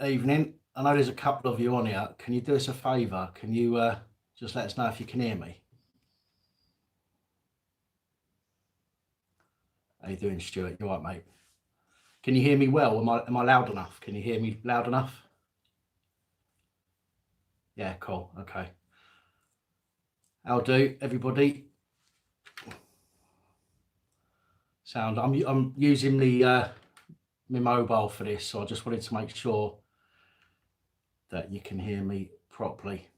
Evening. I know there's a couple of you on here. Can you do us a favour? Can you just let us know if you can hear me? How you doing, Stuart? You all right, mate? Can you hear me well? Am I loud enough? Can you hear me loud enough? Yeah, cool. Okay. How do, everybody? Sound. I'm using the my mobile for this, so I just wanted to make sure that you can hear me properly.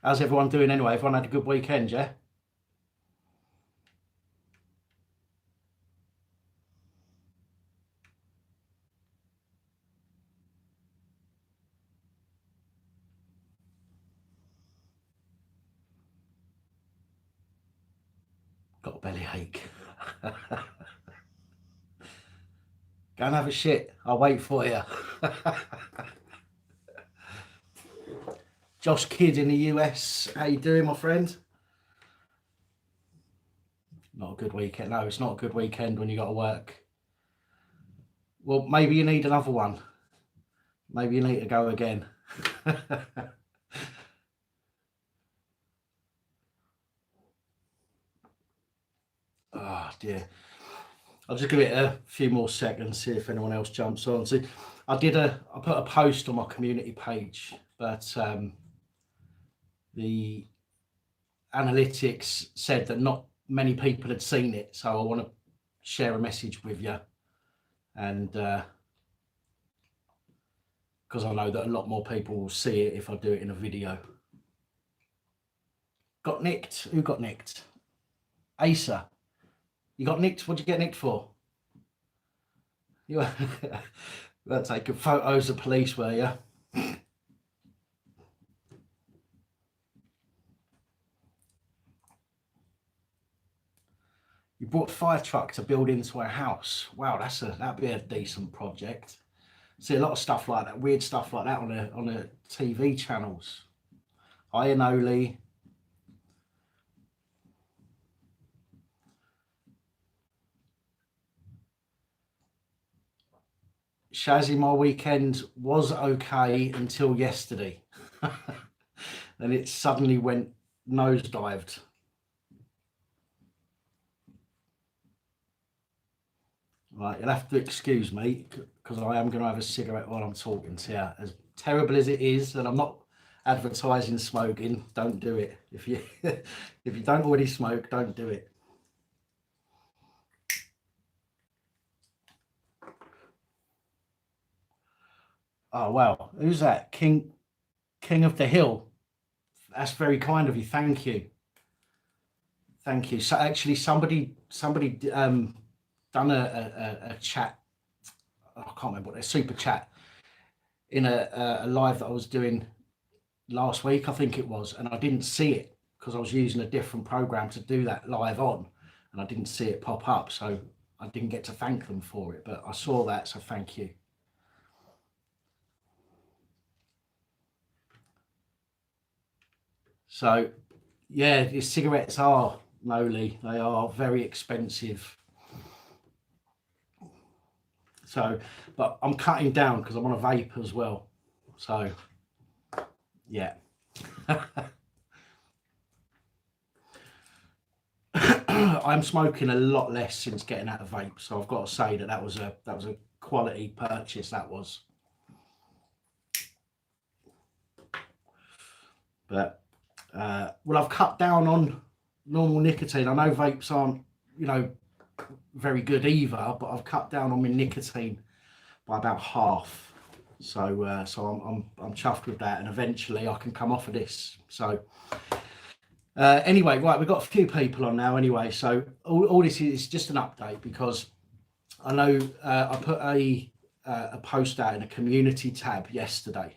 How's everyone doing anyway? Everyone had a good weekend, yeah? Got a bellyache. Go and have a shit. I'll wait for you. Josh Kidd in the US. How you doing, my friend? Not a good weekend. No, it's not a good weekend when you got to work. Well, maybe you need another one. Maybe you need to go again. Oh dear. I'll just give it a few more seconds, see if anyone else jumps on. See, I put a post on my community page, but the analytics said that not many people had seen it, so I want to share a message with you, and because I know that a lot more people will see it if I do it in a video. Got nicked? Who got nicked? Asa. You got nicked? What'd you get nicked for? You were taking photos of police, were you? You brought a fire truck to build into a house. Wow, that'd be a decent project. See a lot of stuff like that, weird stuff like that on the TV channels. Hi, Anoli. Shazzy, my weekend was okay until yesterday. Then it suddenly went nosedived. Right, you'll have to excuse me because I am going to have a cigarette while I'm talking to you. As terrible as it is, and I'm not advertising smoking, don't do it. If you if you don't already smoke, don't do it. Oh wow, who's that? King of the Hill. That's very kind of you. Thank you. Thank you. So actually, somebody done a chat. I can't remember what, a super chat in a live that I was doing last week, I think it was, and I didn't see it because I was using a different program to do that live on, and I didn't see it pop up, so I didn't get to thank them for it, but I saw that, so thank you. So yeah, the cigarettes are, Noli, they are very expensive. So, but I'm cutting down because I'm on a vape as well. So, yeah. I'm smoking a lot less since getting out of vape, so I've got to say that was a quality purchase. That was. But well, I've cut down on normal nicotine. I know vapes aren't, very good either, but I've cut down on my nicotine by about half. So so I'm chuffed with that, and eventually I can come off of this. So anyway, right, we've got a few people on now anyway, so all this is just an update because I know I put a post out in a community tab yesterday,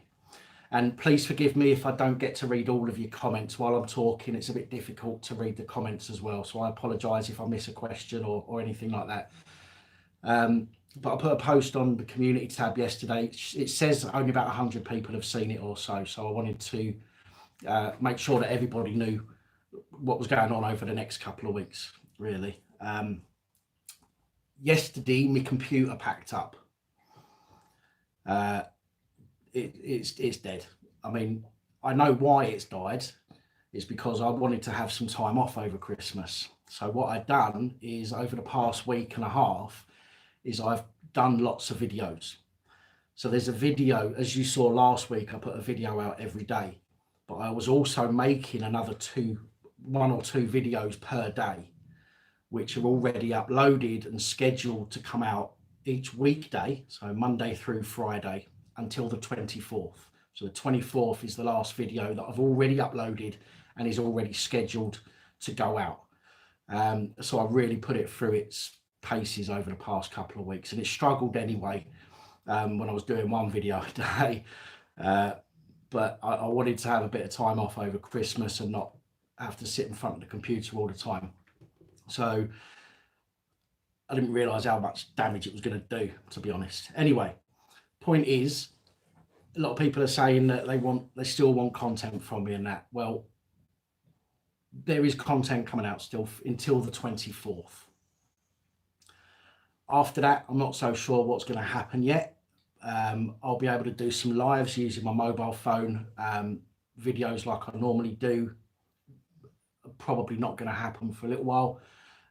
and please forgive me if I don't get to read all of your comments while I'm talking. It's a bit difficult to read the comments as well, so I apologise if I miss a question or anything like that. But I put a post on the community tab yesterday. It says only about 100 people have seen it or so, so I wanted to make sure that everybody knew what was going on over the next couple of weeks, really. yesterday my computer packed up. It's dead. I mean, I know why it's died. It's because I wanted to have some time off over Christmas. So what I've done is, over the past week and a half, is I've done lots of videos. So there's a video, as you saw last week, I put a video out every day, but I was also making another one or two videos per day, which are already uploaded and scheduled to come out each weekday, so Monday through Friday, until the 24th. So the 24th is the last video that I've already uploaded and is already scheduled to go out. So I really put it through its paces over the past couple of weeks, and it struggled anyway when I was doing one video a day. But I wanted to have a bit of time off over Christmas and not have to sit in front of the computer all the time. So I didn't realise how much damage it was going to do, to be honest. Anyway, point is, a lot of people are saying that they still want content from me and that. Well, there is content coming out still until the 24th. After that, I'm not so sure what's going to happen yet. I'll be able to do some lives using my mobile phone, videos like I normally do. Probably not going to happen for a little while,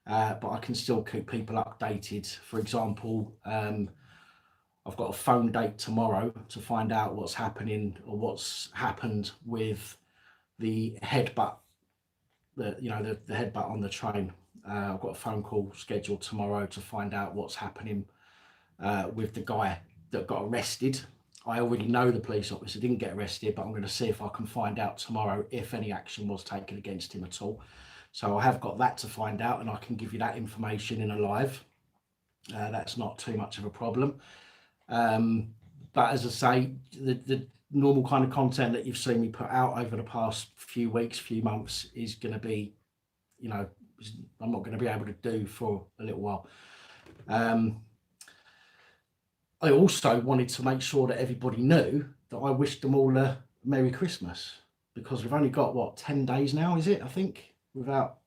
but I can still keep people updated. For example, I've got a phone date tomorrow to find out what's happening, or what's happened with the headbutt, the headbutt on the train. I've got a phone call scheduled tomorrow to find out what's happening with the guy that got arrested. I already know the police officer didn't get arrested, but I'm going to see if I can find out tomorrow if any action was taken against him at all. So I have got that to find out, and I can give you that information in a live. That's not too much of a problem. But as I say, the normal kind of content that you've seen me put out over the past few weeks, few months, is going to be, I'm not going to be able to do for a little while. I also wanted to make sure that everybody knew that I wished them all a Merry Christmas, because we've only got, 10 days now, is it? I think, without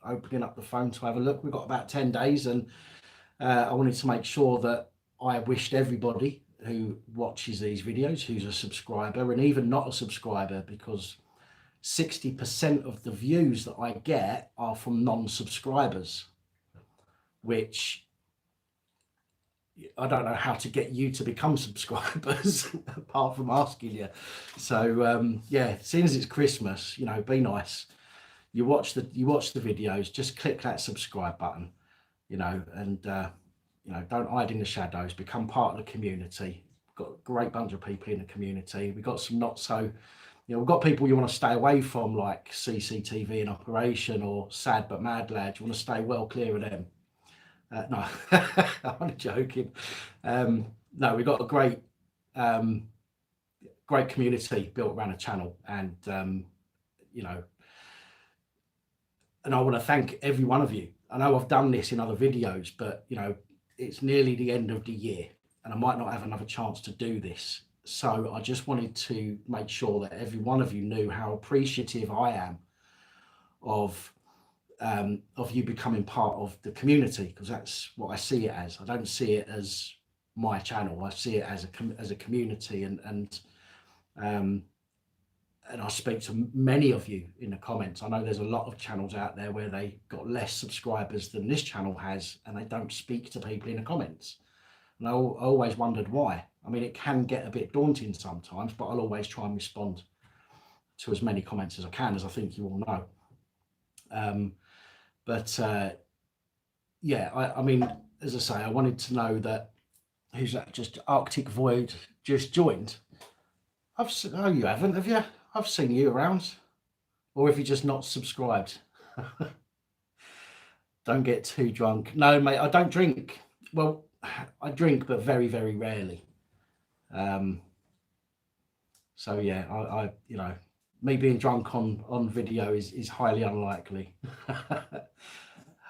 opening up the phone to have a look. We've got about 10 days, and I wanted to make sure that I wished everybody who watches these videos, who's a subscriber, and even not a subscriber, because 60% of the views that I get are from non-subscribers, which I don't know how to get you to become subscribers apart from asking you. So yeah, seeing as it's Christmas, be nice. You watch the videos, just click that subscribe button, and don't hide in the shadows. Become part of the community. We've got a great bunch of people in the community. We've got some not so, we've got people you want to stay away from, like CCTV in Operation or Sad But Mad Lads. You want to stay well clear of them. No, I'm joking. No, we've got a great community built around the channel, and and I want to thank every one of you. I know I've done this in other videos, but it's nearly the end of the year, and I might not have another chance to do this. So I just wanted to make sure that every one of you knew how appreciative I am of you becoming part of the community, because that's what I see it as. I don't see it as my channel. I see it as a community, and I speak to many of you in the comments. I know there's a lot of channels out there where they got less subscribers than this channel has, and they don't speak to people in the comments. And I always wondered why. I mean, it can get a bit daunting sometimes, but I'll always try and respond to as many comments as I can, as I think you all know. Yeah, I mean, as I say, I wanted to know that. Who's that? Just Arctic Void just joined. Oh, you haven't, have you? I've seen you around. Or have you just not subscribed? Don't get too drunk. No, mate, I don't drink. Well, I drink, but very, very rarely. So yeah, I me being drunk on video is highly unlikely.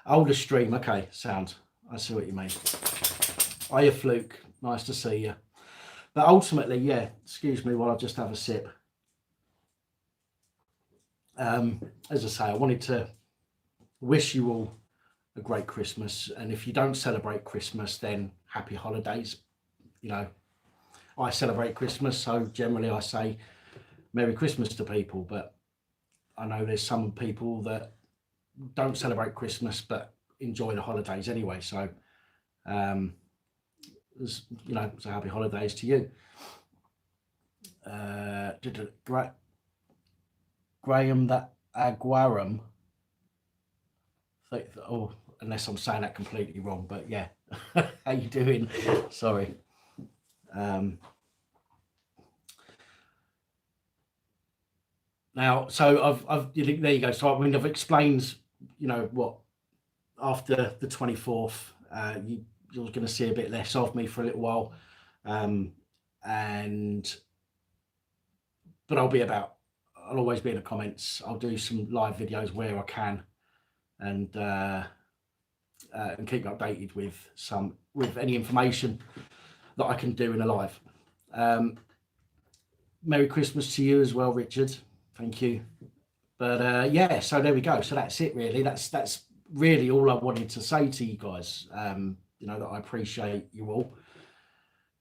Older stream, okay, sound. I see what you mean. Hiya, Fluke, nice to see you. But ultimately, yeah, excuse me while I just have a sip. As I say, I wanted to wish you all a great Christmas. And if you don't celebrate Christmas, then happy holidays. You know, I celebrate Christmas, so generally I say Merry Christmas to people, but I know there's some people that don't celebrate Christmas but enjoy the holidays anyway. So, you know, so happy holidays to you. Graham that Aguarum. Oh, unless I'm saying that completely wrong, but yeah. How you doing? Sorry. Now, so I've there you go. So I mean, I've explained, you know, what after the 24th, you're going to see a bit less of me for a little while, but I'll always be in the comments. I'll do some live videos where I can, and keep updated with any information that I can do in a live. Merry Christmas to you as well, Richard. Thank you. But yeah, so there we go. So that's it, really. That's really all I wanted to say to you guys. You know, that I appreciate you all,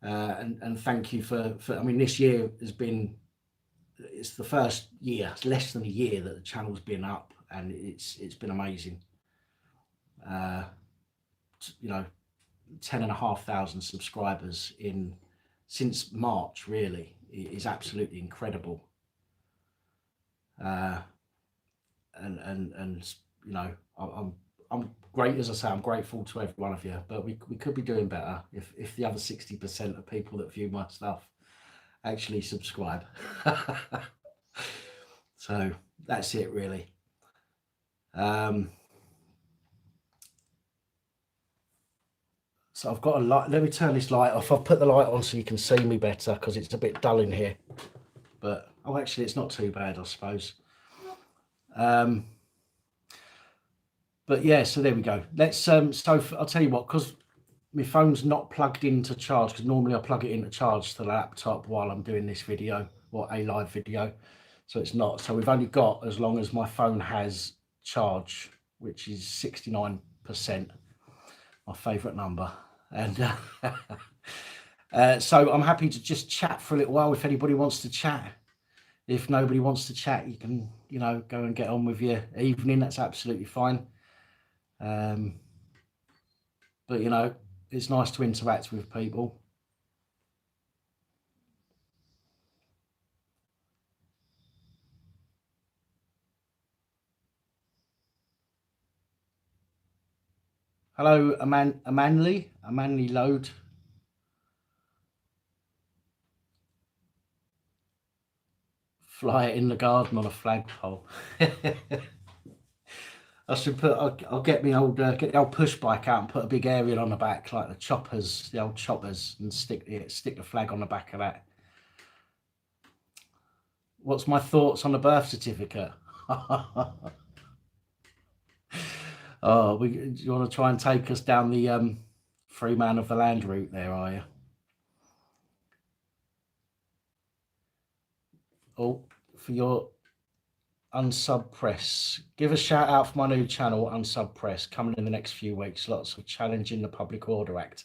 and thank you for. I mean, this year has been. It's the first year. It's less than a year that the channel's been up, and it's been amazing. You know, 10,500 subscribers since March. Really, it is absolutely incredible. And you know, I'm great, as I say, I'm grateful to every one of you, but we could be doing better if the other 60% of people that view my stuff actually subscribe. So that's it, really. So I've got a light. Let me turn this light off. I've put the light on so you can see me better, because it's a bit dull in here. But oh, actually, it's not too bad, I suppose. But yeah, so there we go. Let's so I'll tell you what, because my phone's not plugged into charge, because normally I plug it into charge to the laptop while I'm doing this video, or a live video. So it's not. So we've only got as long as my phone has charge, which is 69%, my favorite number. And so I'm happy to just chat for a little while if anybody wants to chat. If nobody wants to chat, you can, you know, go and get on with your evening. That's absolutely fine. But you know, it's nice to interact with people. Hello, Amanley Load. Fly it in the garden on a flagpole. I should I'll get me old get the old push bike out and put a big aerial on the back, like the old choppers, and stick the flag on the back of that. What's my thoughts on the birth certificate? Oh, you want to try and take us down the free man of the land route there, are you? Oh, for your Unsub Press, give a shout out for my new channel, Unsub Press, coming in the next few weeks. Lots of challenging the Public Order Act.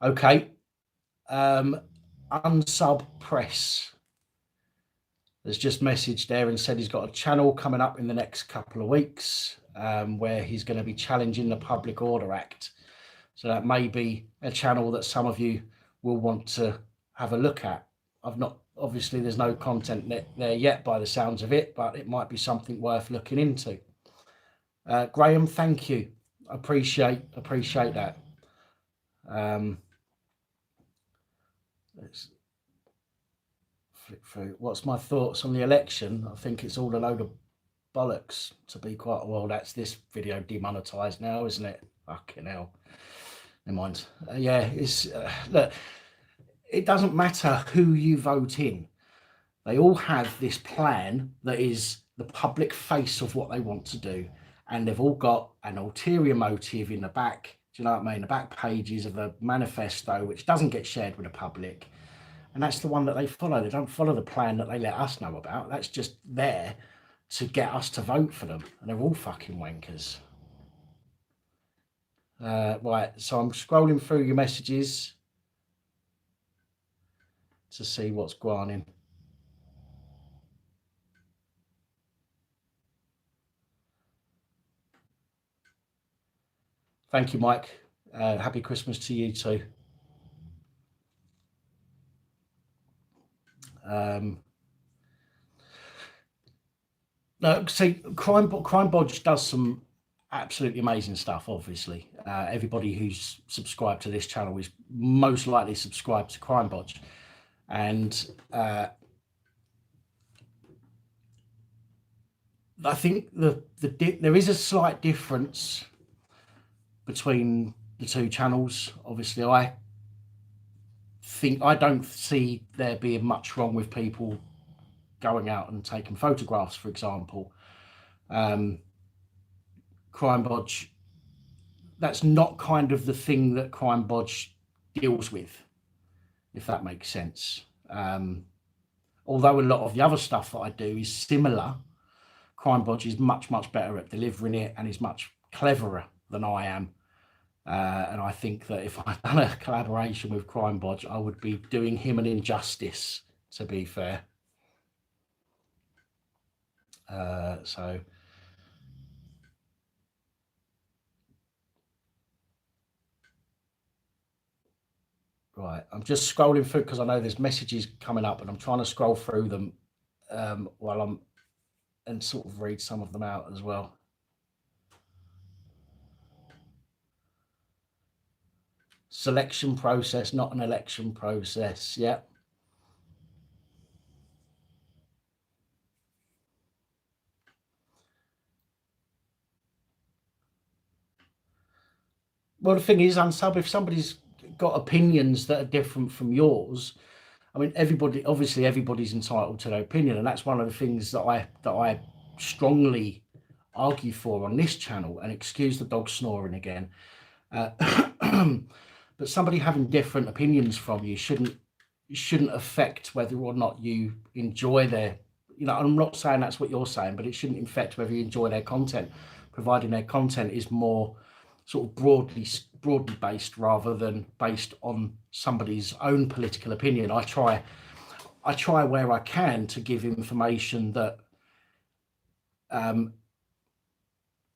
Okay, Unsub Press has just messaged there and said he's got a channel coming up in the next couple of weeks, where he's going to be challenging the Public Order Act. So that may be a channel that some of you will want to have a look at. Obviously there's no content there yet by the sounds of it, but it might be something worth looking into. Graham, thank you. Appreciate that. Let's flick through. What's my thoughts on the election? I think it's all a load of bollocks, to be quite well. That's this video demonetized now, isn't it? Fucking hell. Never mind. Yeah, it's look, it doesn't matter who you vote in. They all have this plan that is the public face of what they want to do, and they've all got an ulterior motive in the back. Do you know what I mean? The back pages of the manifesto, which doesn't get shared with the public, and that's the one that they follow. They don't follow the plan that they let us know about. That's just there to get us to vote for them, and they're all fucking wankers. Right, so I'm scrolling through your messages to see what's going on. Thank you, Mike. Happy Christmas to you too. No, see, Crime Bodge does some absolutely amazing stuff. Obviously, everybody who's subscribed to this channel is most likely subscribed to Crime Bodge, and I think there is a slight difference between the two channels. Obviously, I don't see there being much wrong with people going out and taking photographs, for example. Crime Bodge, that's not kind of the thing that Crime Bodge deals with, if that makes sense. Although a lot of the other stuff that I do is similar, Crime Bodge is much, much better at delivering it and is much cleverer than I am. And I think that if I'd done a collaboration with Crime Bodge, I would be doing him an injustice, to be fair. So right, I'm just scrolling through because I know there's messages coming up, and I'm trying to scroll through them while I'm and sort of read some of them out as well. Selection process, not an election process. Yeah. Well, the thing is, unsub, if somebody's got opinions that are different from yours, I mean, everybody's entitled to their opinion, and that's one of the things that I strongly argue for on this channel. And excuse the dog snoring again, but somebody having different opinions from you shouldn't affect whether or not you enjoy their. I'm not saying that's what you're saying, but it shouldn't affect whether you enjoy their content, providing their content is more sort of broadly based rather than based on somebody's own political opinion. I try where I can to give information that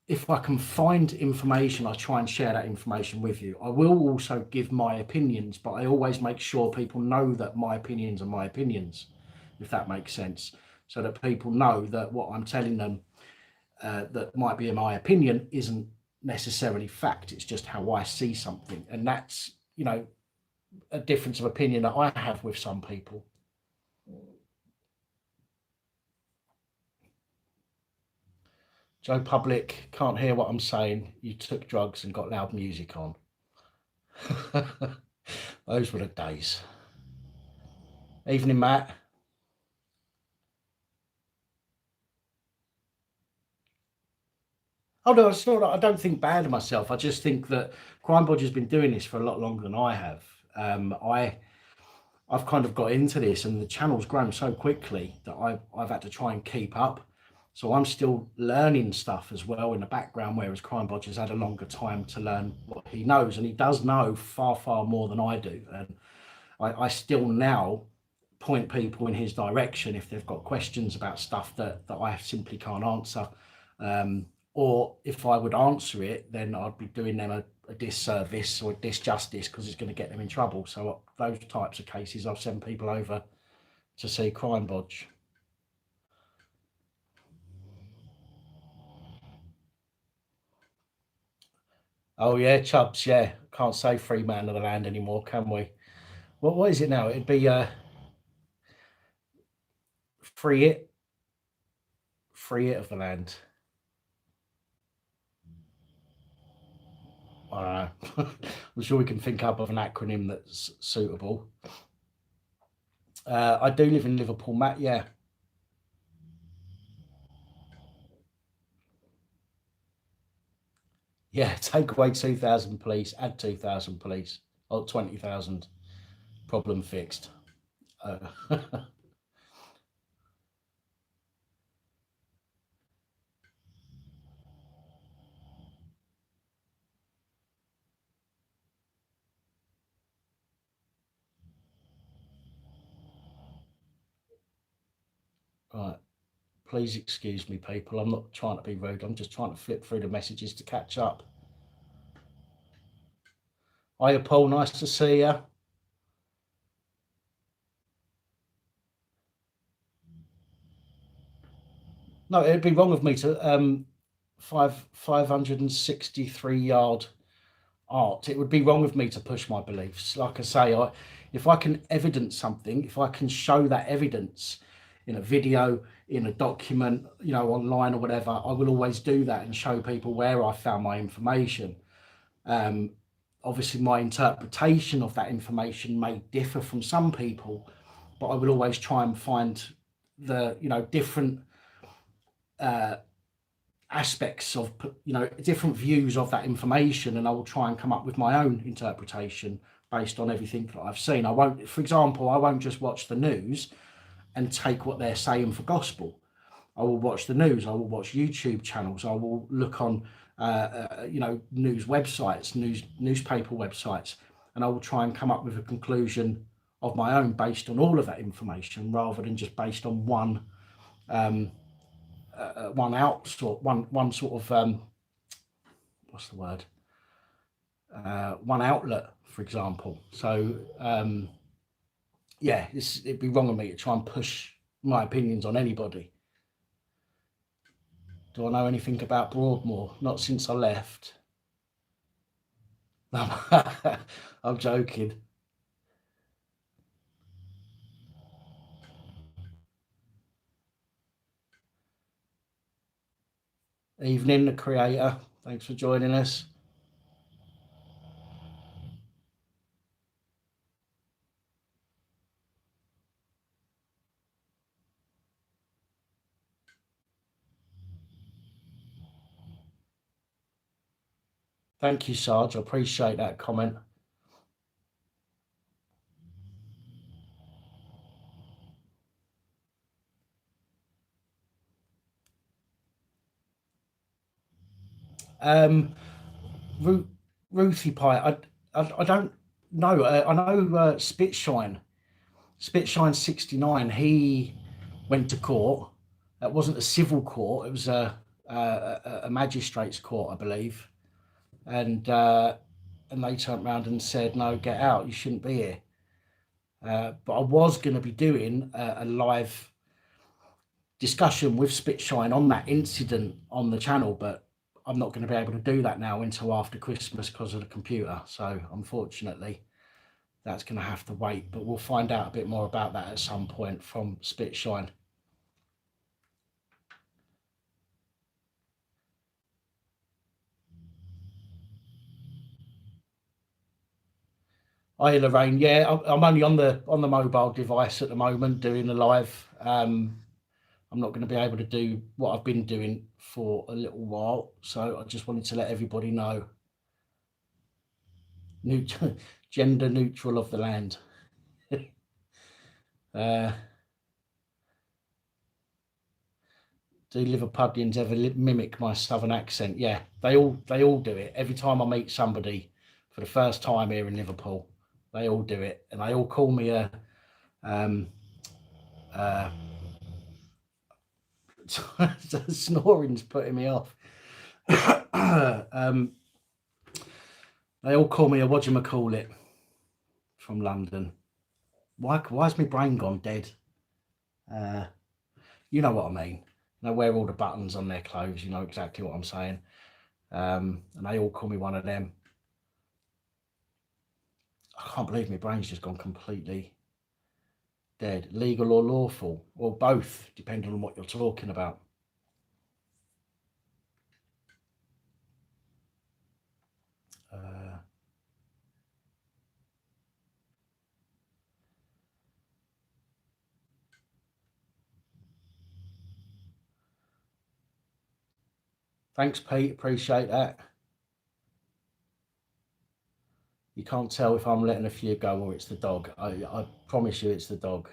if I can find information, I try and share that information with you. I will also give my opinions, but I always make sure people know that my opinions are my opinions, if that makes sense, so that people know that what I'm telling them that might be in my opinion isn't necessarily fact. It's just how I see something, and that's a difference of opinion that I have with some people. Joe Public, can't hear what I'm saying. You took drugs and got loud music on. Those were the days. Evening, Matt. Oh no, it's not. I don't think bad of myself. I just think that Crime Bodge has been doing this for a lot longer than I have. I've kind of got into this, and the channel's grown so quickly that I've had to try and keep up. So I'm still learning stuff as well in the background, whereas Crime Bodge has had a longer time to learn what he knows, and he does know far, far more than I do. And I still now point people in his direction if they've got questions about stuff that I simply can't answer. Or if I would answer it, then I'd be doing them a disservice or a disjustice because it's going to get them in trouble. So those types of cases, I'll send people over to see Crime Bodge. Oh yeah, Chubbs, yeah. Can't say free man of the land anymore, can we? What is it now? It'd be free it of the land. I don't know. I'm sure we can think up of an acronym that's suitable. I do live in Liverpool, Matt. Yeah. Yeah, take away 2,000 police, add 2,000 police, or 20,000, problem fixed. Right. Please excuse me, people. I'm not trying to be rude. I'm just trying to flip through the messages to catch up. Hiya, Paul. Nice to see you. No, it'd be wrong of me to 563 yard art. It would be wrong of me to push my beliefs. Like I say, if I can evidence something, if I can show that evidence in a video, in a document, online or whatever, I will always do that and show people where I found my information. Obviously, my interpretation of that information may differ from some people, but I will always try and find the different aspects of different views of that information, and I will try and come up with my own interpretation based on everything that I've seen. For example, I won't just watch the news and take what they're saying for gospel. I will watch the news. I will watch YouTube channels. I will look on news websites, newspaper websites, and I will try and come up with a conclusion of my own based on all of that information, rather than just based on one one outlet, for example. So it'd be wrong of me to try and push my opinions on anybody. Do I know anything about Broadmoor? Not since I left. I'm joking. Evening, the creator. Thanks for joining us. Thank you, Sarge. I appreciate that comment. Ruthie Pie. I don't know. I know Spitshine 69. He went to court. That wasn't a civil court. It was a magistrate's court, I believe. And they turned around and said, "No, get out. You shouldn't be here." But I was going to be doing a live discussion with Spitshine on that incident on the channel, but I'm not going to be able to do that now until after Christmas because of the computer. So unfortunately, that's going to have to wait. But we'll find out a bit more about that at some point from Spitshine. Hi, Lorraine. Yeah, I'm only on the mobile device at the moment doing the live. I'm not going to be able to do what I've been doing for a little while, so I just wanted to let everybody know. Gender neutral of the land. Do Liverpudlians ever mimic my southern accent? Yeah, they all do it. Every time I meet somebody for the first time here in Liverpool, they all do it, and they all call me a snoring's putting me off. They all call me a whatchamacallit from London. Why's my brain gone dead? You know what I mean. They wear all the buttons on their clothes. You know exactly what I'm saying. And they all call me one of them. I can't believe my brain's just gone completely dead. Legal or lawful, or both, depending on what you're talking about. Thanks, Pete. Appreciate that. You can't tell if I'm letting a few go or it's the dog. I promise you it's the dog.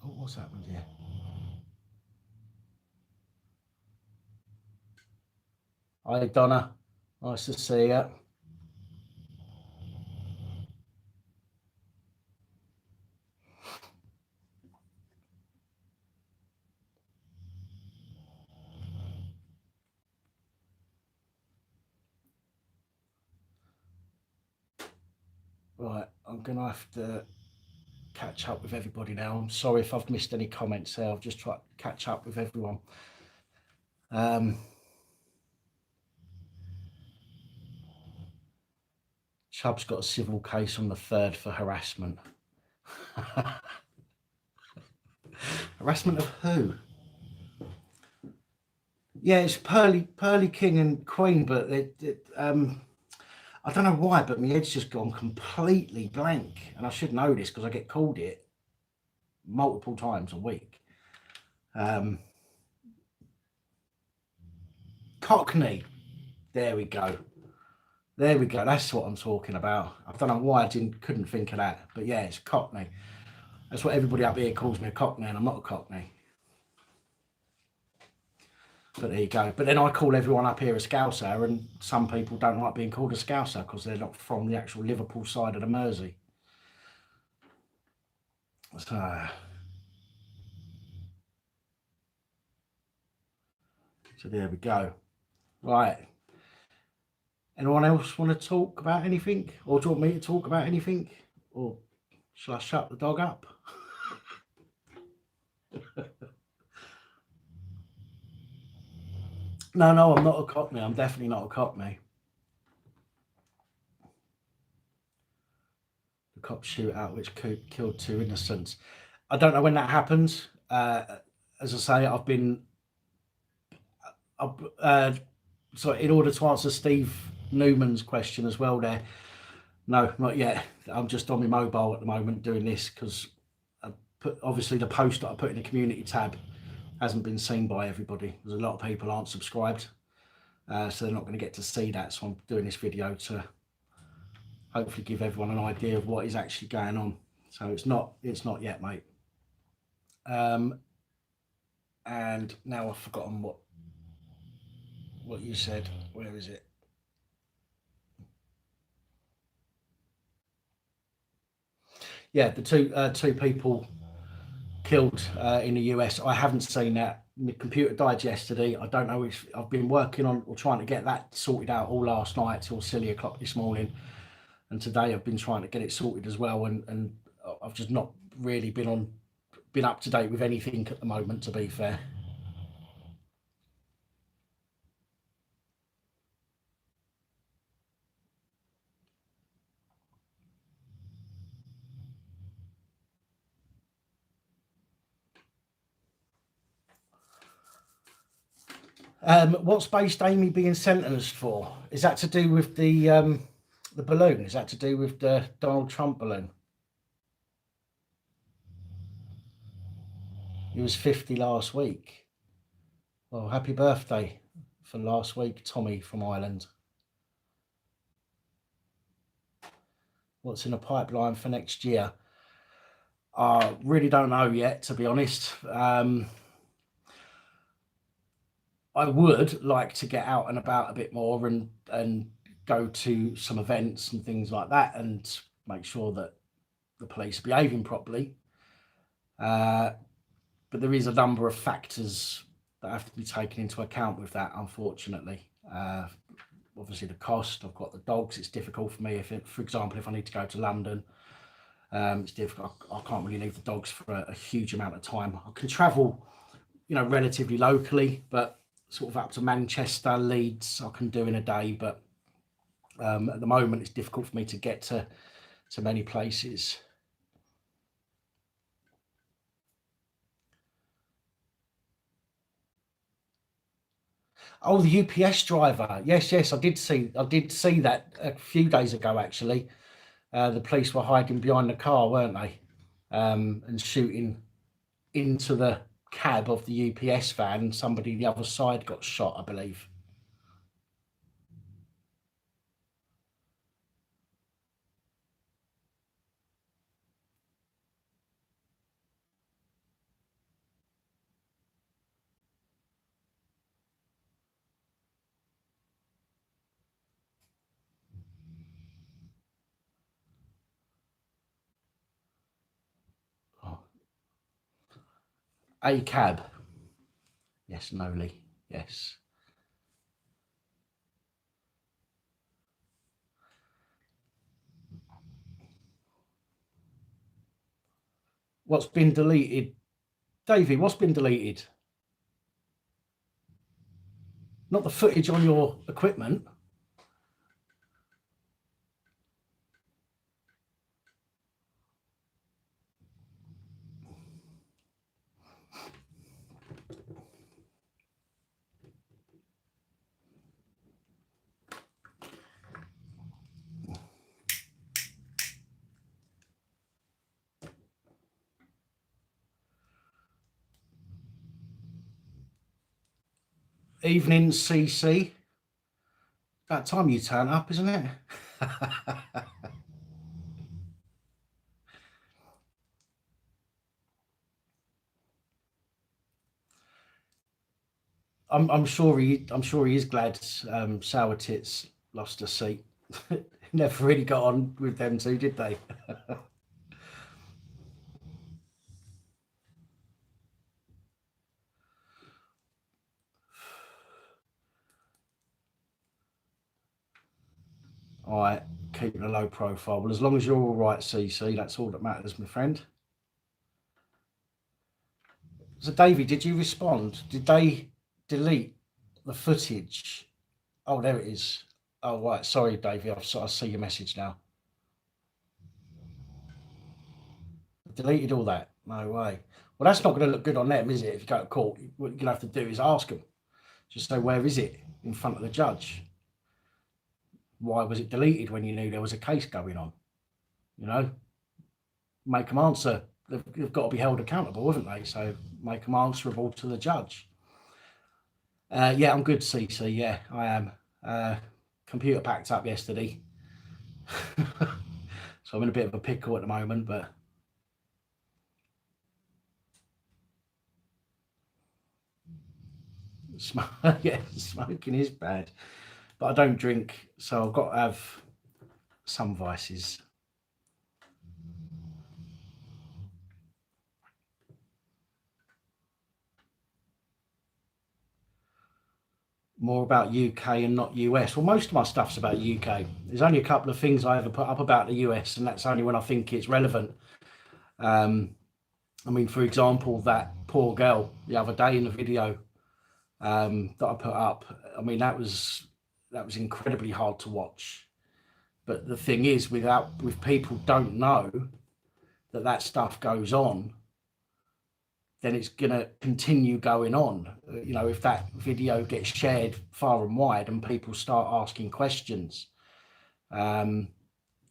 Oh, what's happened here? Hi, Donna. Nice to see you. Right, I'm going to have to catch up with everybody now. I'm sorry if I've missed any comments there. I've just tried to catch up with everyone. Chubb's got a civil case on the 3rd for harassment. Harassment of who? Yeah, it's Pearly King and Queen, but I don't know why, but my head's just gone completely blank, and I should know this because I get called it multiple times a week. Cockney. There we go. There we go. That's what I'm talking about. I don't know why I couldn't think of that, but yeah, it's Cockney. That's what everybody up here calls me, a Cockney, and I'm not a Cockney. But there you go. But then I call everyone up here a Scouser, and some people don't like being called a Scouser because they're not from the actual Liverpool side of the Mersey. So there we go. Right. Anyone else want to talk about anything? Or do you want me to talk about anything? Or shall I shut the dog up? No, I'm not a Cockney. I'm definitely not a Cockney. The cop shootout which killed 2 innocents. I don't know when that happened. As I say, I've been... so in order to answer Steve Newman's question as well there, no, not yet. I'm just on my mobile at the moment doing this because obviously the post that I put in the community tab hasn't been seen by everybody. There's a lot of people aren't subscribed, so they're not going to get to see that. So I'm doing this video to hopefully give everyone an idea of what is actually going on. So it's not yet, mate. And now I've forgotten what you said. Where is it? Yeah, the two people killed in the US. I haven't seen that. My computer died yesterday. I don't know if I've been working on or trying to get that sorted out all last night till silly o'clock this morning, and today I've been trying to get it sorted as well. And I've just not really been up to date with anything at the moment, to be fair. What's based Amy being sentenced for? Is that to do with the balloon? Is that to do with the Donald Trump balloon? He was 50 last week. Well, happy birthday for last week, Tommy from Ireland. What's in the pipeline for next year? I really don't know yet, to be honest. I would like to get out and about a bit more and go to some events and things like that and make sure that the police are behaving properly. But there is a number of factors that have to be taken into account with that, unfortunately. Obviously the cost. I've got the dogs. It's difficult for me for example, if I need to go to London, it's difficult. I can't really leave the dogs for a huge amount of time. I can travel, relatively locally, but sort of up to Manchester, Leeds, I can do in a day. But at the moment, it's difficult for me to get to many places. Oh, the UPS driver. Yes, I did see that a few days ago, actually. The police were hiding behind the car, weren't they? And shooting into the cab of the UPS van. Somebody the other side got shot, I believe. Oh. A cab. Yes, Noli. Yes. What's been deleted? Davey, what's been deleted? Not the footage on your equipment. Evening, CC. About time you turn up, isn't it? I'm sure he is glad Sour Tits lost a seat. Never really got on with them two, did they? All right, keeping a low profile. Well, as long as you're all right, CC, that's all that matters, my friend. So, Davey, did you respond? Did they delete the footage? Oh, there it is. Oh, right. Sorry, Davey. I see your message now. Deleted all that. No way. Well, that's not going to look good on them, is it? If you go to court, what you're going to have to do is ask them. Just say, where is it in front of the judge? Why was it deleted when you knew there was a case going on? You know, make them answer. They've got to be held accountable, haven't they? So make them answerable to the judge. Yeah, I'm good, CC. Yeah, I am. Computer packed up yesterday. So I'm in a bit of a pickle at the moment, but yeah, smoking is bad. But I don't drink, so I've got to have some vices. More about UK and not US. Well, most of my stuff's about UK. There's only a couple of things I ever put up about the US, and that's only when I think it's relevant. I mean, for example, that poor girl the other day in the video that I put up. I mean, that was incredibly hard to watch. But the thing is, with people don't know that stuff goes on, then it's going to continue going on. You know, if that video gets shared far and wide and people start asking questions, you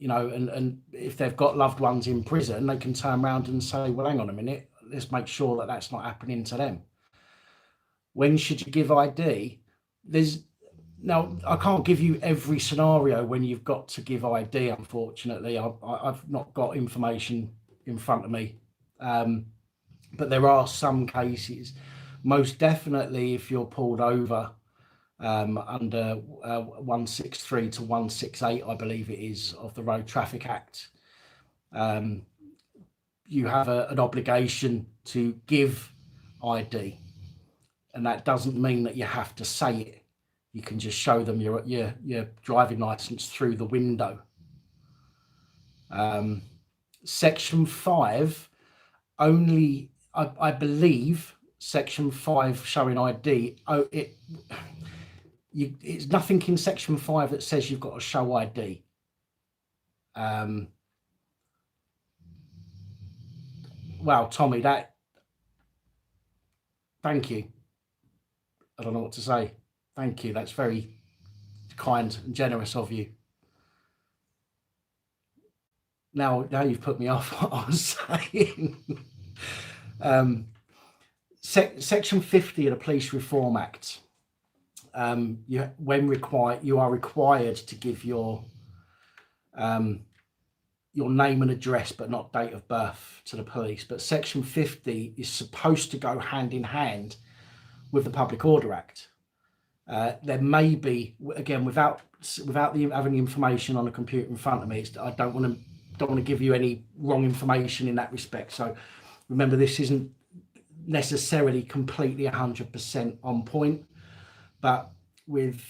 know, and if they've got loved ones in prison, they can turn around and say, well, hang on a minute, let's make sure that that's not happening to them. When should you give ID? Now, I can't give you every scenario when you've got to give ID, unfortunately. I've not got information in front of me. But there are some cases, most definitely if you're pulled over under 163 to 168, I believe it is, of the Road Traffic Act, you have an obligation to give ID. And that doesn't mean that you have to say it. You can just show them your driving license through the window. Section 5 only, I believe, Section 5 showing ID. It's nothing in Section 5 that says you've got to show ID. Wow, Tommy, thank you. I don't know what to say. Thank you. That's very kind and generous of you. Now you've put me off what I was saying. Section 50 of the Police Reform Act. You are required to give your name and address, but not date of birth, to the police. But Section 50 is supposed to go hand in hand with the Public Order Act. There may be, again, without having the information on a computer in front of me, I don't want to give you any wrong information in that respect. So remember, this isn't necessarily completely 100% on point, but with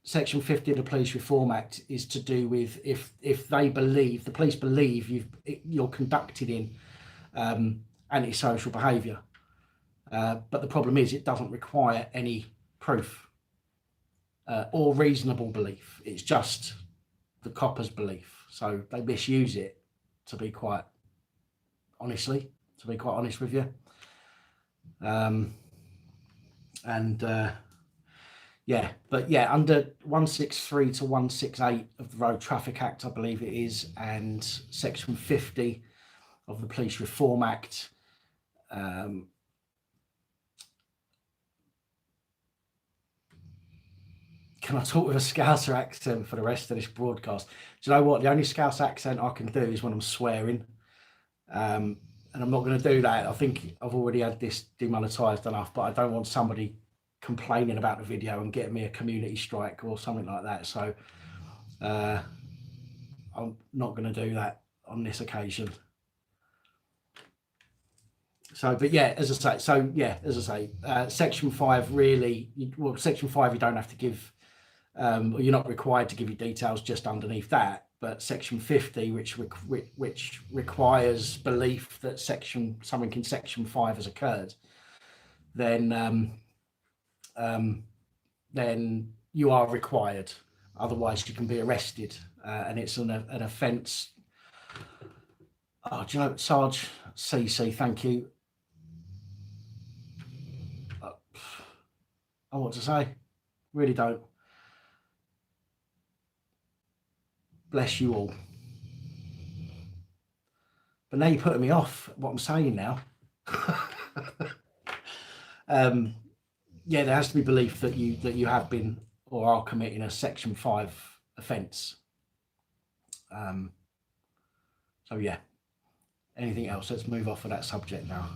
Section 50 of the Police Reform Act is to do with if the police believe you're conducted in antisocial behaviour. But the problem is it doesn't require any proof or reasonable belief. It's just the coppers' belief. So they misuse it, to be quite honest with you. Yeah, but yeah, under 163 to 168 of the Road Traffic Act, I believe it is, and Section 50 of the Police Reform Act, can I talk with a Scouser accent for the rest of this broadcast? Do you know what? The only Scouse accent I can do is when I'm swearing. And I'm not going to do that. I think I've already had this demonetised enough, but I don't want somebody complaining about the video and getting me a community strike or something like that. So I'm not going to do that on this occasion. So, but yeah, as I say, Section 5 really, Section 5 you don't have to give, or you're not required to give your details just underneath that. But Section 50, which requires belief that something in Section 5 has occurred, then you are required. Otherwise, you can be arrested, and it's an offence. Oh, do you know, Sarge CC, thank you. I don't know what to say. Really don't. Bless you all. But now you're putting me off what I'm saying now. Yeah, there has to be belief that you have been or are committing a Section 5 offence. So yeah. Anything else? Let's move off of that subject now.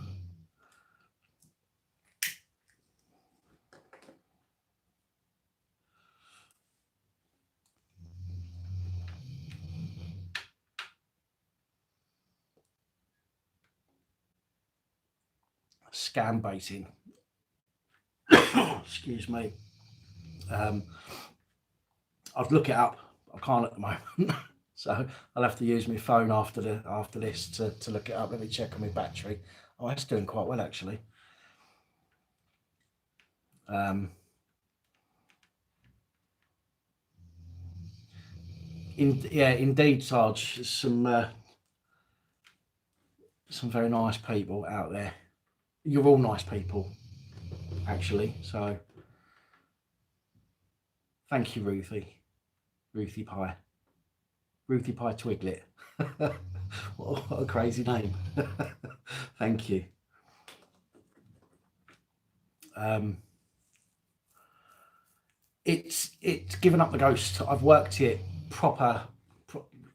Scam baiting. Excuse me. I'd look it up. I can't at the moment, so I'll have to use my phone after this to look it up. Let me check on my battery. Oh, it's doing quite well actually. Indeed, Sarge. Some very nice people out there. You're all nice people, actually. So, thank you, Ruthie Pie Twiglet. What a crazy name. Thank you. It's given up the ghost. I've worked it proper.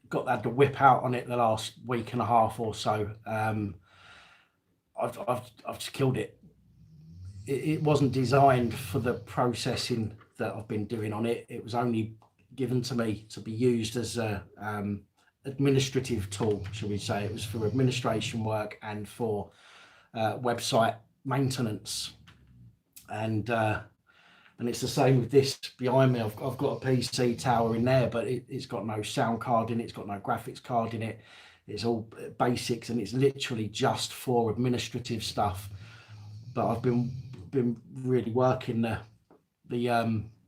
Got the whip out on it the last week and a half or so. I've just killed it. It wasn't designed for the processing that I've been doing on it. It was only given to me to be used as a administrative tool, shall we say. It was for administration work and for website maintenance. And it's the same with this behind me. I've got a PC tower in there, but it's got no sound card in it. It's got no graphics card in it. It's all basics, and it's literally just for administrative stuff. But I've been really working the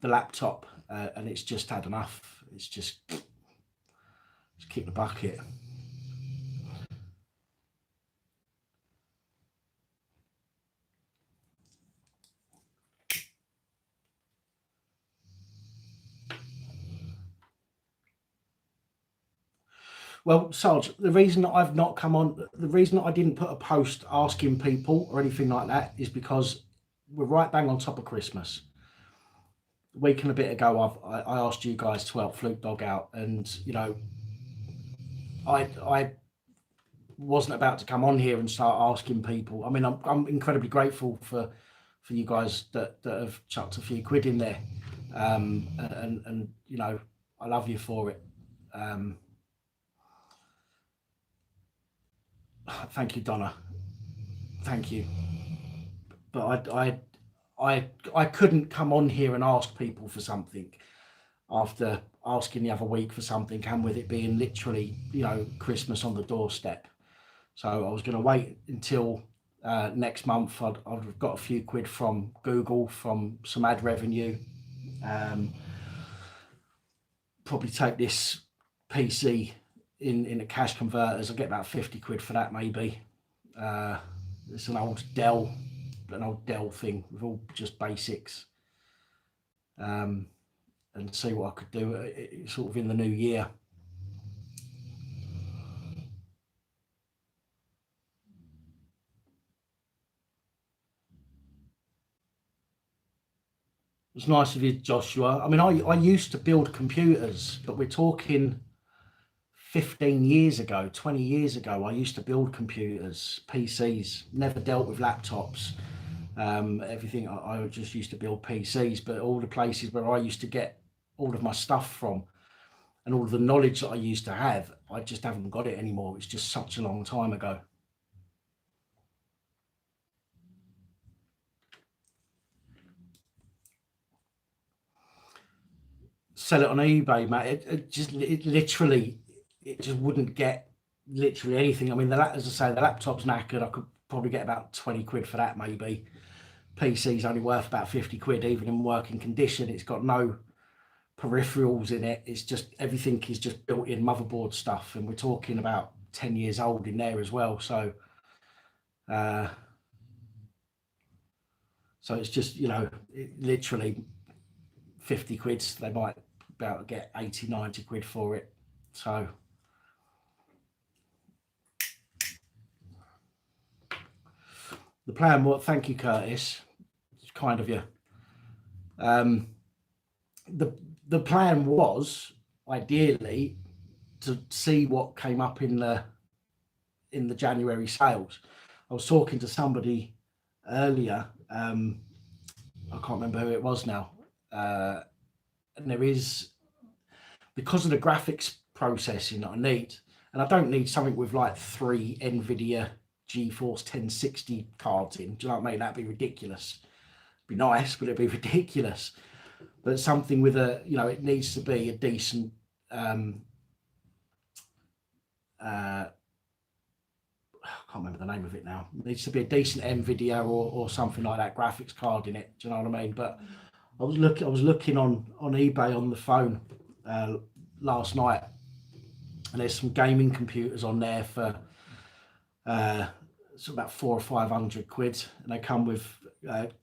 laptop, and it's just had enough. It's just kick the bucket. Well, Sarge, the reason that I've not come on, the reason that I didn't put a post asking people or anything like that is because we're right bang on top of Christmas. A week and a bit ago, I asked you guys to help Fluke Dog out, and you know, I wasn't about to come on here and start asking people. I mean, I'm incredibly grateful for you guys that have chucked a few quid in there, and you know, I love you for it. Thank you, Donna. Thank you. But I couldn't come on here and ask people for something after asking the other week for something, and with it being literally, you know, Christmas on the doorstep. So I was going to wait until next month. I've got a few quid from Google from some ad revenue. Probably take this PC in a cash converters. I'll get about 50 quid for that maybe. It's an old Dell thing with all just basics. And see what I could do sort of in the new year. It's nice of you, Joshua. I mean, I used to build computers, but we're talking 15 years ago, 20 years ago. I used to build computers, PCs, never dealt with laptops. Everything, I just used to build PCs, but all the places where I used to get all of my stuff from and all of the knowledge that I used to have, I just haven't got it anymore. It's just such a long time ago. Sell it on eBay, mate. It just wouldn't get literally anything. I mean, as I say, the laptop's knackered. I could probably get about 20 quid for that maybe. PC's only worth about 50 quid, even in working condition. It's got no peripherals in it. It's just, everything is just built in motherboard stuff, and we're talking about 10 years old in there as well. So so it's just, you know, literally 50 quids. They might be able to get 80, 90 quid for it. So the plan, what? Thank you, Curtis. It's kind of you. The plan was ideally to see what came up in the January sales. I was talking to somebody earlier. I can't remember who it was now. And there is, because of the graphics processing that I need, and I don't need something with like 3 NVIDIA GeForce 1060 cards in. Do you know what I mean? That'd be ridiculous. It'd be nice, but it'd be ridiculous. But something with a, you know, it needs to be a decent I can't remember the name of it now. It needs to be a decent NVIDIA or something like that graphics card in it. Do you know what I mean? But I was looking on eBay on the phone last night, and there's some gaming computers on there for it's about 400 or 500 quid, and they come with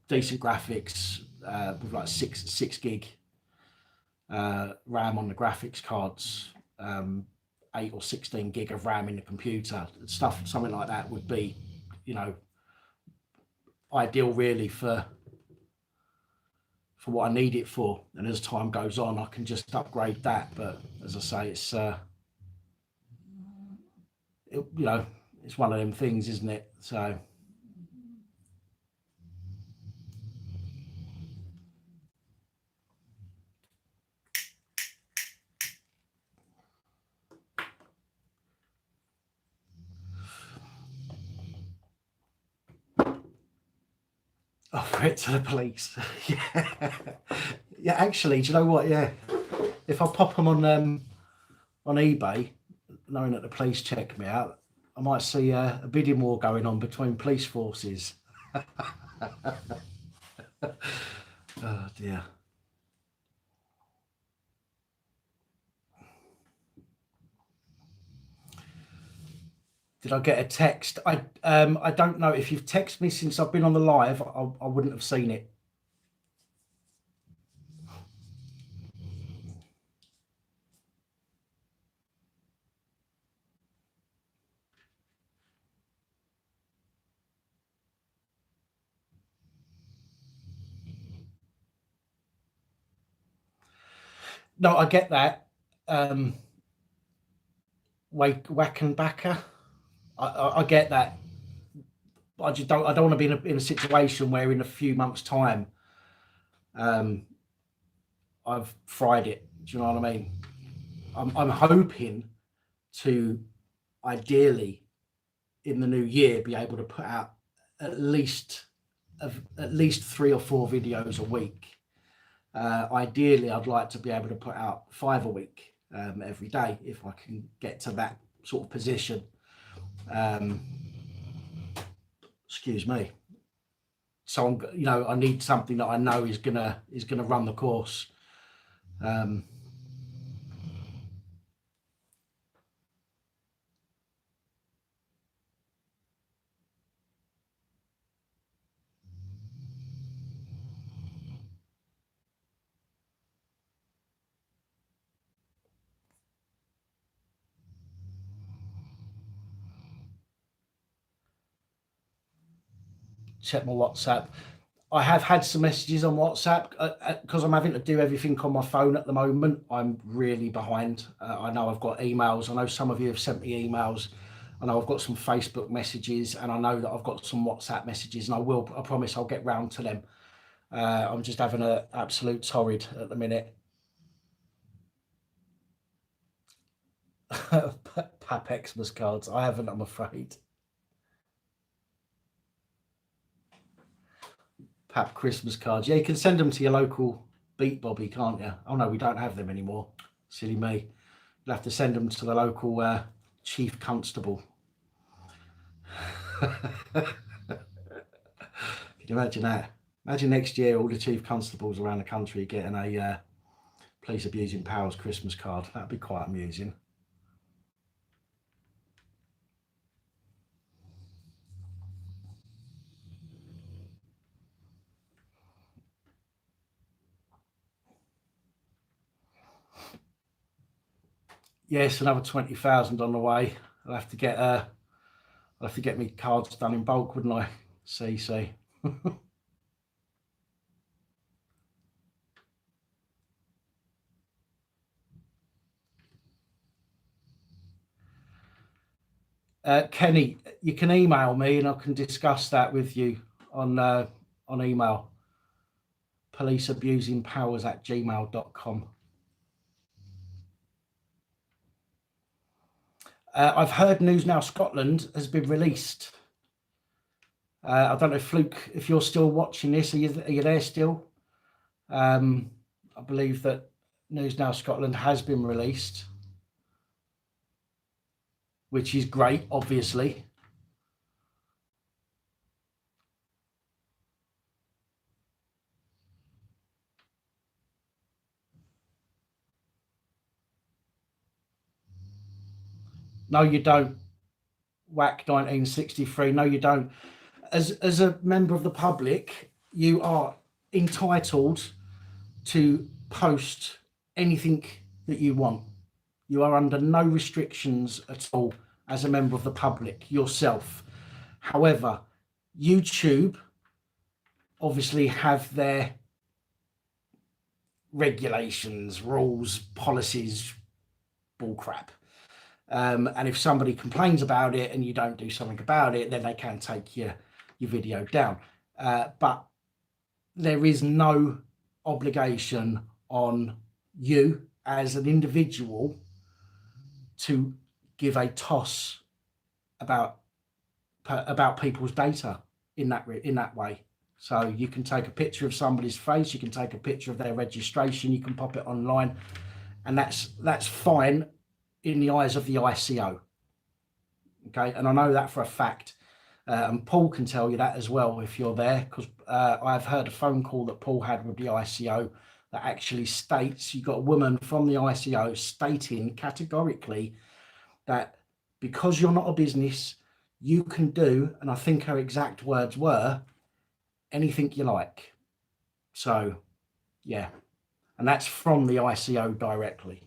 decent graphics with like 6 gig RAM on the graphics cards, 8 or 16 gig of RAM in the computer. Something like that would be, you know, ideal really for what I need it for. And as time goes on, I can just upgrade that. But as I say, it's you know, it's one of them things, isn't it? So offer it to the police. Yeah, actually, do you know what? Yeah, if I pop them on eBay, knowing that the police check me out, I might see a bidding war going on between police forces. Oh dear. Did I get a text? I don't know. If you've texted me since I've been on the live, I wouldn't have seen it. No, I get that. Wackenbacker. I get that. I just don't. I don't want to be in a situation where in a few months' time, I've fried it. Do you know what I mean? I'm hoping to, ideally, in the new year, be able to put out at least 3 or 4 videos a week. Ideally, I'd like to be able to put out 5 a week every day if I can get to that sort of position. Excuse me. So I'm, you know, I need something that I know is gonna run the course. Check my WhatsApp. I have had some messages on WhatsApp because I'm having to do everything on my phone at the moment. I'm really behind. I know I've got emails. I know some of you have sent me emails. I know I've got some Facebook messages, and I know that I've got some WhatsApp messages, and I promise I'll get round to them. I'm just having an absolute torrid at the minute. Pap Xmas cards. I haven't, I'm afraid. Pap Christmas cards. Yeah, you can send them to your local Beat Bobby, can't you? Oh no, we don't have them anymore. Silly me. You'll have to send them to the local chief constable. Can you imagine that? Imagine next year all the chief constables around the country getting a police abusing powers Christmas card. That'd be quite amusing. Yes, another 20,000 on the way. I'll have to get me cards done in bulk, wouldn't I? CC. Kenny, you can email me and I can discuss that with you on email. policeabusingpowers@gmail.com. I've heard News Now Scotland has been released. I don't know, Fluke, if you're still watching this, are you there still? I believe that News Now Scotland has been released, which is great, obviously. No, you don't. Whack 1963. No, you don't. As a member of the public, you are entitled to post anything that you want. You are under no restrictions at all as a member of the public yourself. However, YouTube obviously have their regulations, rules, policies, bullcrap. And if somebody complains about it and you don't do something about it, then they can take your video down. But there is no obligation on you as an individual to give a toss about people's data in that way. So you can take a picture of somebody's face, you can take a picture of their registration, you can pop it online, and that's fine in the eyes of the ICO. Okay, and I know that for a fact. And Paul can tell you that as well if you're there, because I've heard a phone call that Paul had with the ICO that actually states, you've got a woman from the ICO stating categorically that because you're not a business, you can do, and I think her exact words were, anything you like. So, yeah, and that's from the ICO directly.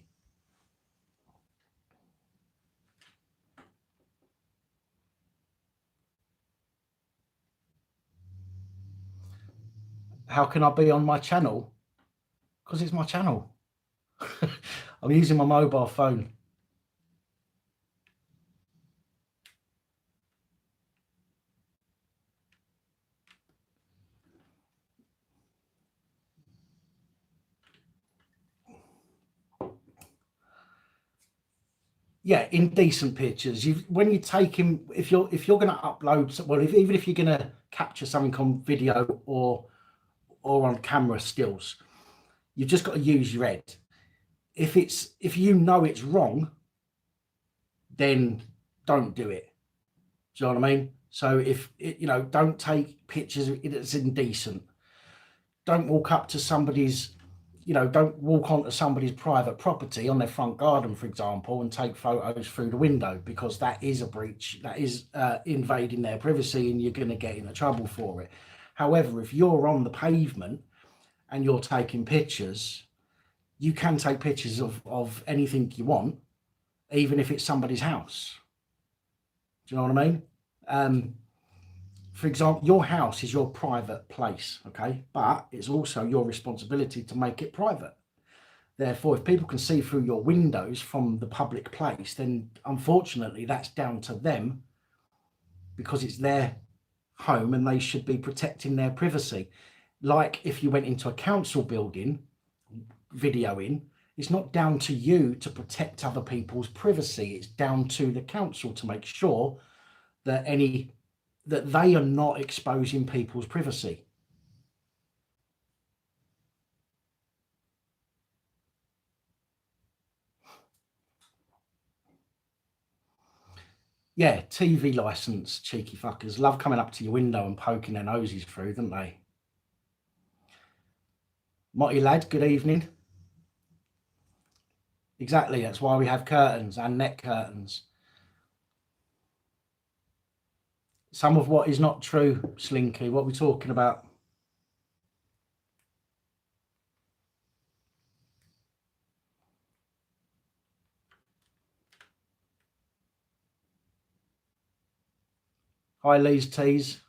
How can I be on my channel? Because it's my channel. I'm using my mobile phone. Yeah, indecent pictures. When you take him, if you're going to upload, well, even if you're going to capture something on video or on camera stills, you've just got to use your head. If you know it's wrong, then don't do it. Do you know what I mean? So if it, don't take pictures that's indecent. Don't walk up to somebody's, don't walk onto somebody's private property on their front garden, for example, and take photos through the window, because that is a breach. That is invading their privacy, and you're going to get into trouble for it. However, if you're on the pavement and you're taking pictures, you can take pictures of anything you want, even if it's somebody's house. Do you know what I mean? For example, your house is your private place, okay? But it's also your responsibility to make it private. Therefore, if people can see through your windows from the public place, then unfortunately that's down to them, because it's their home and they should be protecting their privacy. Like if you went into a council building videoing, it's not down to you to protect other people's privacy. It's down to the council to make sure that they are not exposing people's privacy. Yeah, TV license, cheeky fuckers. Love coming up to your window and poking their noses through, don't they? Motty lad, good evening. Exactly, that's why we have curtains and net curtains. Some of what is not true, Slinky. What are we talking about? Hi, Lee's Tees.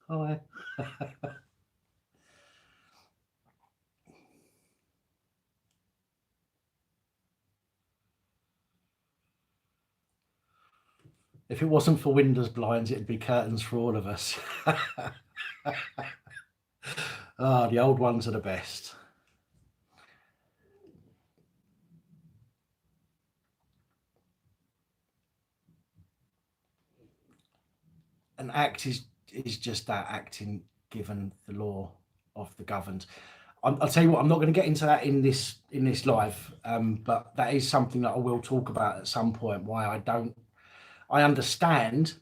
Hi. If it wasn't for windows blinds, it'd be curtains for all of us. Ah, the old ones are the best. An act is just that, acting given the law of the governed. I'll tell you what, I'm not going to get into that in this live, but that is something that I will talk about at some point. Why I understand,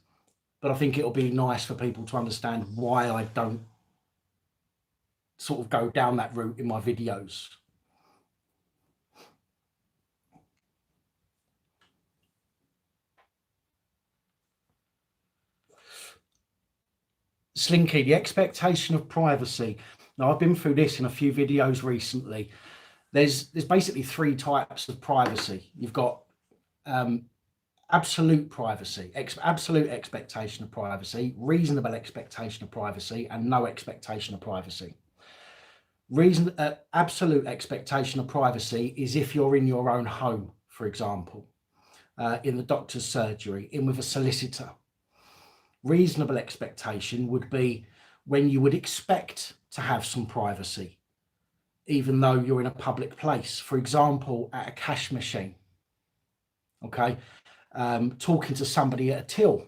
but I think it'll be nice for people to understand why I don't sort of go down that route in my videos. Slinky, the expectation of privacy. Now, I've been through this in a few videos recently. There's basically three types of privacy. You've got absolute privacy, absolute expectation of privacy, reasonable expectation of privacy, and no expectation of privacy. Absolute expectation of privacy is if you're in your own home, for example, in the doctor's surgery, in with a solicitor. Reasonable expectation would be when you would expect to have some privacy, even though you're in a public place, for example, at a cash machine, okay? Talking to somebody at a till,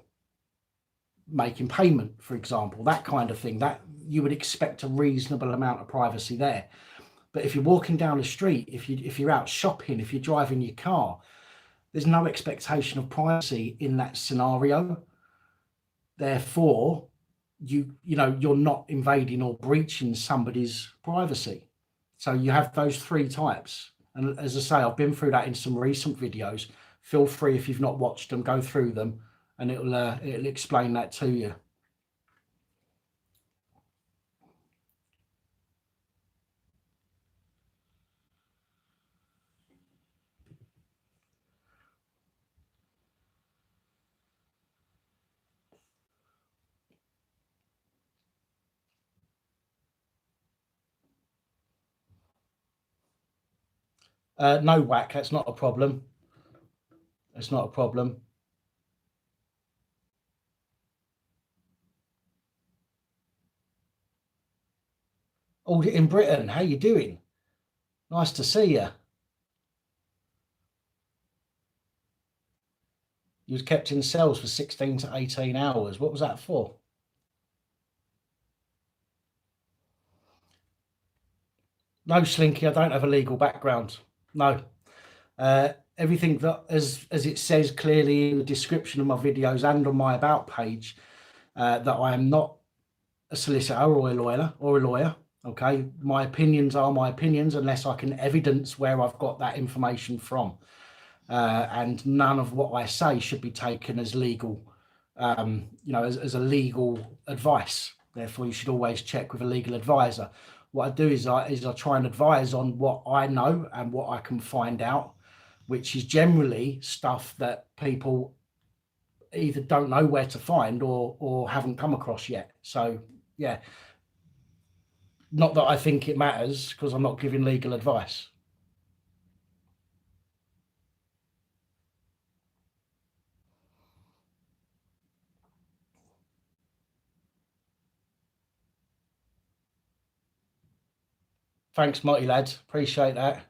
making payment, for example, that kind of thing, that you would expect a reasonable amount of privacy there. But if you're walking down the street, if you're out shopping, if you're driving your car, there's no expectation of privacy in that scenario. Therefore, you're not invading or breaching somebody's privacy. So you have those three types. And as I say, I've been through that in some recent videos. Feel free, if you've not watched them, go through them, and it'll explain that to you. No, whack, that's not a problem. It's not a problem. Oh, in Britain, how you doing? Nice to see you. You was kept in cells for 16 to 18 hours. What was that for? No, Slinky, I don't have a legal background. No. Everything that, as it says clearly in the description of my videos and on my about page, that I am not a solicitor or a lawyer. Okay, my opinions are my opinions unless I can evidence where I've got that information from, and none of what I say should be taken as legal, as a legal advice. Therefore, you should always check with a legal advisor. What I do is I try and advise on what I know and what I can find out, which is generally stuff that people either don't know where to find or haven't come across yet. So yeah, not that I think it matters, because I'm not giving legal advice. Thanks, Marty lad. Appreciate that.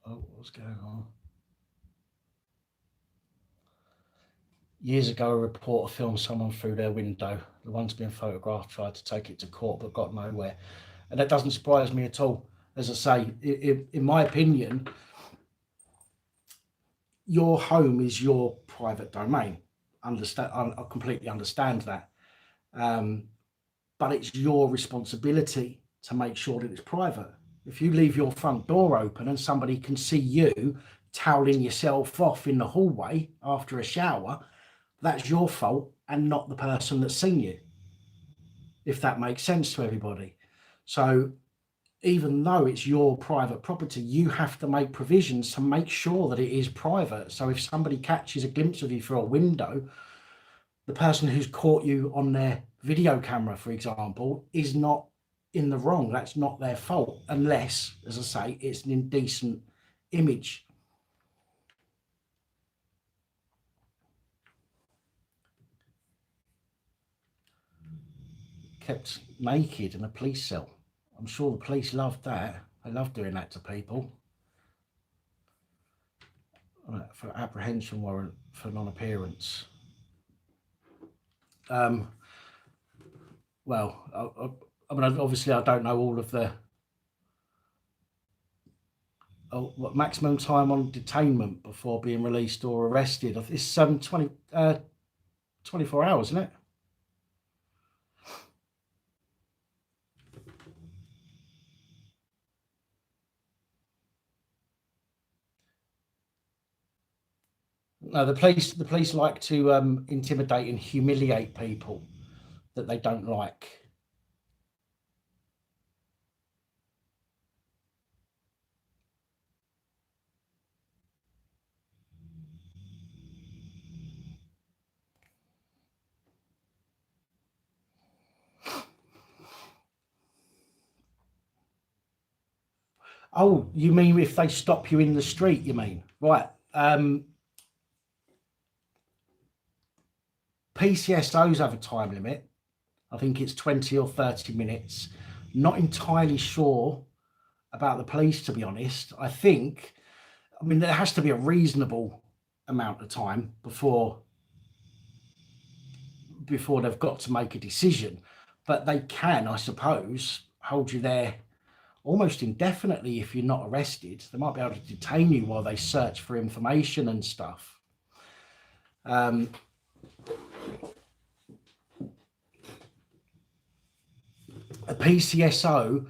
Oh, what's going on? Years ago, a reporter filmed someone through their window. The one's been photographed, tried to take it to court, but got nowhere. And that doesn't surprise me at all. As I say, in my opinion, your home is your private domain. I completely understand that. But it's your responsibility to make sure that it's private. If you leave your front door open and somebody can see you toweling yourself off in the hallway after a shower, that's your fault and not the person that's seen you, if that makes sense to everybody. So even though it's your private property, you have to make provisions to make sure that it is private. So if somebody catches a glimpse of you through a window, the person who's caught you on their video camera, for example, is not in the wrong. That's not their fault, unless, as I say, it's an indecent image. Kept naked in a police cell. I'm sure the police loved that. They love doing that to people. For apprehension warrant for non-appearance. Well, I mean, obviously, I don't know all of the what maximum time on detainment before being released or arrested. It's 24 hours, isn't it? No, the police like to intimidate and humiliate people that they don't like. Oh, you mean if they stop you in the street, you mean? Right. PCSOs have a time limit. I think it's 20 or 30 minutes. Not entirely sure about the police, to be honest. I mean, there has to be a reasonable amount of time before they've got to make a decision. But they can, I suppose, hold you there almost indefinitely if you're not arrested. They might be able to detain you while they search for information and stuff. A PCSO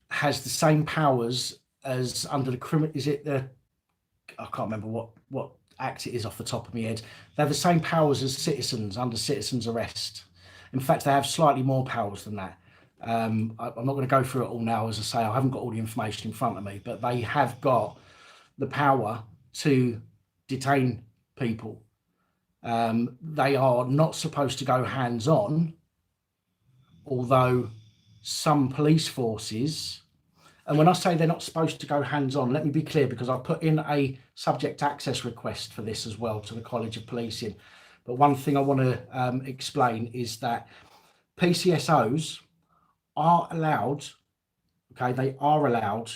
has the same powers as under the criminal. Is it the? I can't remember what act it is off the top of my head. They have the same powers as citizens under citizens arrest. In fact, they have slightly more powers than that. I'm not going to go through it all now. As I say, I haven't got all the information in front of me, but they have got the power to detain people. They are not supposed to go hands-on, although some police forces, and when I say they're not supposed to go hands-on, let me be clear, because I put in a subject access request for this as well to the College of Policing. But one thing I want to explain is that PCSOs are allowed, okay, they are allowed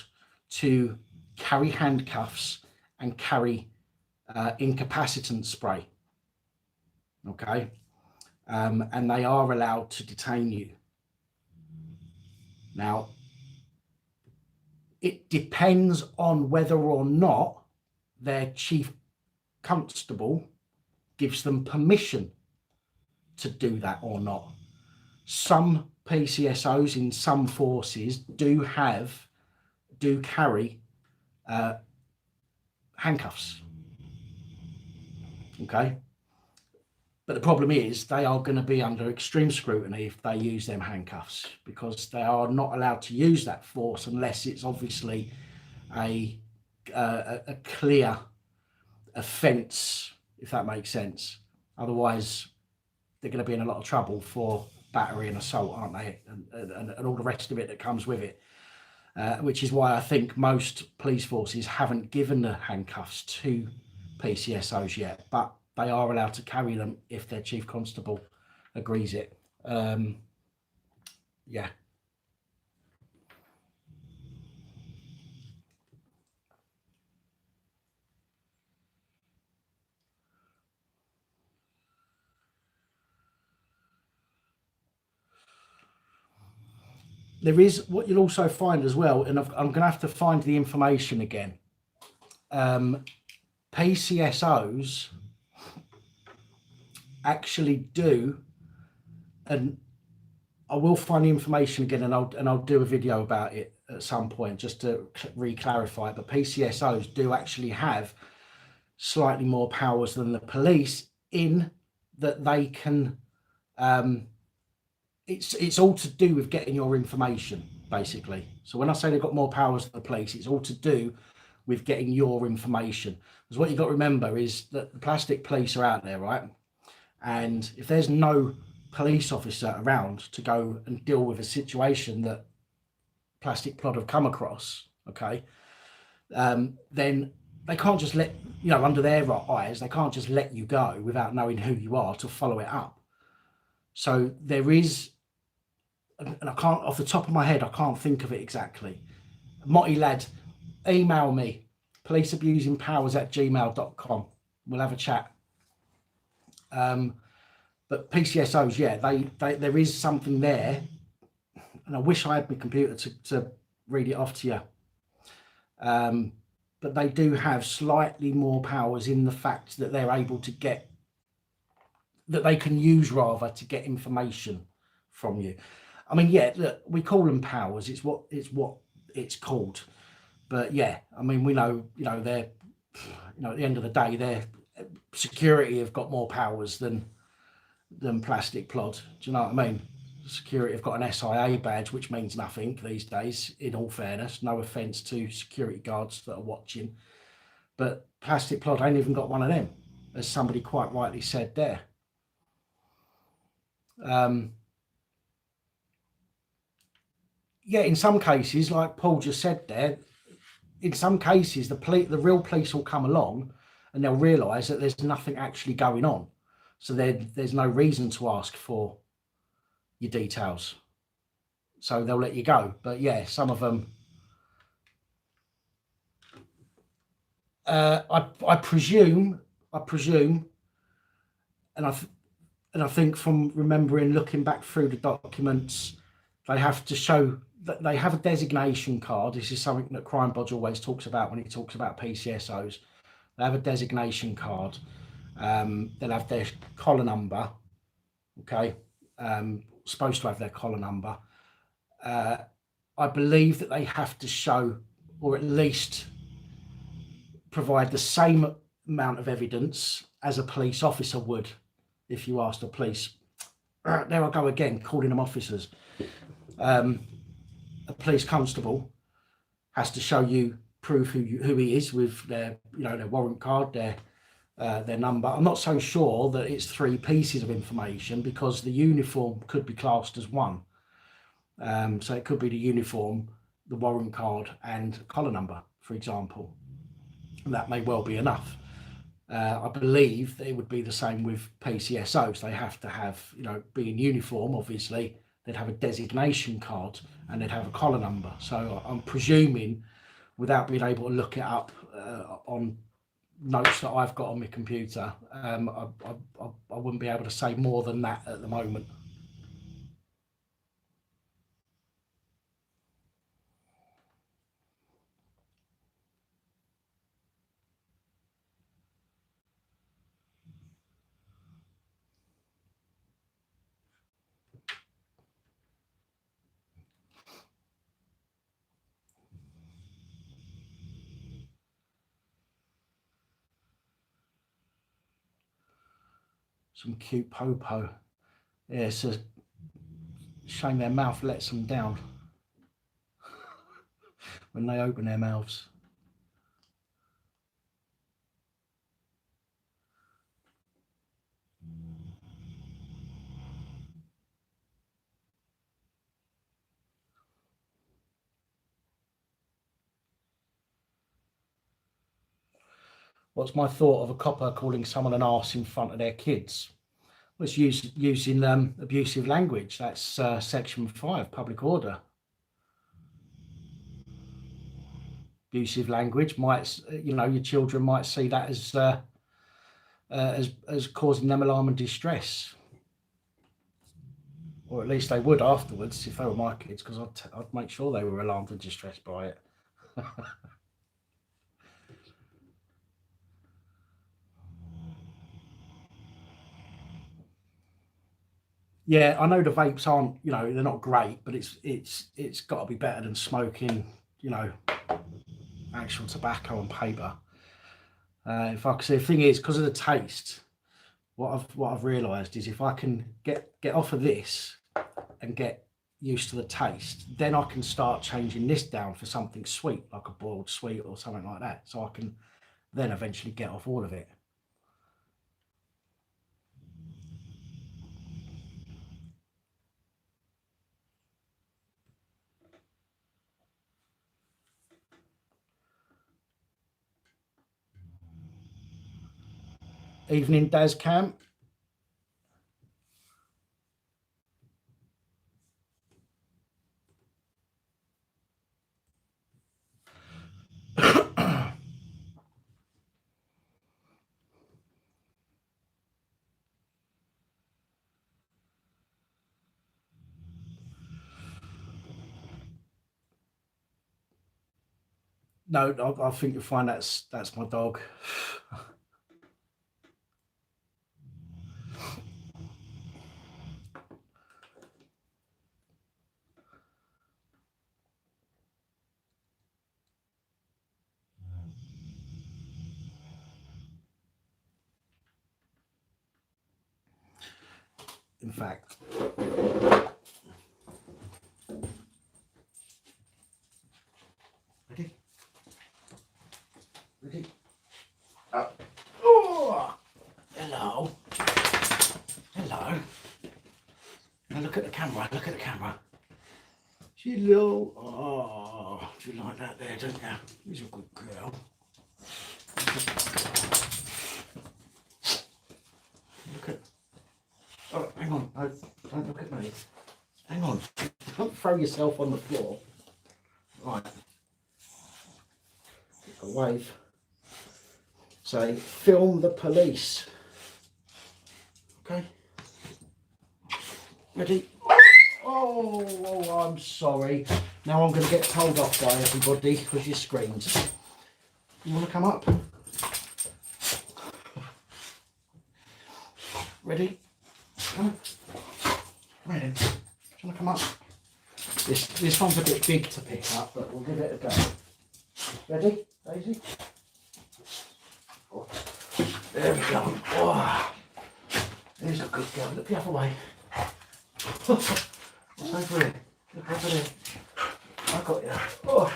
to carry handcuffs and carry incapacitant spray, okay, and they are allowed to detain you. Now, it depends on whether or not their chief constable gives them permission to do that or not. Some PCSOs in some forces do carry handcuffs, okay, but the problem is they are going to be under extreme scrutiny if they use them handcuffs, because they are not allowed to use that force unless it's obviously a clear offence, if that makes sense. Otherwise they're going to be in a lot of trouble for battery and assault, aren't they, and all the rest of it that comes with it, which is why I think most police forces haven't given the handcuffs to PCSOs yet, but they are allowed to carry them if their chief constable agrees it. Yeah. There is, what you'll also find as well, and I'm going to have to find the information again. PCSOs actually do, and I will find the information again, and I'll do a video about it at some point just to re-clarify it. But PCSOs do actually have slightly more powers than the police, in that they can. It's all to do with getting your information, basically. So when I say they've got more powers than the police, it's all to do with getting your information. Because what you've got to remember is that the plastic police are out there, right? And if there's no police officer around to go and deal with a situation that plastic plod have come across, okay, then they can't just let, under their eyes, they can't just let you go without knowing who you are to follow it up. So there is, and I can't, off the top of my head, I can't think of it exactly. Motty lad, email me, policeabusingpowers@gmail.com. We'll have a chat. But PCSOs, yeah, they there is something there, and I wish I had my computer to read it off to you. But they do have slightly more powers in the fact that they're able to get, that they can use rather, to get information from you. I mean, yeah, look, we call them powers. It's what it's called. But yeah, I mean, we know, they're, at the end of the day, their security have got more powers than plastic plod. Do you know what I mean? Security have got an SIA badge, which means nothing these days, in all fairness. No offence to security guards that are watching. But plastic plod ain't even got one of them, as somebody quite rightly said there. Yeah, in some cases, like Paul just said there, in some cases the real police will come along and they'll realise that there's nothing actually going on, so there's no reason to ask for your details, so they'll let you go. But yeah, some of them, I presume, and I think from remembering looking back through the documents, they have to show that they have a designation card. This is something that Crime Bodge always talks about when he talks about PCSOs. They have a designation card. They'll have their collar number, okay? Supposed to have their collar number. I believe that they have to show, or at least provide, the same amount of evidence as a police officer would if you asked a police. There I go again, calling them officers. A police constable has to show you proof who he is, with their their warrant card, their number. I'm not so sure that it's 3 pieces of information, because the uniform could be classed as one. So it could be the uniform, the warrant card, and collar number, for example. And that may well be enough. I believe that it would be the same with PCSOs. They have to have, be in uniform, obviously. They'd have a designation card and they'd have a collar number. So I'm presuming, without being able to look it up on notes that I've got on my computer, I wouldn't be able to say more than that at the moment. Some cute popo. Yeah, it's a shame their mouth lets them down when they open their mouths. What's my thought of a copper calling someone an arse in front of their kids? Well, it's using abusive language. That's section 5, public order. Abusive language might, your children might see that as causing them alarm and distress, or at least they would afterwards if they were my kids, because I'd make sure they were alarmed and distressed by it. Yeah, I know the vapes aren't, they're not great, but it's got to be better than smoking, actual tobacco on paper. If I could say, the thing is, because of the taste, what I've realised is if I can get off of this and get used to the taste, then I can start changing this down for something sweet, like a boiled sweet or something like that. So I can then eventually get off all of it. Evening, Daz Camp. No, I think you'll find that's my dog. In fact, ready? Oh, hello. Now look at the camera. Hello. Oh, do you like that there, don't you? He's a good girl. Look at. Oh, hang on. Don't look at me. Hang on. Don't throw yourself on the floor. Right. A wave. Say, film the police. Okay. Ready? Oh, I'm sorry. Now I'm going to get told off by everybody because you screamed. You want to come up? Ready? Ready? Do you want to come up? This one's a bit big to pick up, but we'll give it a go. Ready, Daisy? Oh, there we go. Oh, there's a good girl. Look the other way. What's over here? Look over there. I got you. Oh.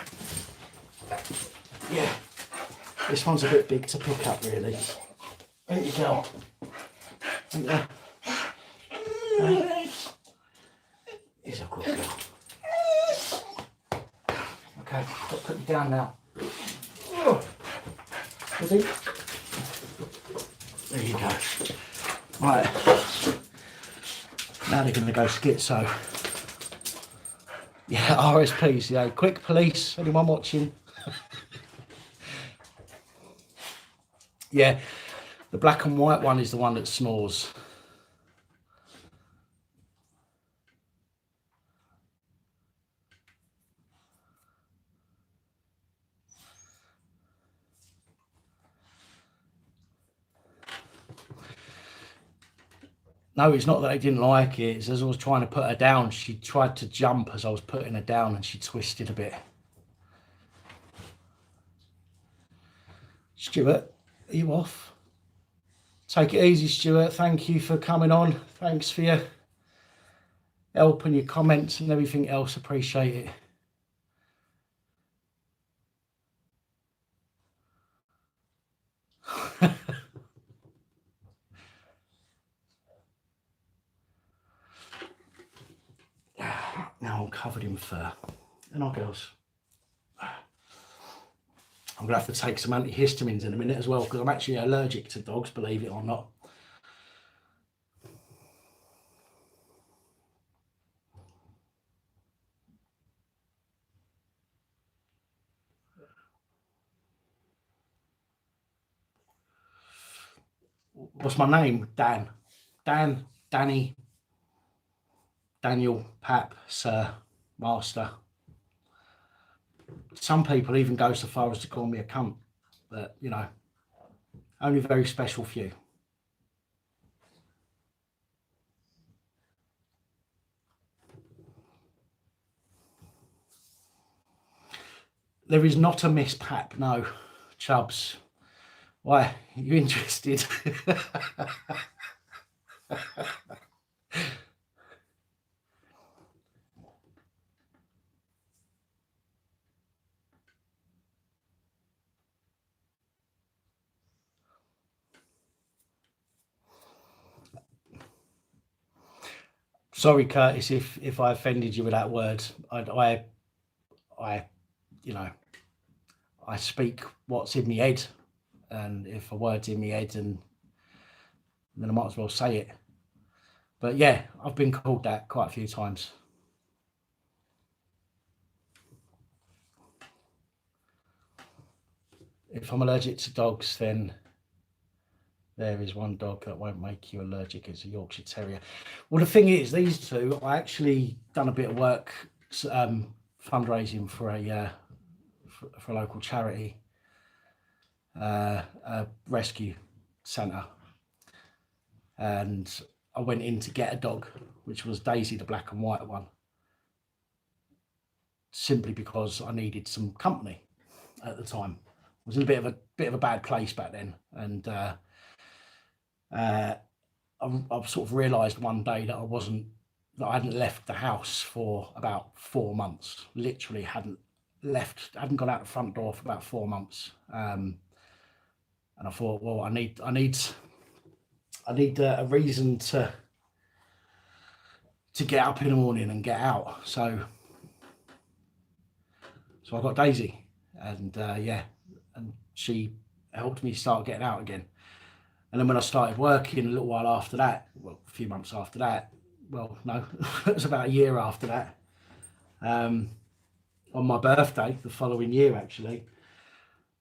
Yeah. This one's a bit big to pick up, really. Ain't you, girl? Ain't you? Right. He's a good girl. Okay, put you down now. Oh. Ready? There you go. Right. Now they're going to go schizo. Yeah, RSPs, yeah. Quick police, anyone watching? Yeah, the black and white one is the one that snores. No, it's not that they didn't like it. It's as I was trying to put her down, she tried to jump as I was putting her down and she twisted a bit. Stuart, are you off? Take it easy, Stuart. Thank you for coming on. Thanks for your help and your comments and everything else. Appreciate it. Now I'm covered in fur. And our girls. I'm going to have to take some antihistamines in a minute as well because I'm actually allergic to dogs, believe it or not. What's my name? Dan. Dan, Danny, Daniel, Pap, Sir, Master. Some people even go so far as to call me a cunt, but you know, only very special few. There is not a Miss Pap, no. Chubbs. Why? Are you interested? Sorry, Curtis, if I offended you with that word. I you know, I speak what's in my head, and if a word's in my head, and then I might as well say it. But yeah, I've been called that quite a few times. If I'm allergic to dogs, then there is one dog that won't make you allergic. It's a Yorkshire Terrier. Well, the thing is, these two, I actually done a bit of work fundraising for a local charity, a rescue centre, and I went in to get a dog, which was Daisy, the black and white one, simply because I needed some company at the time. I was in a bit of a bad place back then, and I've sort of realised one day that I hadn't left the house for about 4 months. Literally hadn't gone out the front door for about 4 months. And I thought, well, I need a reason to get up in the morning and get out. So I got Daisy, and yeah, and she helped me start getting out again. And then when I started working a little while after that, well, a few months after that, well, no, it was about a year after that, on my birthday, the following year actually,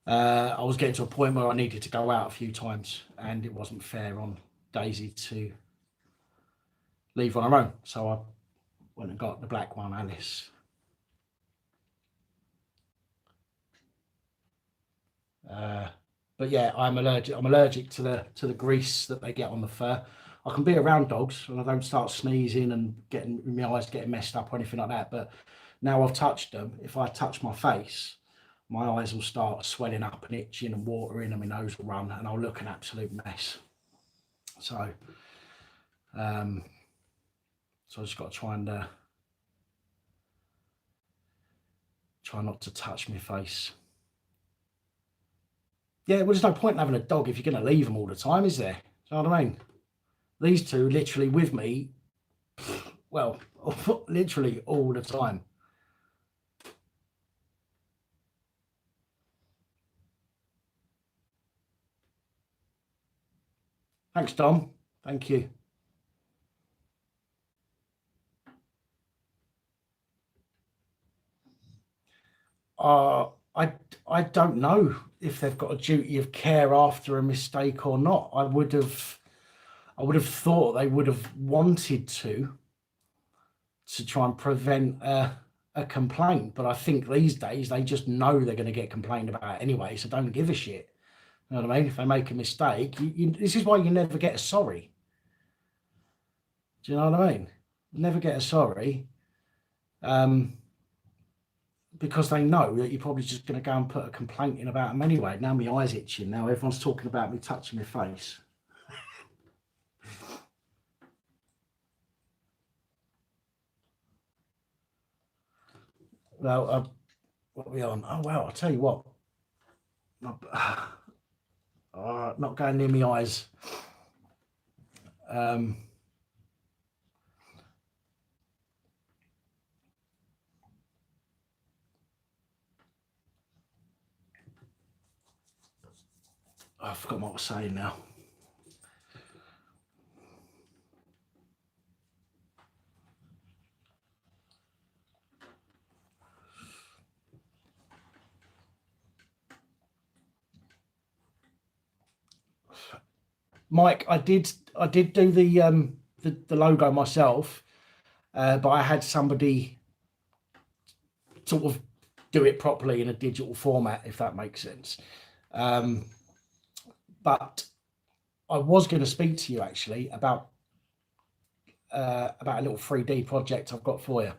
I was getting to a point where I needed to go out a few times, and it wasn't fair on Daisy to leave on her own. So I went and got the black one, Alice. But yeah, I'm allergic to the grease that they get on the fur. I can be around dogs and I don't start sneezing and getting my eyes getting messed up or anything like that. But now I've touched them, if I touch my face, my eyes will start swelling up and itching and watering, and my nose will run, and I'll look an absolute mess. So, I just got to try not to touch my face. Yeah, well, there's no point in having a dog if you're going to leave them all the time, is there? Do you know what I mean? These two literally with me, well, literally all the time. Thanks, Dom. Thank you. I don't know if they've got a duty of care after a mistake or not. I would have thought they would have wanted to try and prevent a complaint, but I think these days they just know they're going to get complained about anyway, so don't give a shit. You know what I mean? If they make a mistake, this is why you never get a sorry. Do you know what I mean? Never get a sorry. Because they know that you're probably just going to go and put a complaint in about them anyway. Now my eye's itching. Now everyone's talking about me touching my face. Well, what are we on? Oh, well, I'll tell you what. Not going near my eyes. I forgot what I was saying now. Mike, I did do the logo myself, but I had somebody sort of do it properly in a digital format, if that makes sense. But I was going to speak to you actually about a little 3D project I've got for you.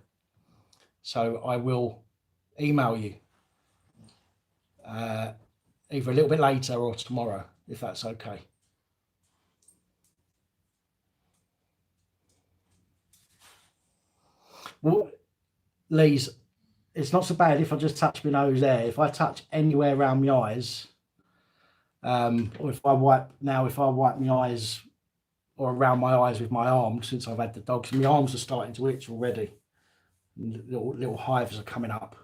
So I will email you either a little bit later or tomorrow, if that's okay. Well, Lee's, it's not so bad if I just touch my nose there. If I touch anywhere around my eyes, or if I wipe my eyes or around my eyes with my arm, since I've had the dogs, my arms are starting to itch already. Little hives are coming up.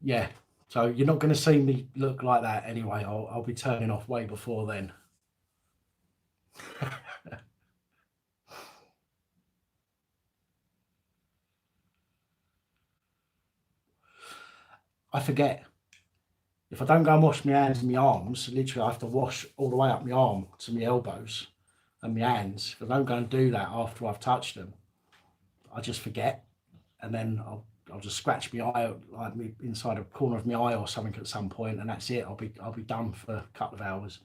Yeah, so you're not going to see me look like that anyway. I'll be turning off way before then. I forget. If I don't go and wash my hands and my arms, literally I have to wash all the way up my arm to my elbows and my hands. If I don't go and do that after I've touched them, I just forget, and then I'll just scratch my eye, like me inside a corner of my eye or something at some point, and that's it. I'll be done for a couple of hours.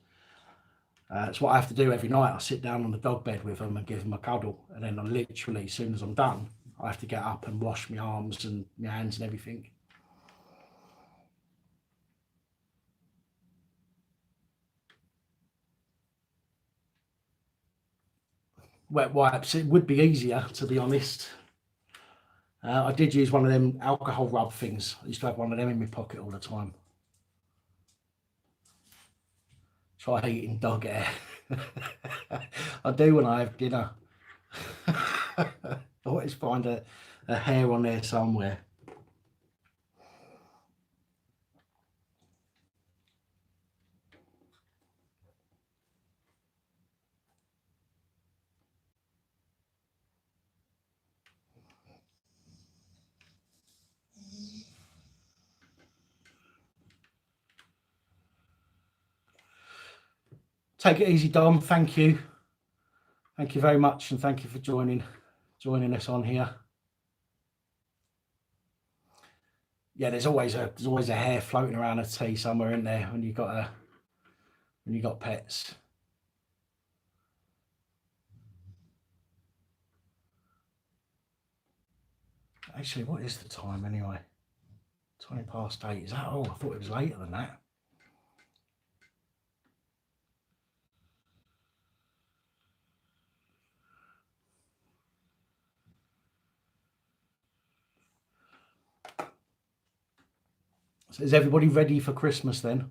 It's what I have to do every night. I sit down on the dog bed with them and give them a cuddle, and then I literally, as soon as I'm done, I have to get up and wash my arms and my hands and everything. Wet wipes, it would be easier, to be honest. I did use one of them alcohol rub things. I used to have one of them in my pocket all the time. Try eating dog hair. I do when I have dinner. I always find a hair on there somewhere. Take it easy, Dom. Thank you. Thank you very much, and thank you for joining us on here. Yeah, there's always a hair floating around a tea somewhere in there when you got pets. Actually, what is the time anyway? 8:20. Is that all? I thought it was later than that. So is everybody ready for Christmas then?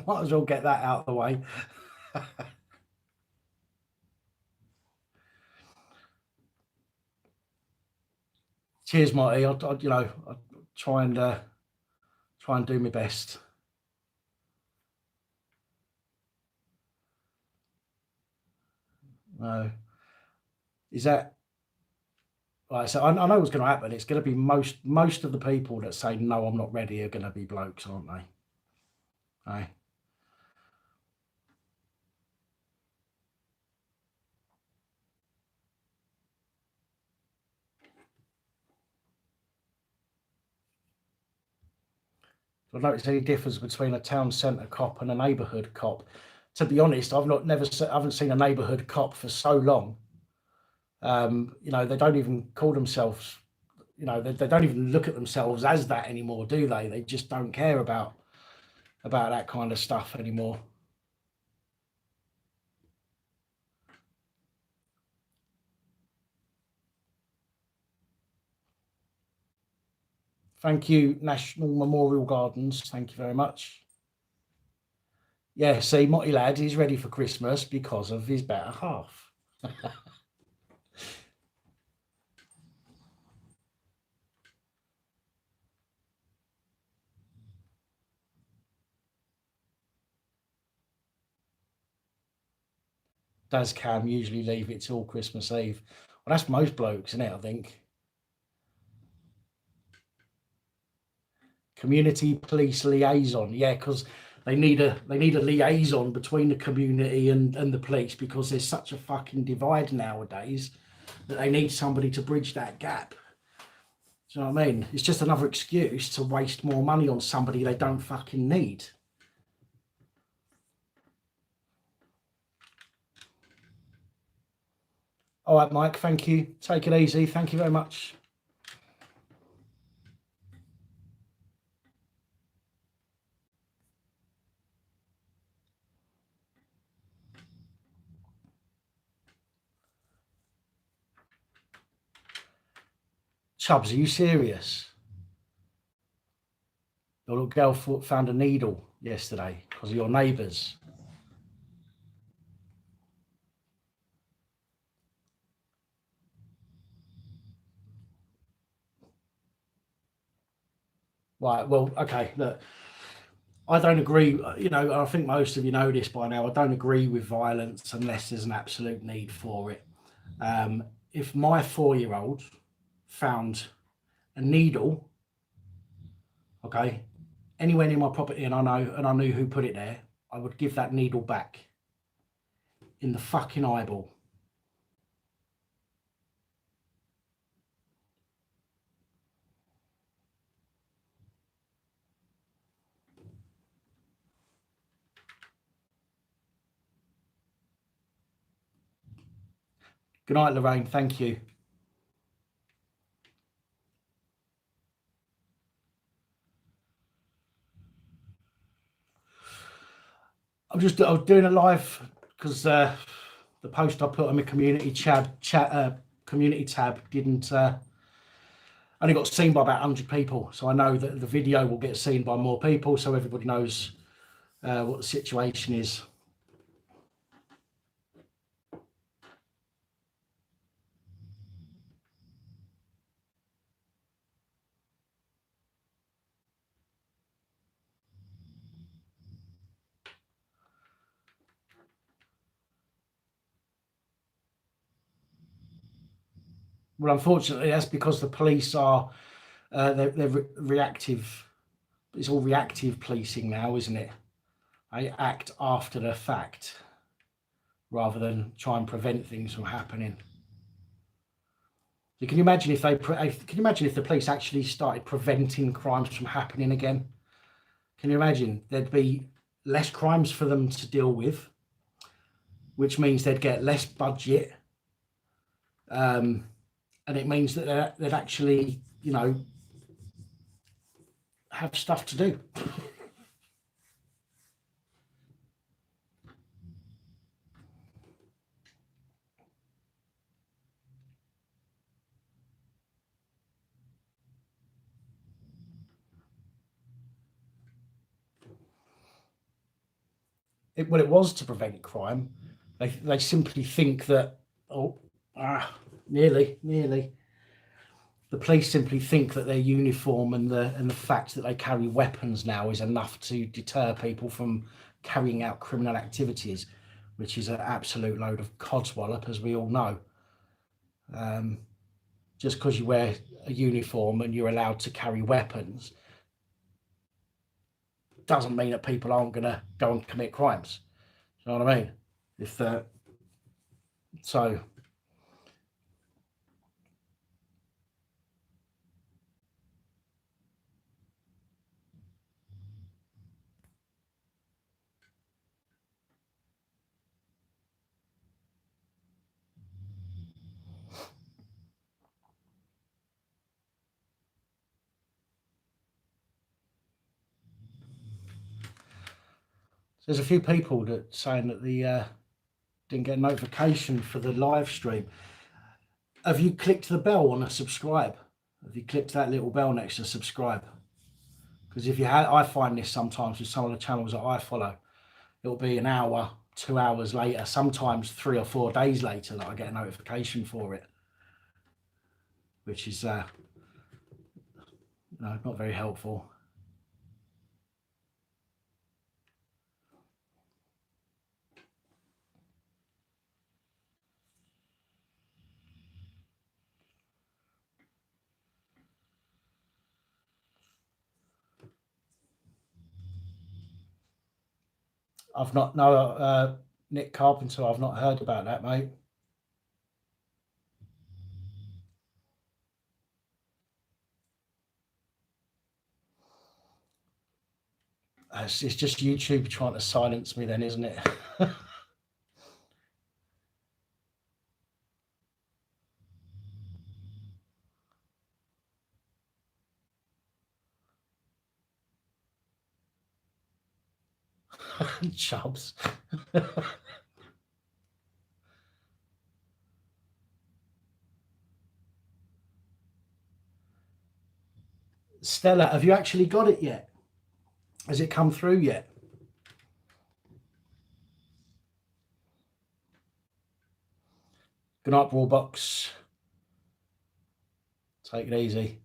Might as well get that out of the way. Cheers, Marty. I'll try and Try and do my best. No. Is that right? So I know what's going to happen. It's going to be most of the people that say no, I'm not ready, are going to be blokes, aren't they? Aye. I don't notice any difference between a town centre cop and a neighbourhood cop. To be honest, I haven't seen a neighbourhood cop for so long. You know, they don't even call themselves, you know, they don't even look at themselves as that anymore, do they? They just don't care about that kind of stuff anymore. Thank you, National Memorial Gardens. Thank you very much. Yeah, see, Motty lad, he's ready for Christmas because of his better half. Does Cam usually leave it till Christmas Eve? Well, that's most blokes, isn't it, I think? Community police liaison, yeah, because they need a liaison between the community and the police, because there's such a fucking divide nowadays that they need somebody to bridge that gap. Do you know what I mean? It's just another excuse to waste more money on somebody they don't fucking need. All right, Mike, thank you. Take it easy. Thank you very much. Chubbs, are you serious? The little girl found a needle yesterday because of your neighbours. Right, well, okay, look, I don't agree, you know, I think most of you know this by now, I don't agree with violence unless there's an absolute need for it. If my 4-year-old found a needle, okay, anywhere near my property, and I knew who put it there, I would give that needle back in the fucking eyeball. Good night, Lorraine. Thank you. I was doing a live because the post I put on my community community tab didn't only got seen by about 100 people. So I know that the video will get seen by more people, so everybody knows what the situation is. Well, unfortunately, that's because the police are they're reactive. It's all reactive policing now, isn't it? They act after the fact rather than try and prevent things from happening. So can you imagine if the police actually started preventing crimes from happening again? Can you imagine? There'd be less crimes for them to deal with, which means they'd get less budget, and it means that they'd actually, you know, have stuff to do. It was to prevent crime. They simply think that, nearly. the police simply think that their uniform and the fact that they carry weapons now is enough to deter people from carrying out criminal activities, which is an absolute load of codswallop, as we all know. Just because you wear a uniform and you're allowed to carry weapons doesn't mean that people aren't going to go and commit crimes. You know what I mean? If so. There's a few people that saying that the didn't get a notification for the live stream. Have you clicked the bell on a subscribe? Have you clicked that little bell next to subscribe? Because if you had, I find this sometimes with some of the channels that I follow, it'll be an hour, 2 hours later, sometimes 3 or 4 days later that I get a notification for it, which is no, not very helpful. I've not, no, Nick Carpenter, I've not heard about that, mate. It's just YouTube trying to silence me then, isn't it? Chubs. Stella, have you actually got it yet? Has it come through yet? Good night, Brawlbox. Take it easy.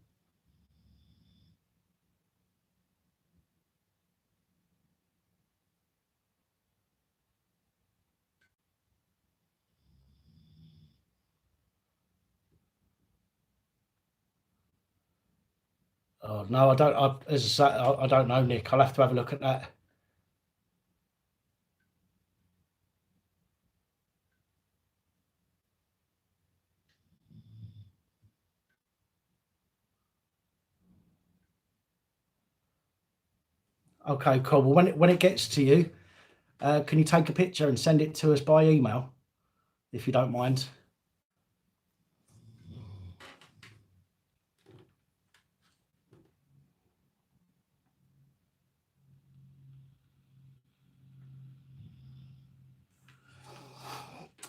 Oh no, I don't. As I say, I don't know, Nick. I'll have to have a look at that. Okay, cool. Well, when it gets to you, can you take a picture and send it to us by email, if you don't mind?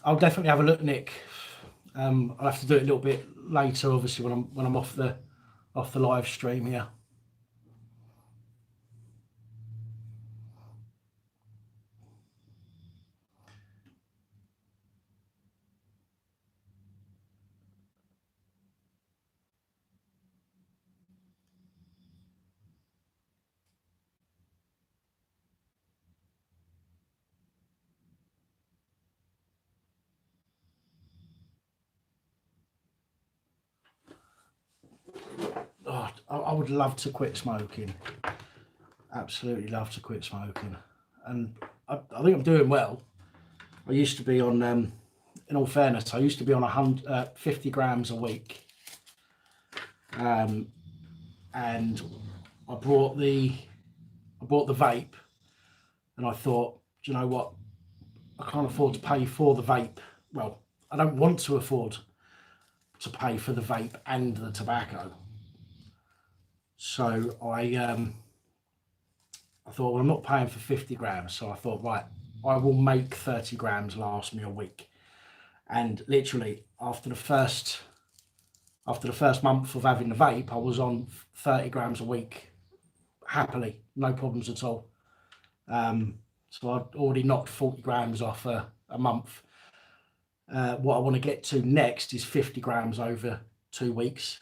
I'll definitely have a look, Nick. I'll have to do it a little bit later, obviously, when I'm off the live stream here. Oh, I would love to quit smoking. Absolutely love to quit smoking, and I think I'm doing well. I used to be on, in all fairness, I used to be on 50 grams a week, and I bought the vape, and I thought, do you know what? I can't afford to pay for the vape. Well, I don't want to afford to pay for the vape and the tobacco. So I thought, well, I'm not paying for 50 grams. So I thought, right, I will make 30 grams last me a week. And literally after the first month of having the vape, I was on 30 grams a week, happily, no problems at all. So I'd already knocked 40 grams off a month. What I want to get to next is 50 grams over 2 weeks.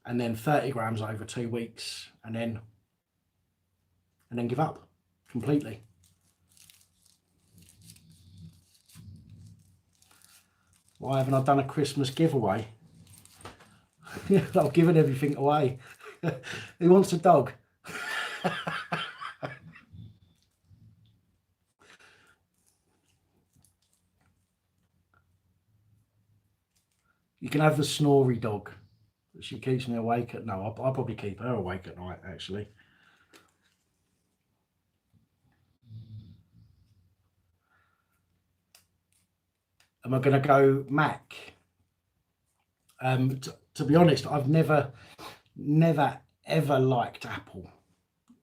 and then 30 grams over 2 weeks, and then give up completely. Why haven't I done a Christmas giveaway? I've given everything away. Who wants a dog? You can have the snory dog. She keeps me awake at night. I'll probably keep her awake at night, actually. Am I going to go Mac? To be honest, I've never ever liked Apple.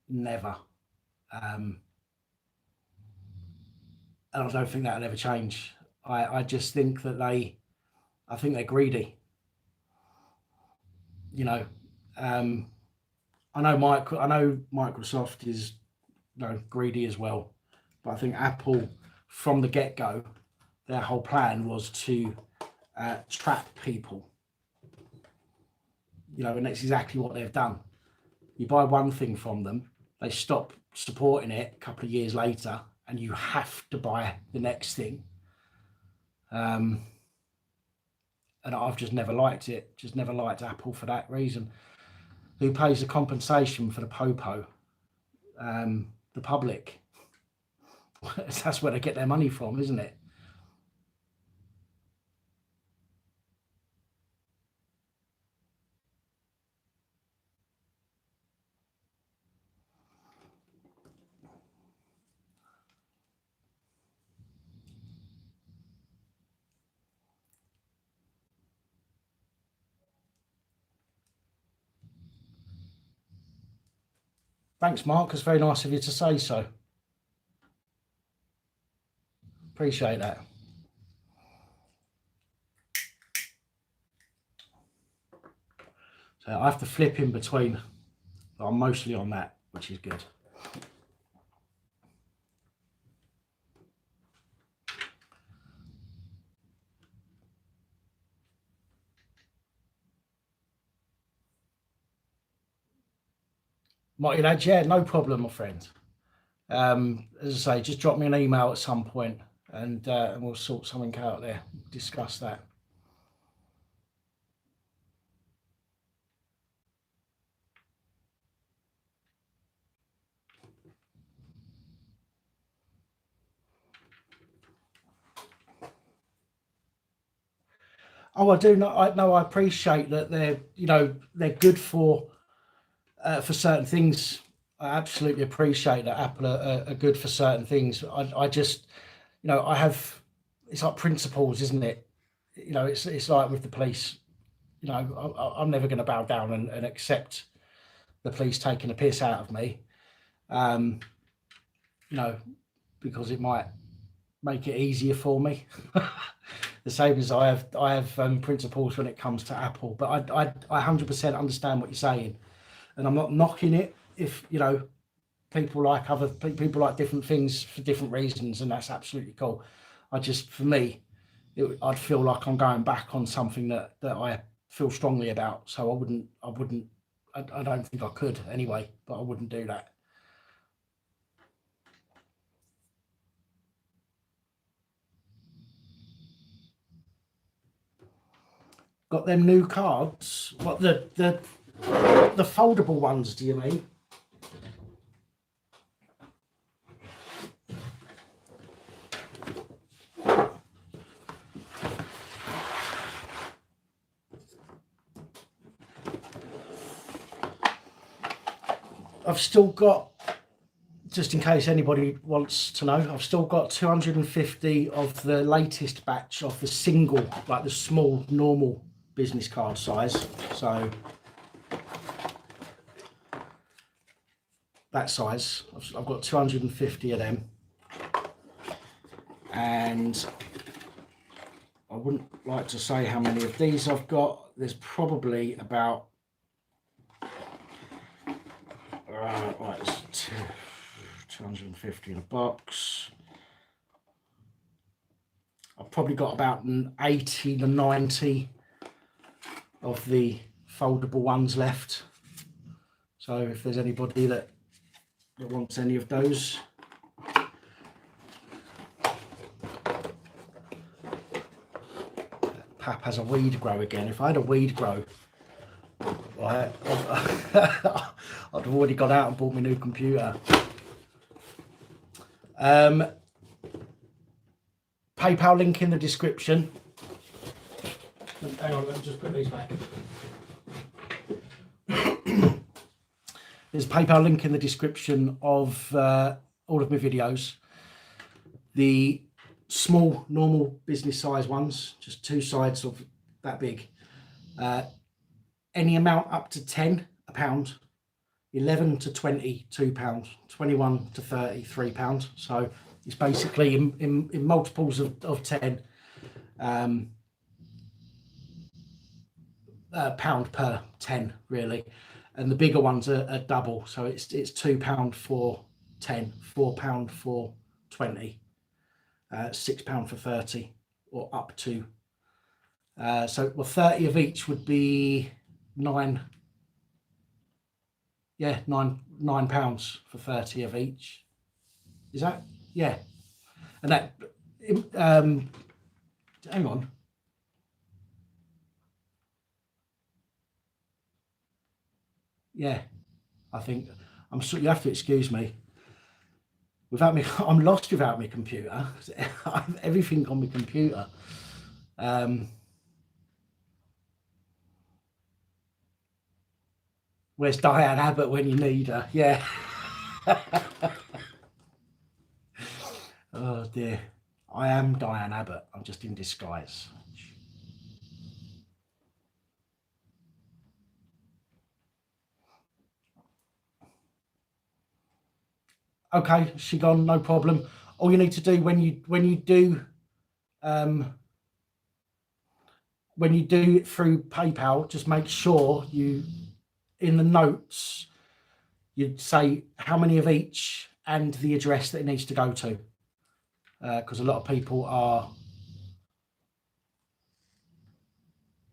Never. And I don't think that'll ever change. I just think that I think they're greedy. You know, I know Microsoft is, you know, greedy as well, but I think Apple, from the get-go, their whole plan was to trap people. You know, and that's exactly what they've done. You buy one thing from them, they stop supporting it a couple of years later, and you have to buy the next thing. And I've just never liked it. Just never liked Apple for that reason. Who pays the compensation for the popo? The public. That's where they get their money from, isn't it? Thanks, Mark. It's very nice of you to say so. Appreciate that. So I have to flip in between. I'm mostly on that, which is good. Mighty lads, yeah, no problem, my friend. As I say, just drop me an email at some point, and we'll sort something out there, discuss that. Oh, I do know. I appreciate that they're, you know, they're good for certain things. I absolutely appreciate that Apple are good for certain things. I just, you know, it's like principles, isn't it? You know, it's like with the police. You know, I'm never going to bow down and accept the police taking a piss out of me. You know, because it might make it easier for me. The same as I have principles when it comes to Apple. But I 100% understand what you're saying, and I'm not knocking it. If, you know, people like different things for different reasons, and that's absolutely cool. I just, for me, I'd feel like I'm going back on something that I feel strongly about. So I don't think I could anyway, but I wouldn't do that. Got them new cards? What, the foldable ones, do you mean? I've still got, just in case anybody wants to know, I've still got 250 of the latest batch of the single, like the small, normal business card size. So that size, I've got 250 of them. And I wouldn't like to say how many of these I've got. There's probably about, right, it's 250 in a box. I've probably got about 80 to 90 of the foldable ones left. So if there's anybody that wants any of those. Pap has a weed grow again. If I had a weed grow, I'd have already gone out and bought my new computer. PayPal link in the description. Hang on, let me just put these back. There's a PayPal link in the description of all of my videos. The small, normal business size ones, just 2 sides of that big. Any amount up to 10, £1. 11 to 20, £2. 21 to 30, £3. So it's basically in multiples of 10. Pound per 10 really, and the bigger ones are double, so it's £2 for 10, £4 for 20, £6 for 30, or up to so well 30 of each would be £9 for 30 of each. Is that, yeah? And that hang on, yeah, I think I'm sorry, you have to excuse me. Without me, I'm lost without my computer. I have everything on my computer. Where's Diane Abbott when you need her? Yeah. Oh dear. I am Diane Abbott. I'm just in disguise. Okay, she gone, no problem. All you need to do when you do it through PayPal, just make sure you, in the notes, you'd say how many of each and the address that it needs to go to, because a lot of people are.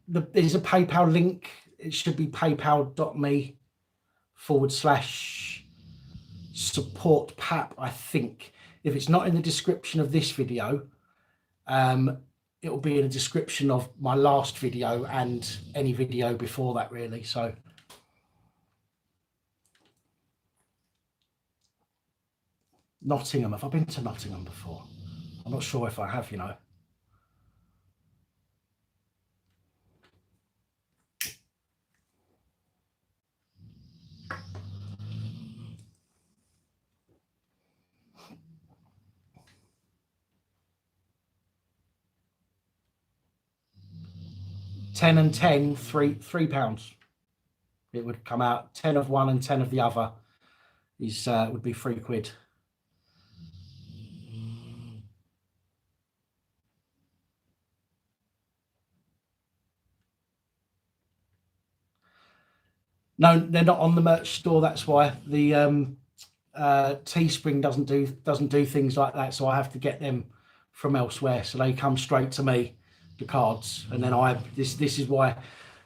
There's a PayPal link. It should be paypal.me/support PAP, I think. If it's not in the description of this video, it will be in the description of my last video and any video before that, really. So Nottingham, have I been to Nottingham before? I'm not sure if I have, you know. £10 and £10, £3. It would come out 10 of one and 10 of the other. Is would be £3. No, they're not on the merch store. That's why the Teespring doesn't do things like that. So I have to get them from elsewhere. So they come straight to me, the cards, and then this is why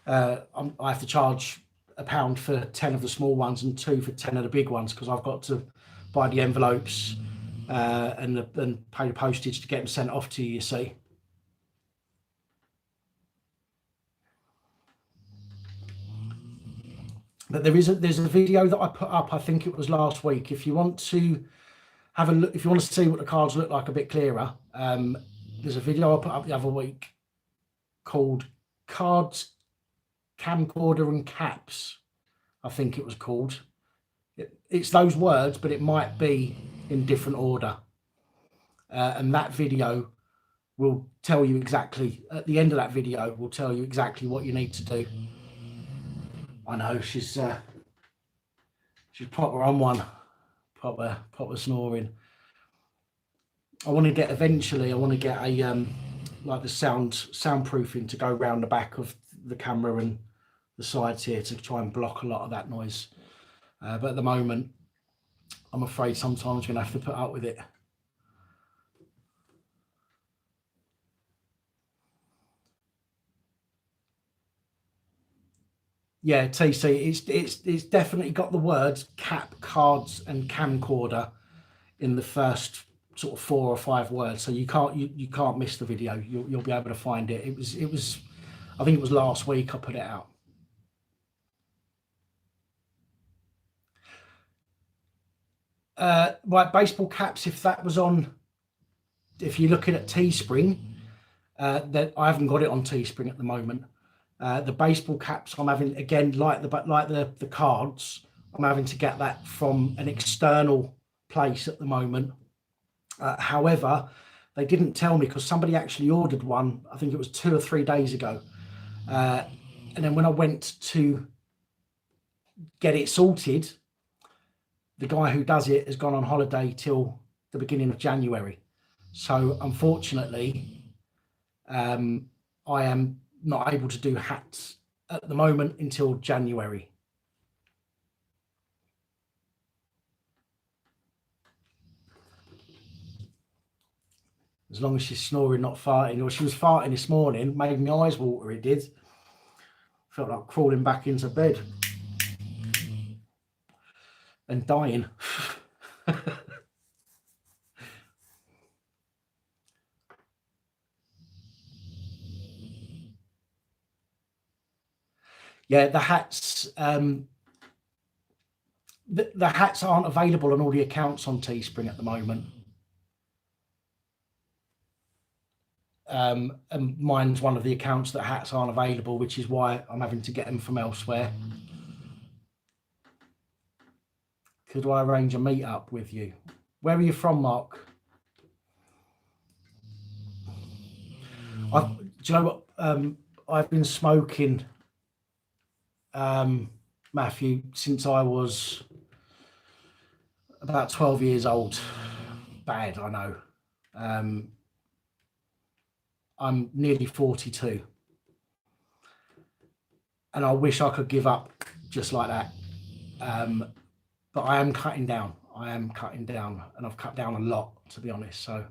I have to charge £1 for 10 of the small ones and £2 for 10 of the big ones, because I've got to buy the envelopes and pay the postage to get them sent off to you. You see. But there's a video that I put up, I think it was last week. If you want to have a look, if you want to see what the cards look like a bit clearer, there's a video I put up the other week called Cards, Camcorder and Caps, I think it was called. It's those words, but it might be in different order. And that video will tell you exactly, at the end of that video, will tell you exactly what you need to do. I know, she's proper on one, proper snoring. I want to get a like the soundproofing to go around the back of the camera and the sides here to try and block a lot of that noise. But at the moment, I'm afraid sometimes I'm going to have to put up with it. Yeah, TC. It's definitely got the words cap, cards, and camcorder in the first sort of 4 or 5 words. So you can't miss the video. You'll be able to find it. It was I think it was last week I put it out. Right, baseball caps. If that was on, if you're looking at Teespring, that I haven't got it on Teespring at the moment. The baseball caps I'm having, again, like the cards, I'm having to get that from an external place at the moment. However, they didn't tell me, because somebody actually ordered one, I think it was 2 or 3 days ago, and then when I went to get it sorted, the guy who does it has gone on holiday till the beginning of January. So unfortunately, I am not able to do hats at the moment until January. As long as she's snoring, not farting. Or she was farting this morning, made my eyes water, it did. Felt like crawling back into bed and dying. Yeah, the hats, the hats aren't available on all the accounts on Teespring at the moment. And mine's one of the accounts that hats aren't available, which is why I'm having to get them from elsewhere. Could I arrange a meet up with you? Where are you from, Mark? Do you know what? I've been smoking, Matthew, since I was about 12 years old. Bad, I know. I'm nearly 42. And I wish I could give up just like that. But I am cutting down. And I've cut down a lot, to be honest. So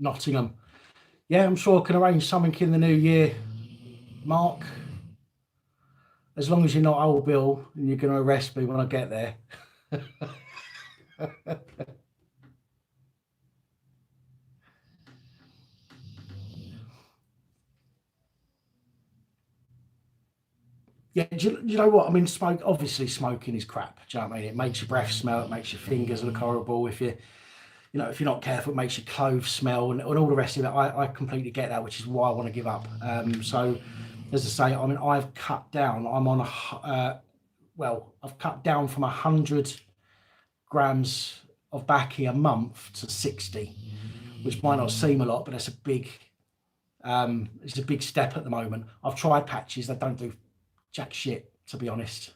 Nottingham. Yeah, I'm sure I can arrange something in the new year, Mark. As long as you're not old Bill and you're going to arrest me when I get there. Yeah, do you know what? I mean, obviously smoking is crap. Do you know what I mean? It makes your breath smell, it makes your fingers look horrible. If you're not careful, it makes your clothes smell and all the rest of it. I completely get that, which is why I want to give up. So, as I say, I mean, I've cut down. I'm on I've cut down from 100 grams of baccy a month to 60, which might not seem a lot, but it's a big step at the moment. I've tried patches; they don't do jack shit, to be honest.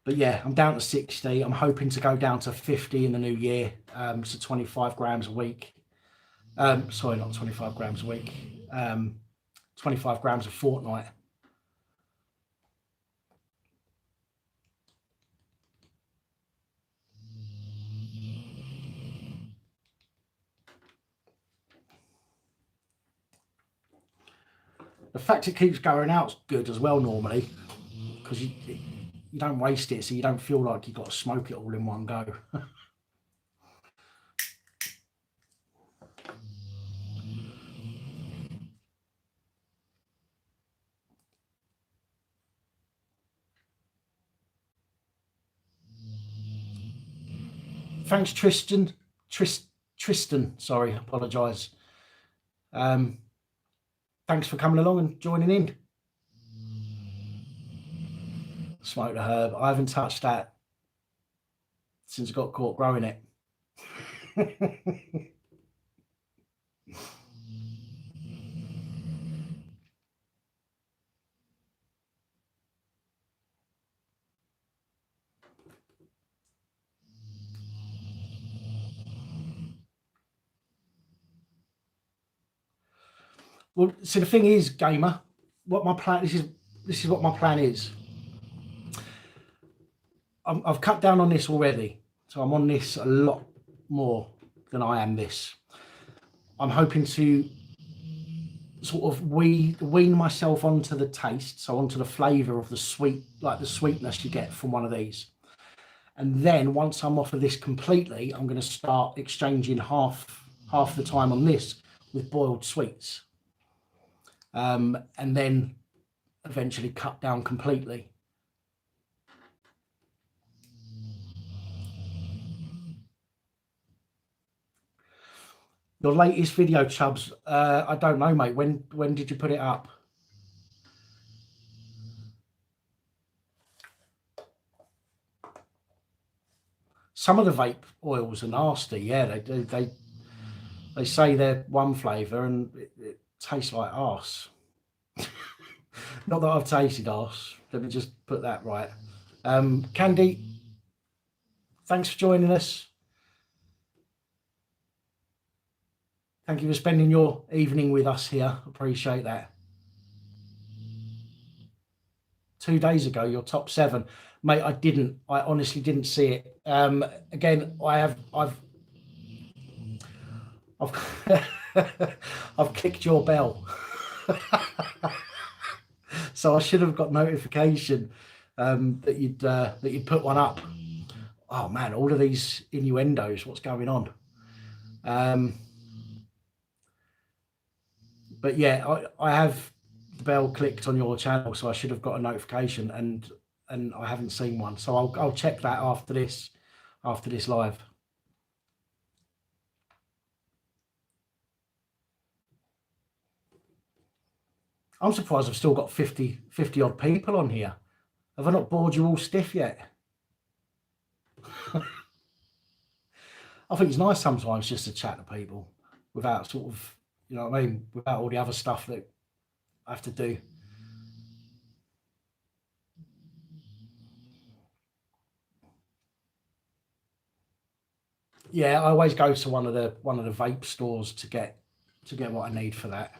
But yeah, I'm down to 60. I'm hoping to go down to 50 in the new year. So 25 grams a week. Sorry, not 25 grams a week. 25 grams a fortnight. The fact it keeps going out's good as well normally, because you don't waste it, so you don't feel like you've got to smoke it all in one go. Thanks, Tristan. Tristan, sorry, apologise. Thanks for coming along and joining in. Smoke the herb. I haven't touched that since I got caught growing it. Well, so the thing is, gamer, what my plan this is what my plan is. I've cut down on this already, so I'm on this a lot more than I am this. I'm hoping to sort of wean myself onto the taste, so onto the flavour of the sweet, like the sweetness you get from one of these. And then once I'm off of this completely, I'm going to start exchanging half the time on this with boiled sweets, and then eventually cut down completely. Your latest video, Chubbs, I don't know, mate. When did you put it up? Some of the vape oils are nasty. Yeah, they do. They say they're one flavour and it tastes like arse. Not that I've tasted arse. Let me just put that right. Candy, thanks for joining us. Thank you for spending your evening with us here. Appreciate that. 2 days ago, your top 7, mate. I honestly didn't see it. Again, I've I've clicked your bell. So I should have got notification that you'd put one up. Oh man, all of these innuendos. What's going on? But yeah, I have the bell clicked on your channel, so I should have got a notification, and I haven't seen one. So I'll check that after this live. I'm surprised I've still got 50 odd people on here. Have I not bored you all stiff yet? I think it's nice sometimes just to chat to people without sort of, you know what I mean, without all the other stuff that I have to do. Yeah, I always go to one of the vape stores to get what I need for that.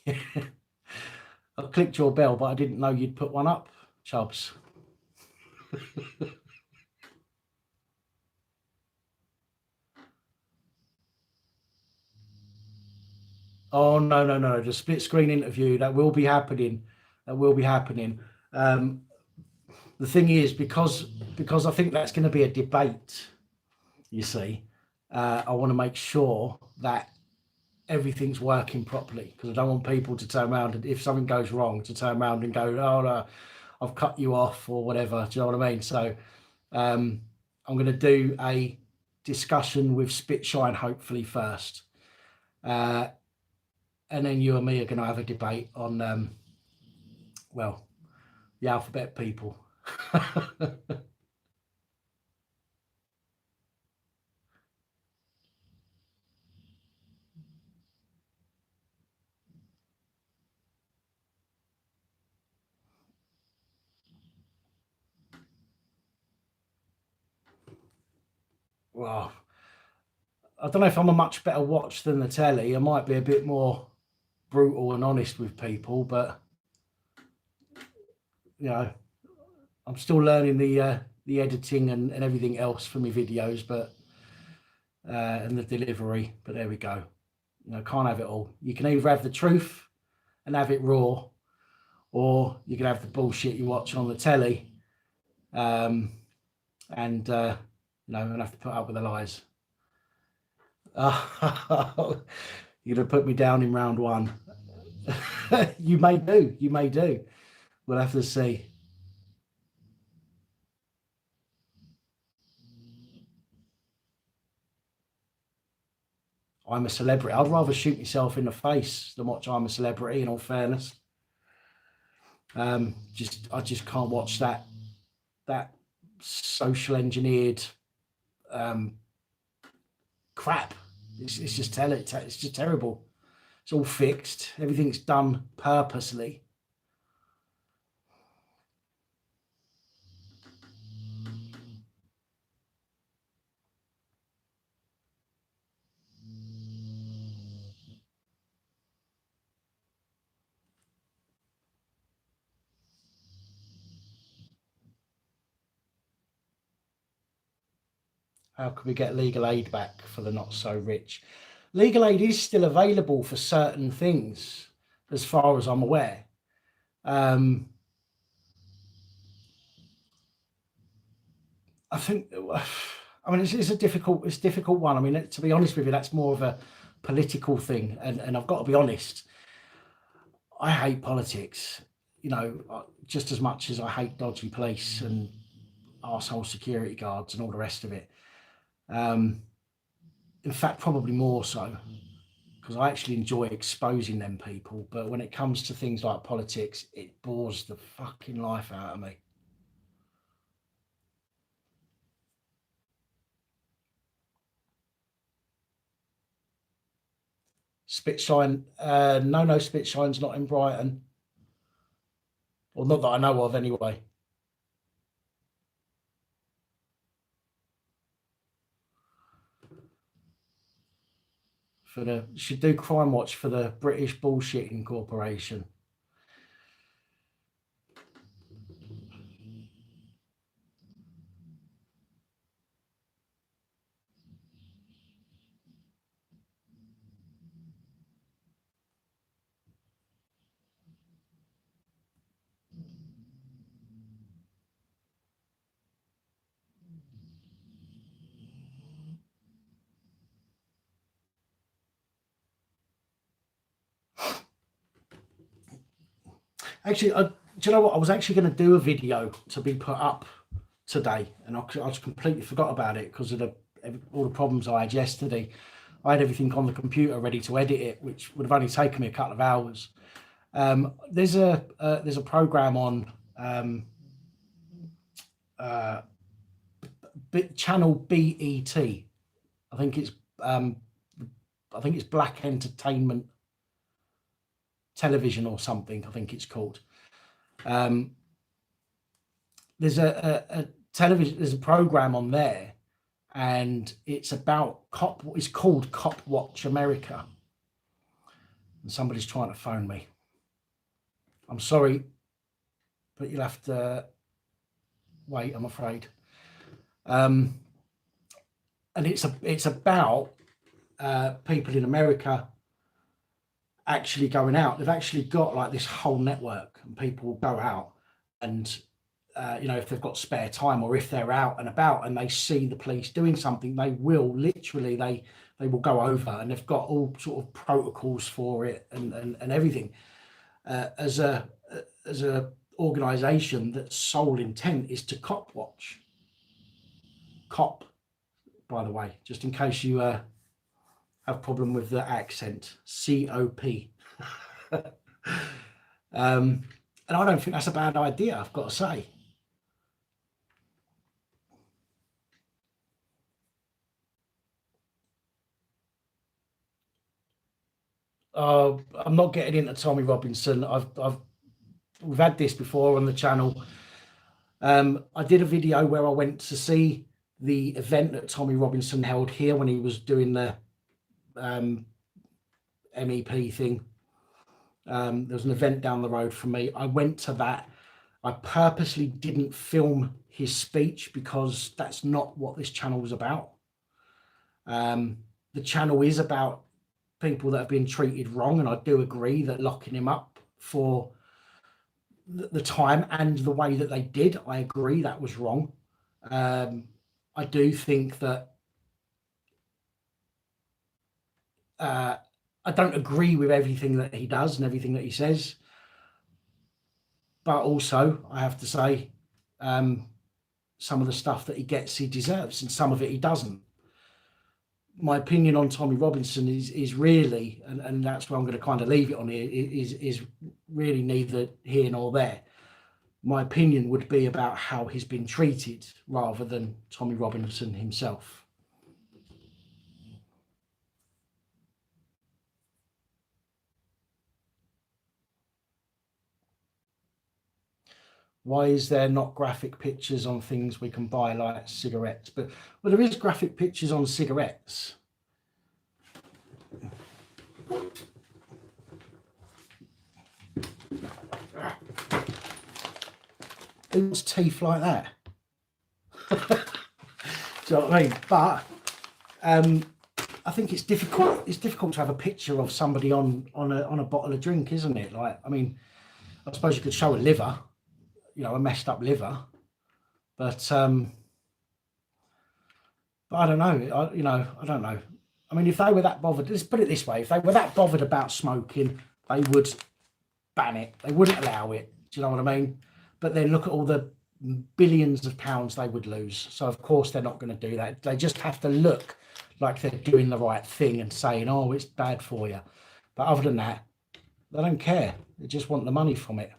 I clicked your bell, but I didn't know you'd put one up, Chubbs. Oh no! The split screen interview that will be happening. That will be happening. The thing is, because I think that's going to be a debate. You see, I want to make sure that everything's working properly, because I don't want people to turn around and if something goes wrong to turn around and go, oh no, I've cut you off or whatever. Do you know what I mean? So I'm going to do a discussion with Spitshine hopefully first, and then you and me are going to have a debate on well, the alphabet people. Well, I don't know if I'm a much better watch than the telly. I might be a bit more brutal and honest with people, but you know, I'm still learning the editing and everything else for my videos, but and the delivery. But there we go. You know, can't have it all. You can either have the truth and have it raw, or you can have the bullshit you watch on the telly, and you know, and have to put up with the lies. You're gonna put me down in round 1. You may do. You may do. We'll have to see. I'm a Celebrity. I'd rather shoot myself in the face than watch I'm a Celebrity, in all fairness. I just can't watch that social engineered crap. It's just it's just terrible. It's all fixed. Everything's done purposely. How can we get legal aid back for the not so rich? Legal aid is still available for certain things, as far as I'm aware. I think, I mean, it's a difficult one. I mean, to be honest with you, that's more of a political thing, and I've got to be honest. I hate politics, you know, just as much as I hate dodgy police and arsehole security guards and all the rest of it. In fact, probably more so, because I actually enjoy exposing them people. But when it comes to things like politics, it bores the fucking life out of me. Spitshine, no, Spitshine's not in Brighton. Well, not that I know of anyway. Should do Crime Watch for the British Bullshitting Corporation. Actually, do you know what? I was actually going to do a video to be put up today, and I just completely forgot about it because of all the problems I had yesterday. I had everything on the computer ready to edit it, which would have only taken me a couple of hours. There's a program on channel BET. I think it's Black Entertainment Television or something. I think it's called. There's a television. There's a program on there, and it's about it's called Cop Watch America. And somebody's trying to phone me. I'm sorry, but you'll have to wait, I'm afraid. And it's about people in America actually going out. They've actually got like this whole network, and people will go out and you know, if they've got spare time or if they're out and about and they see the police doing something, they will literally they will go over, and they've got all sort of protocols for it and everything. As a organization that's sole intent is to cop watch. Cop, by the way, just in case you have problem with the accent, COP. And I don't think that's a bad idea, I've got to say. I'm not getting into Tommy Robinson. We've had this before on the channel. I did a video where I went to see the event that Tommy Robinson held here when he was doing the MEP thing. There was an event down the road from me. I went to that. I purposely didn't film his speech because that's not what this channel was about. The channel is about people that have been treated wrong, and I do agree that locking him up for the time and the way that they did, I agree that was wrong. I do think that I don't agree with everything that he does and everything that he says, but also I have to say some of the stuff that he gets he deserves, and some of it he doesn't. My opinion on Tommy Robinson is really, and that's where I'm going to kind of leave it on here, is really neither here nor there. My opinion would be about how he's been treated rather than Tommy Robinson himself. Why is there not graphic pictures on things we can buy like cigarettes? But well, there is graphic pictures on cigarettes. Who's teeth like that? Do you know what I mean? But I think it's difficult. It's difficult to have a picture of somebody on a bottle of drink, isn't it? Like, I mean, I suppose you could show a liver, you know, a messed up liver, but I don't know. I don't know. I mean, if they were that bothered, let's put it this way: if they were that bothered about smoking, they would ban it. They wouldn't allow it. Do you know what I mean? But then look at all the billions of pounds they would lose. So of course they're not going to do that. They just have to look like they're doing the right thing and saying, "Oh, it's bad for you." But other than that, they don't care. They just want the money from it.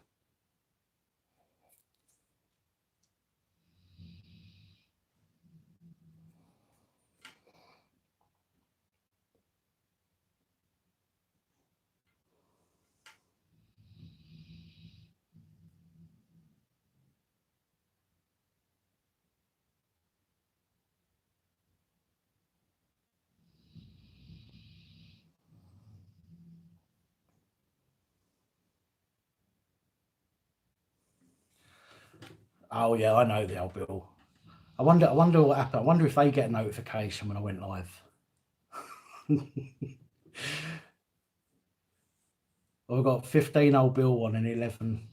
Oh yeah, I know the old Bill. I wonder what happened. I wonder if they get a notification when I went live. I've got 15 old Bill one and 11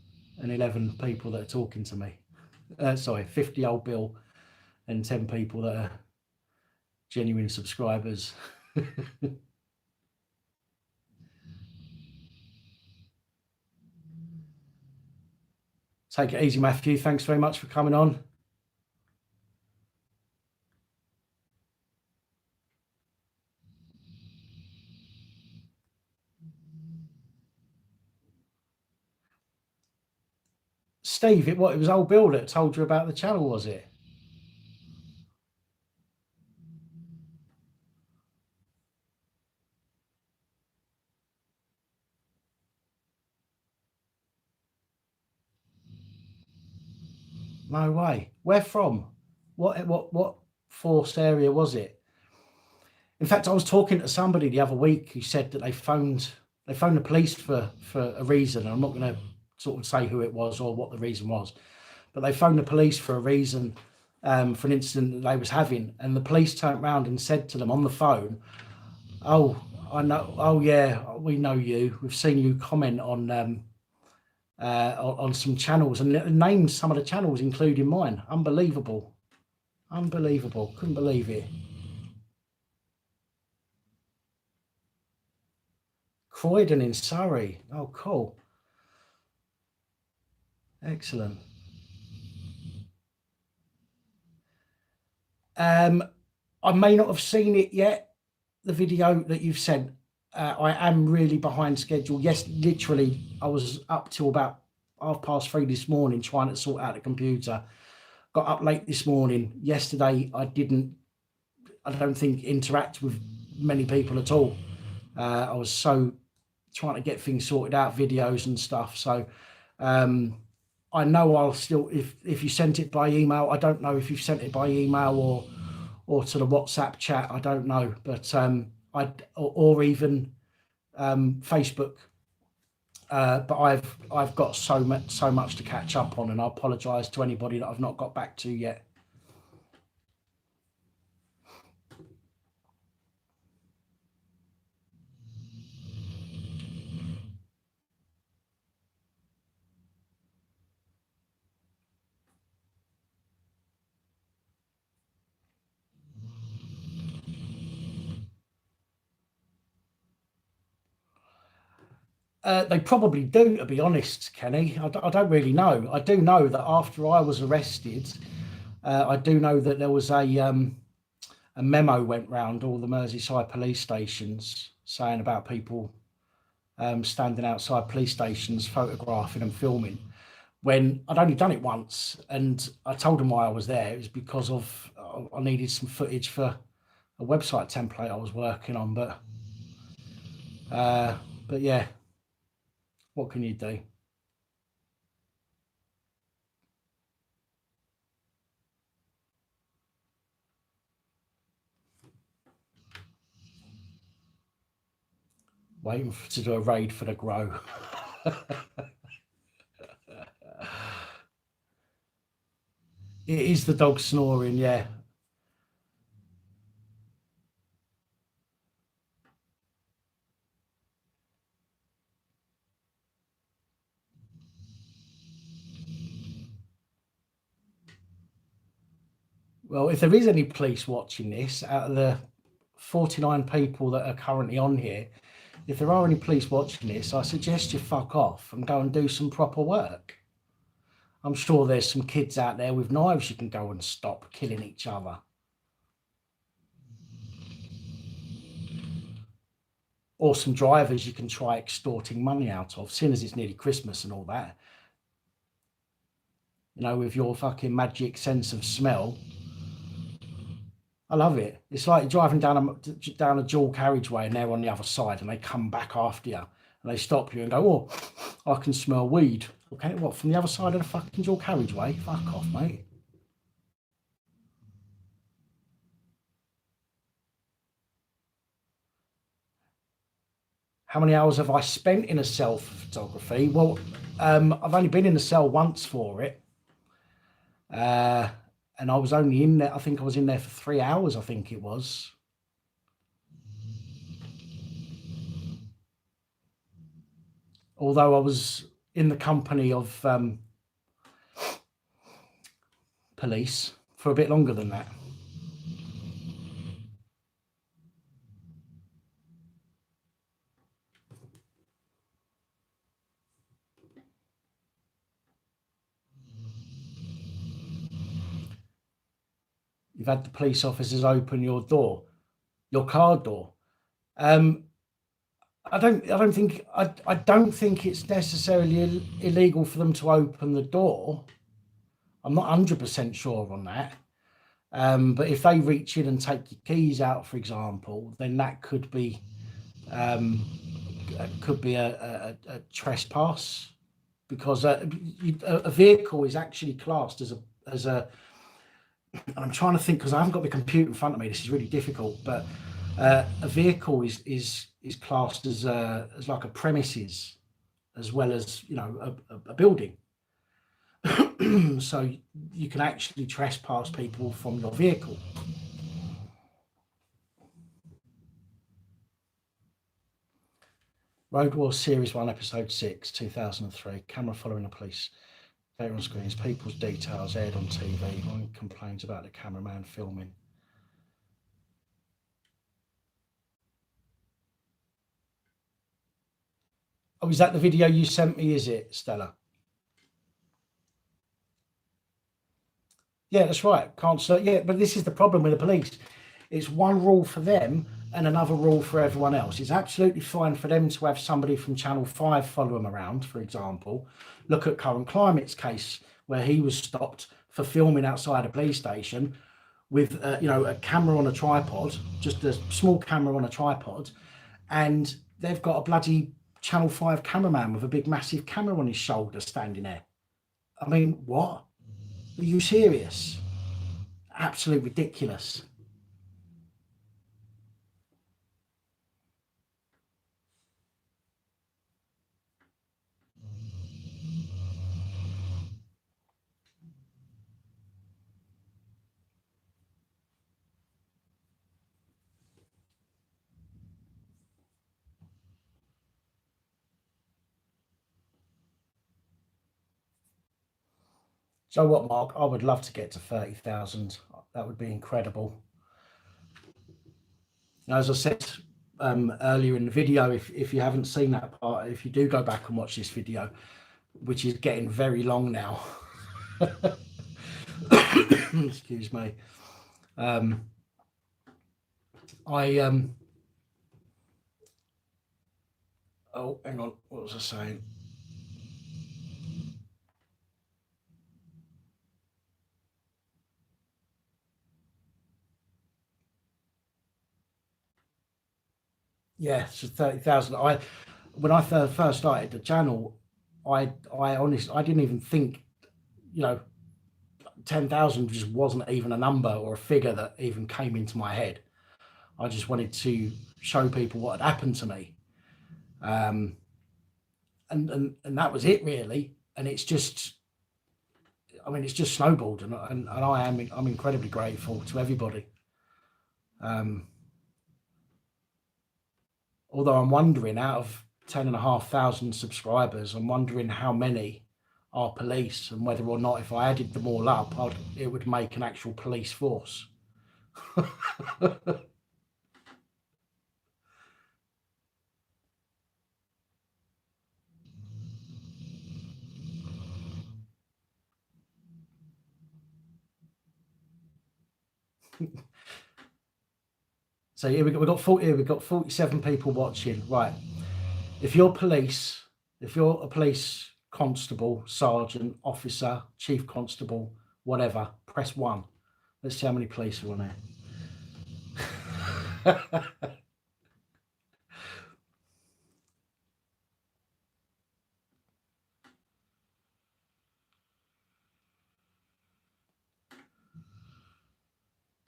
people that are talking to me. Sorry, 50 old Bill and 10 people that are genuine subscribers. Take it easy, Matthew. Thanks very much for coming on. Steve, it was old Bill that told you about the channel, was it? No way. Where from? What forced area was it? In fact, I was talking to somebody the other week who said that they phoned the police for a reason. And I'm not going to sort of say who it was or what the reason was, but they phoned the police for a reason, for an incident that they was having, and the police turned around and said to them on the phone, "Oh, I know. Oh yeah, we know you. We've seen you comment on some channels," and named some of the channels, including mine. Unbelievable, unbelievable. Couldn't believe it. Croydon in Surrey. Oh, cool. Excellent. I may not have seen it yet, the video that you've sent. I am really behind schedule. Yes, literally, I was up till about 3:30 this morning trying to sort out the computer. Got up late this morning. Yesterday, I don't think, interact with many people at all. I was so trying to get things sorted out, videos and stuff. So I know I'll still, if you sent it by email, I don't know if you've sent it by email or to the WhatsApp chat, I don't know, but or even Facebook. But I've got so much to catch up on, and I apologise to anybody that I've not got back to yet. They probably do, to be honest, Kenny. I don't really know. I do know that after I was arrested, I do know that there was a memo went round all the Merseyside police stations saying about people standing outside police stations, photographing and filming. When I'd only done it once, and I told them why I was there. It was because of I needed some footage for a website template I was working on. But yeah, what can you do? Waiting to do a raid for the grow. It is the dog snoring, yeah. Well, if there is any police watching this, out of the 49 people that are currently on here, if there are any police watching this, I suggest you fuck off and go and do some proper work. I'm sure there's some kids out there with knives you can go and stop killing each other. Or some drivers you can try extorting money out of, seeing as it's nearly Christmas and all that. You know, with your fucking magic sense of smell. I love it. It's like driving down a dual carriageway and they're on the other side and they come back after you and they stop you and go, oh, I can smell weed. Okay, what, from the other side of the fucking dual carriageway? Fuck off, mate. How many hours have I spent in a cell for photography? Well, I've only been in the cell once for it. And I was only in there, I think I was in there for 3 hours, I think it was. Although I was in the company of police for a bit longer than that. You've had the police officers open your door, your car door. I don't think it's necessarily illegal for them to open the door. I'm not 100% sure on that. But if they reach in and take your keys out, for example, then that could be a trespass, because a vehicle is actually classed as a. I'm trying to think, because I haven't got the computer in front of me. This is really difficult, but a vehicle is classed as like a premises, as well as, you know, a building. So you can actually trespass people from your vehicle. Road Wars Series 1, Episode 6, 2003. Camera following the police. There on screens, people's details aired on TV. One complains about the cameraman filming. Oh, is that the video you sent me, is it, Stella? Yeah, that's right. Can't search. Yeah, but this is the problem with the police. It's one rule for them and another rule for everyone else. It's absolutely fine for them to have somebody from Channel 5 follow them around, for example. Look at Current Climate's case, where he was stopped for filming outside a police station with, you know, a camera on a tripod, just a small camera on a tripod, and they've got a bloody Channel 5 cameraman with a big, massive camera on his shoulder standing there. I mean, what? Are you serious? Absolutely ridiculous. So what, Mark? I would love to get to 30,000. That would be incredible. As I said earlier in the video, if you haven't seen that part, if you do go back and watch this video, which is getting very long now, excuse me, oh, hang on, what was I saying? Yeah, so 30,000. When I first started the channel, I didn't even think, you know, 10,000 just wasn't even a number or a figure that even came into my head. I just wanted to show people what had happened to me, and that was it, really. And it's just, I mean, it's just snowballed, and I'm incredibly grateful to everybody. Although I'm wondering, out of 10,500 subscribers, I'm wondering how many are police, and whether or not if I added them all up, it would make an actual police force. So here we've got 40, here we've got 47 people watching. Right. If you're police, if you're a police constable, sergeant, officer, chief constable, whatever, press 1. Let's see how many police are on there.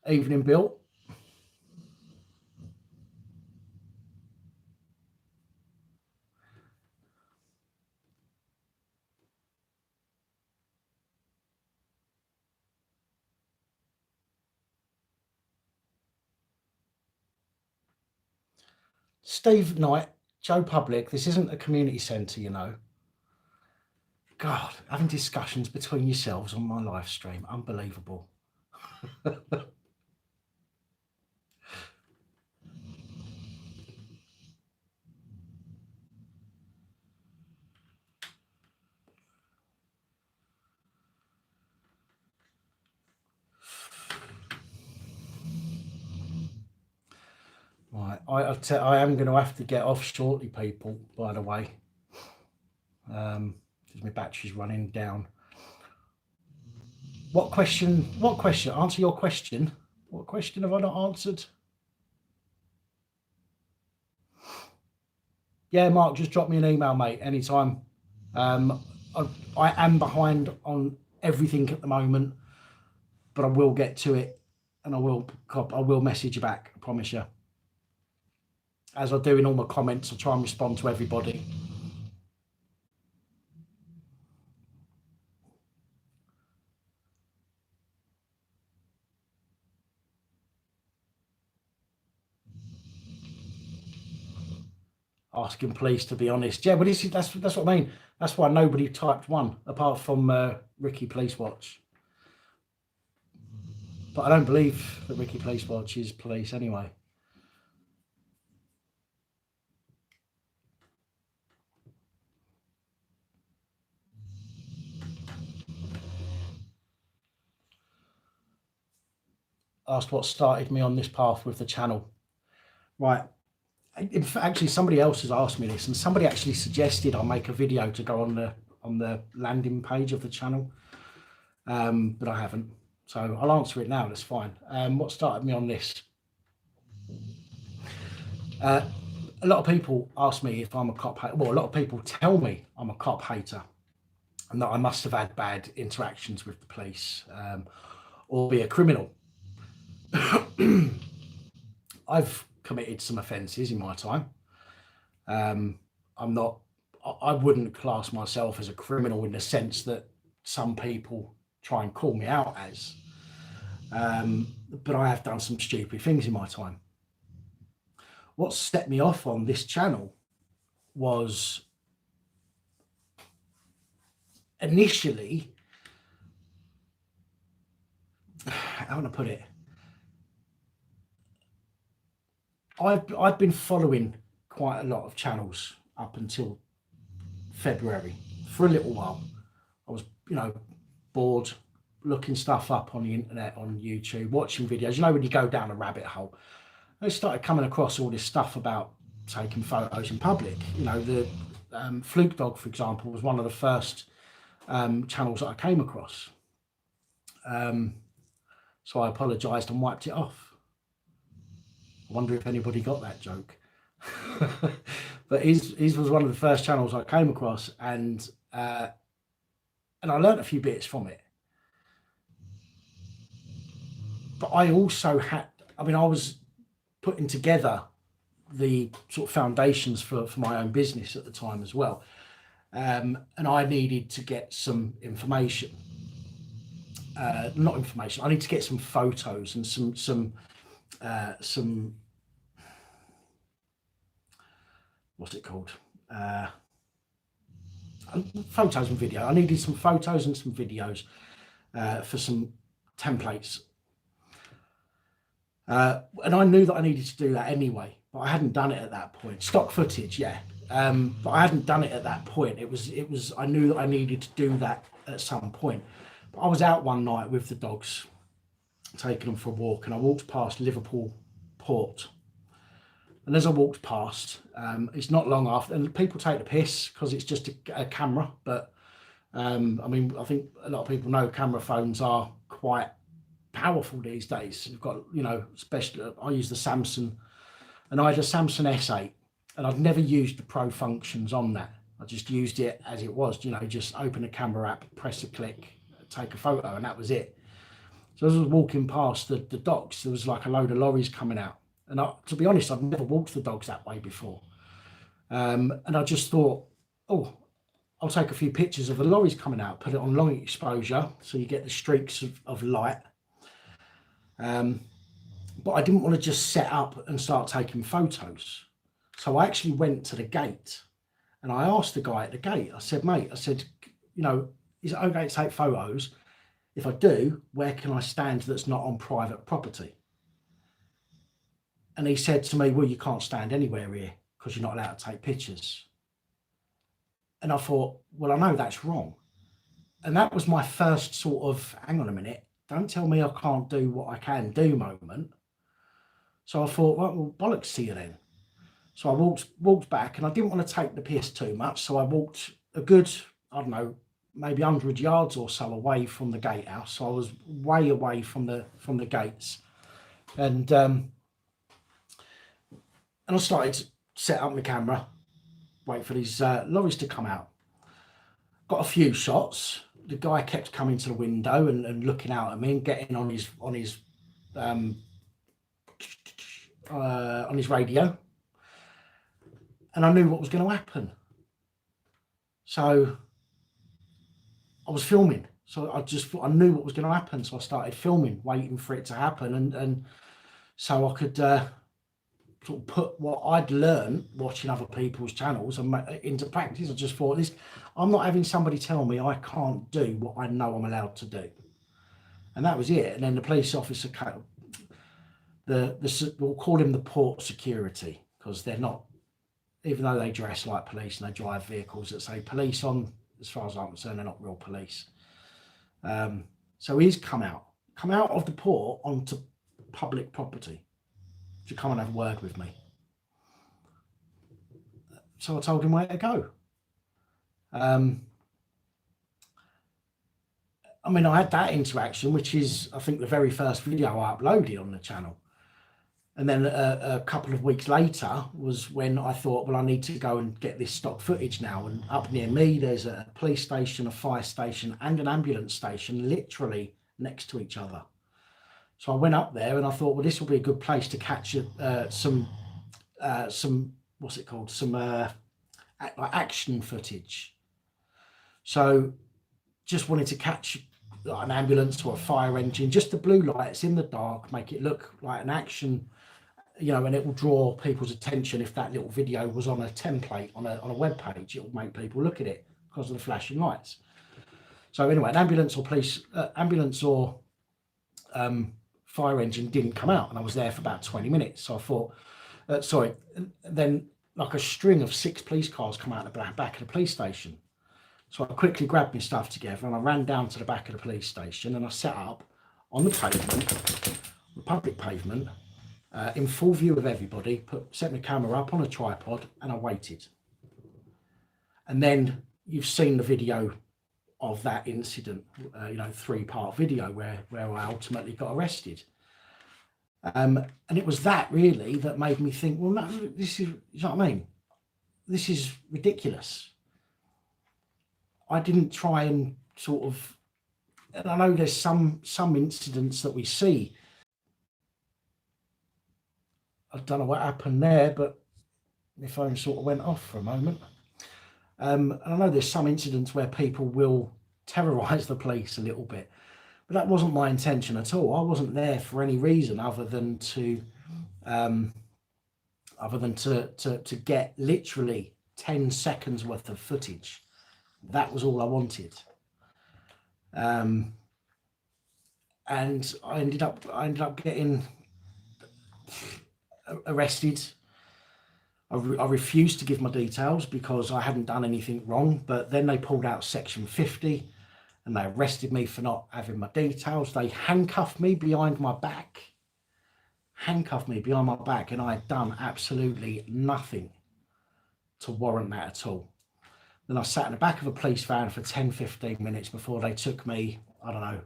Evening, Bill. Steve Knight, Joe Public, this isn't a community centre, you know. God, having discussions between yourselves on my live stream, unbelievable. Right, I am going to have to get off shortly, people, by the way. Because my battery's running down. What question? Answer your question. What question have I not answered? Yeah, Mark, just drop me an email, mate, anytime. I am behind on everything at the moment, but I will get to it, and I will message you back, I promise you. As I do in all my comments, I'll try and respond to everybody. Asking police to be honest. Yeah, but that's what I mean. That's why nobody typed 1 apart from Ricky Police Watch. But I don't believe that Ricky Police Watch is police anyway. Asked what started me on this path with the channel. Right. In fact, actually, somebody else has asked me this, and somebody actually suggested I make a video to go on the landing page of the channel, but I haven't. So I'll answer it now. That's fine. What started me on this? A lot of people ask me if I'm a cop hater. Well, a lot of people tell me I'm a cop hater, and that I must have had bad interactions with the police, or be a criminal. I've committed some offences in my time. I wouldn't class myself as a criminal in the sense that some people try and call me out as, but I have done some stupid things in my time. What set me off on this channel was initially, how can I put it? I've been following quite a lot of channels up until February for a little while. I was, bored, looking stuff up on the internet, on YouTube, watching videos. You know, when you go down a rabbit hole, I started coming across all this stuff about taking photos in public. You know, the Fluke Dog, for example, was one of the first channels that I came across. So I apologised and wiped it off. I wonder if anybody got that joke. But his was one of the first channels I came across, and I learned a few bits from it. But I also I was putting together the sort of foundations for my own business at the time as well. And I needed to get some information. Not information, I need to get some photos and some what's it called? photos and video. I needed some photos and some videos for some templates. And I knew that I needed to do that anyway, but I hadn't done it at that point. Stock footage, yeah. But I hadn't done it at that point. It was, I knew that I needed to do that at some point. But I was out one night with the dogs, taking them for a walk, and I walked past Liverpool Port. And as I walked past, it's not long after, and people take the piss because it's just a camera. But I mean, I think a lot of people know camera phones are quite powerful these days. You've got, you know, especially I use the Samsung, and I had a Samsung S8, and I've never used the pro functions on that. I just used it as it was, you know, just open a camera app, press a click, take a photo, and that was it. So as I was walking past the docks, there was like a load of lorries coming out. And to be honest, I've never walked the dogs that way before. And I just thought, oh, I'll take a few pictures of the lorries coming out, put it on long exposure so you get the streaks of light. But I didn't want to just set up and start taking photos. So I actually went to the gate and I asked the guy at the gate, I said, mate, I said, you know, is it okay to take photos? If I do, where can I stand that's not on private property? And he said to me, well, you can't stand anywhere here because you're not allowed to take pictures. And I thought, well, I know that's wrong. And that was my first sort of, hang on a minute, don't tell me I can't do what I can do moment. So I thought, well, bollocks to you then. So I walked back, and I didn't want to take the piss too much. So I walked a good, I don't know, maybe 100 yards or so away from the gatehouse. So I was way away from the gates. And I started to set up my camera, wait for these lorries to come out. Got a few shots. The guy kept coming to the window and looking out at me and getting on his radio. And I knew what was going to happen. So I was filming. So I knew what was going to happen. So I started filming, waiting for it to happen. And so I could sort of put what I'd learned watching other people's channels and into practice. I just thought, I'm not having somebody tell me I can't do what I know I'm allowed to do. And that was it. And then the police officer, we'll call him the port security, because they're not, even though they dress like police and they drive vehicles that say police on, as far as I'm concerned, they're not real police. So he's come out of the port onto public property to come and have a word with me. So I told him where to go. I mean, I had that interaction, which is, I think, the very first video I uploaded on the channel. And then a couple of weeks later was when I thought, well, I need to go and get this stock footage now. And up near me, there's a police station, a fire station, and an ambulance station, literally next to each other. So I went up there and I thought, well, this will be a good place to catch some what's it called? Some action footage. So just wanted to catch like an ambulance or a fire engine, just the blue lights in the dark, make it look like an action, you know, and it will draw people's attention. If that little video was on a template on a web page, it will make people look at it because of the flashing lights. So anyway, an ambulance or fire engine didn't come out, and I was there for about 20 minutes. So I thought, then like a string of 6 police cars come out the back of the police station. So I quickly grabbed my stuff together and I ran down to the back of the police station, and I set up on the pavement, the public pavement, in full view of everybody, set my camera up on a tripod, and I waited. And then you've seen the video of that incident, you know, 3-part video where I ultimately got arrested. And it was that really that made me think, well, no, this is, you know what I mean? This is ridiculous. I didn't try and sort of, and I know there's some incidents that we see. I don't know what happened there, but my phone sort of went off for a moment. And I know there's some incidents where people will terrorise the police a little bit, but that wasn't my intention at all. I wasn't there for any reason other than to get literally 10 seconds worth of footage That was all I wanted. And I ended up getting arrested. I refused to give my details because I hadn't done anything wrong, but then they pulled out section 50 and they arrested me for not having my details. They handcuffed me behind my back, and I had done absolutely nothing to warrant that at all. Then I sat in the back of a police van for 10-15 minutes before they took me, I don't know,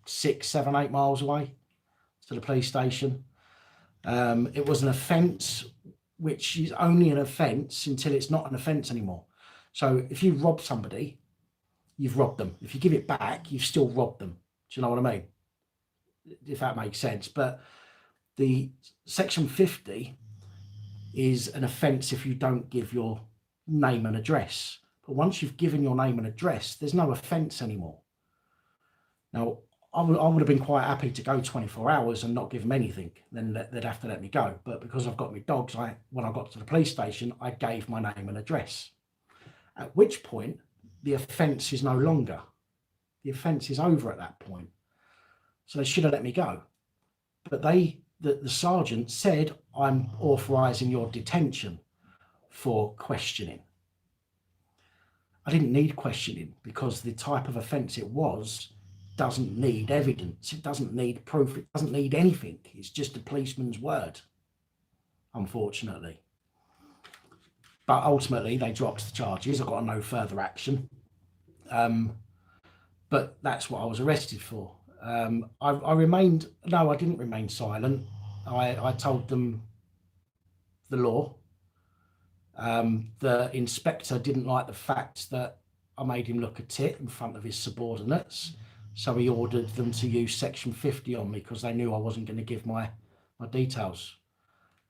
6, 7, 8 miles away to the police station. It was an offence, which is only an offence until it's not an offence anymore. So if you rob somebody, you've robbed them. If you give it back, you've still robbed them. Do you know what I mean? If that makes sense. But the section 50 is an offence if you don't give your name and address. But once you've given your name and address, there's no offence anymore. Now, I would have been quite happy to go 24 hours and not give them anything. Then they'd have to let me go. But because I've got my dogs, when I got to the police station, I gave my name and address. At which point, the offence is no longer. The offence is over at that point. So they should have let me go. But the sergeant said, I'm authorising your detention for questioning. I didn't need questioning because the type of offence it was doesn't need evidence. It doesn't need proof. It doesn't need anything. It's just a policeman's word, unfortunately. But ultimately, they dropped the charges. I got no further action. But that's what I was arrested for. I didn't remain silent. I told them the law. The inspector didn't like the fact that I made him look a tit in front of his subordinates. So he ordered them to use section 50 on me because they knew I wasn't going to give my details.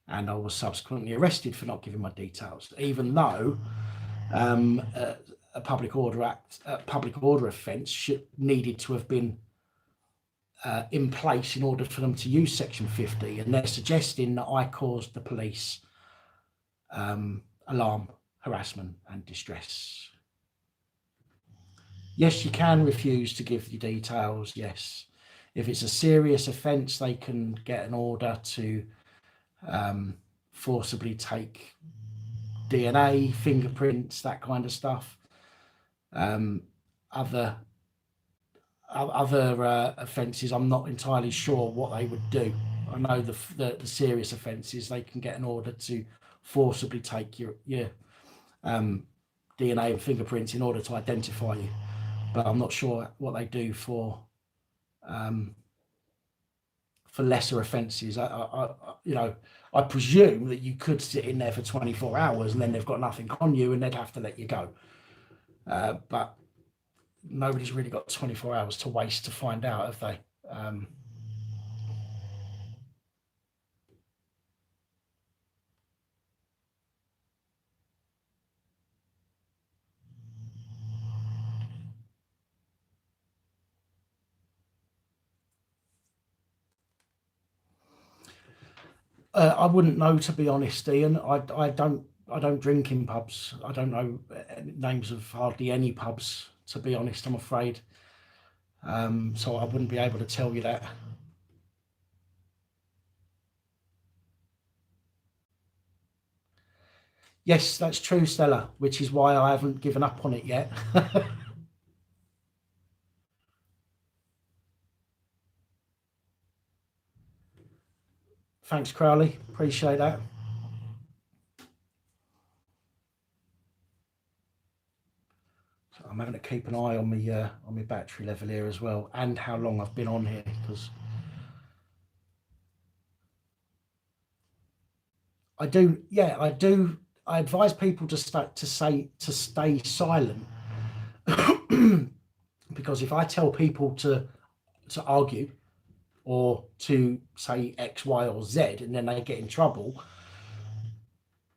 And I was subsequently arrested for not giving my details, even though a public order offence needed to have been in place in order for them to use section 50. And they're suggesting that I caused the police alarm, harassment and distress. Yes, you can refuse to give your details, yes. If it's a serious offence, they can get an order to forcibly take DNA, fingerprints, that kind of stuff. Other offences, I'm not entirely sure what they would do. I know the serious offences, they can get an order to forcibly take your DNA and fingerprints in order to identify you. But I'm not sure what they do for lesser offences. I presume that you could sit in there for 24 hours and then they've got nothing on you and they'd have to let you go. But nobody's really got 24 hours to waste to find out, have they? I wouldn't know, to be honest, Ian. I don't drink in pubs. I don't know names of hardly any pubs, to be honest, I'm afraid. So I wouldn't be able to tell you that. Yes, that's true, Stella, which is why I haven't given up on it yet. Thanks, Crowley. Appreciate that. So I'm having to keep an eye on my battery level here as well, and how long I've been on here, because I do. I advise people to stay silent, because if I tell people to argue or to say X, Y, or Z, and then they get in trouble,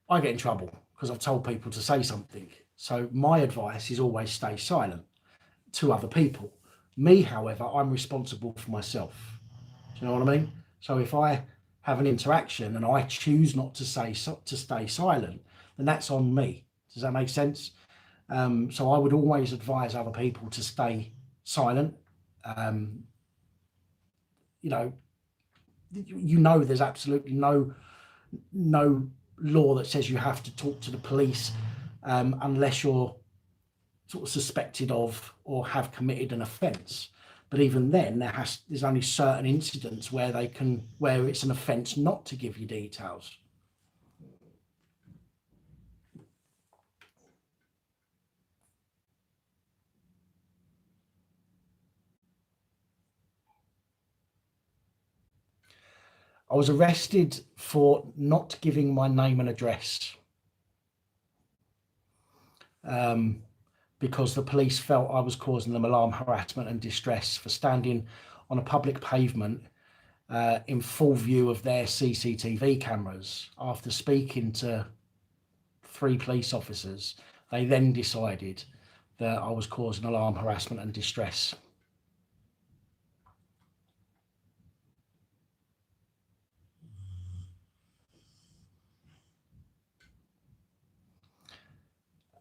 I get in trouble because I've told people to say something. So my advice is always stay silent to other people. Me, however, I'm responsible for myself. Do you know what I mean? So if I have an interaction and I choose not to stay silent, then that's on me. Does that make sense? So I would always advise other people to stay silent. You know, there's absolutely no law that says you have to talk to the police unless you're sort of suspected of or have committed an offence. But even then, there's only certain incidents where it's an offence not to give you details. I was arrested for not giving my name and address because the police felt I was causing them alarm, harassment and distress for standing on a public pavement in full view of their CCTV cameras. After speaking to 3 police officers, they then decided that I was causing alarm, harassment and distress.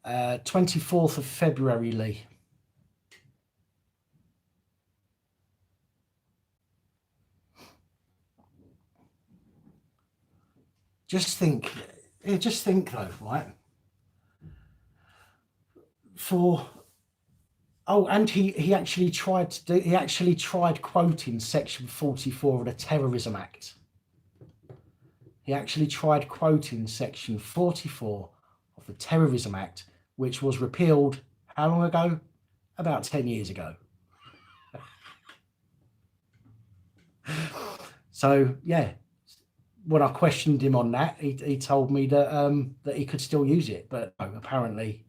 Uh, 24th of February, Lee. Just think though, right? And he actually tried quoting section 44 of the Terrorism Act. He actually tried quoting section 44 of the Terrorism Act, which was repealed how long ago? About 10 years ago. So yeah, when I questioned him on that, he told me that that he could still use it, but apparently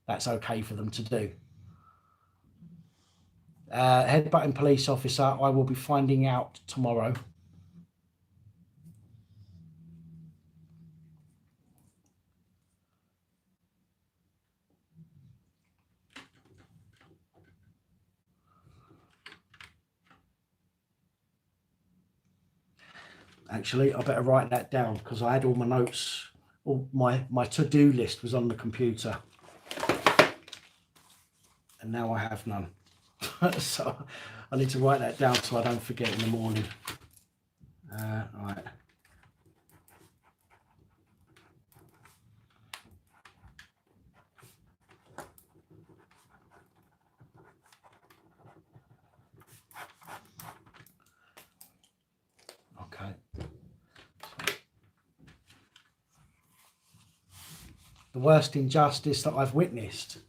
that's okay for them to do. Headbutting police officer, I will be finding out tomorrow. Actually, I better write that down because I had all my notes, all my to-do list was on the computer, and now I have none. So I need to write that down so I don't forget in the morning. Right. Okay. The worst injustice that I've witnessed.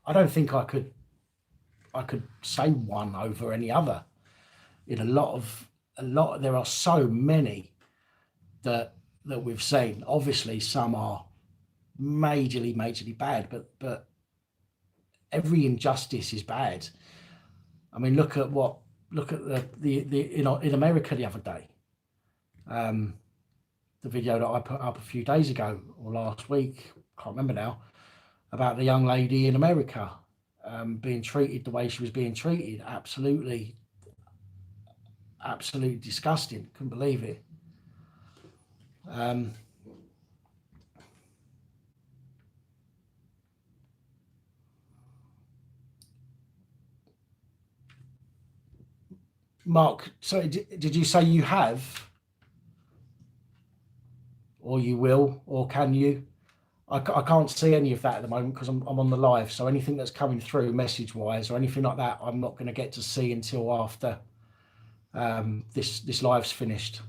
I don't think I could say one over any other. In a lot, there are so many that we've seen. Obviously, some are majorly bad, but every injustice is bad. I mean, look at the in America the other day. The video that I put up a few days ago or last week, can't remember now, about the young lady in America being treated the way she was being treated. Absolutely disgusting. Couldn't believe it. Mark, so did you say you have, or you will, or can you? I can't see any of that at the moment because I'm on the live. So anything that's coming through message wise or anything like that, I'm not going to get to see until after this live's finished.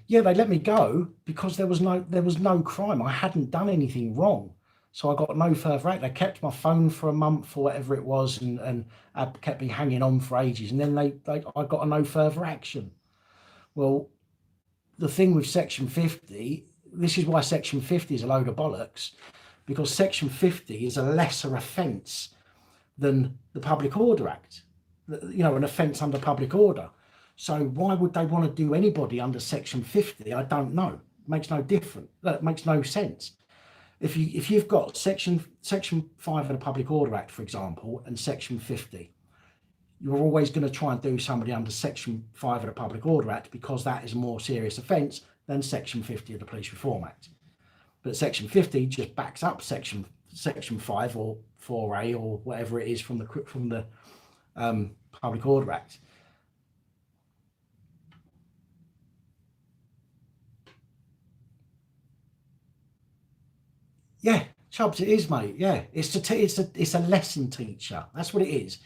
Yeah, they let me go because there was no crime. I hadn't done anything wrong, so I got no further act. They kept my phone for a month or whatever it was, and kept me hanging on for ages. And then I got a no further action. Well, the thing with Section 50, this is why Section 50 is a load of bollocks, because Section 50 is a lesser offence than the Public Order Act. You know, an offence under public order. So why would they want to do anybody under Section 50? I don't know. It makes no difference. That makes no sense. If you've got Section 5 of the Public Order Act, for example, and Section 50, you're always going to try and do somebody under Section 5 of the Public Order Act because that is a more serious offence than Section 50 of the Police Reform Act. But section 50 just backs up section 5 or 4A or whatever it is from the Public Order Act. Yeah, Chubbs, it is, mate. Yeah, it's a lesson teacher. That's what it is.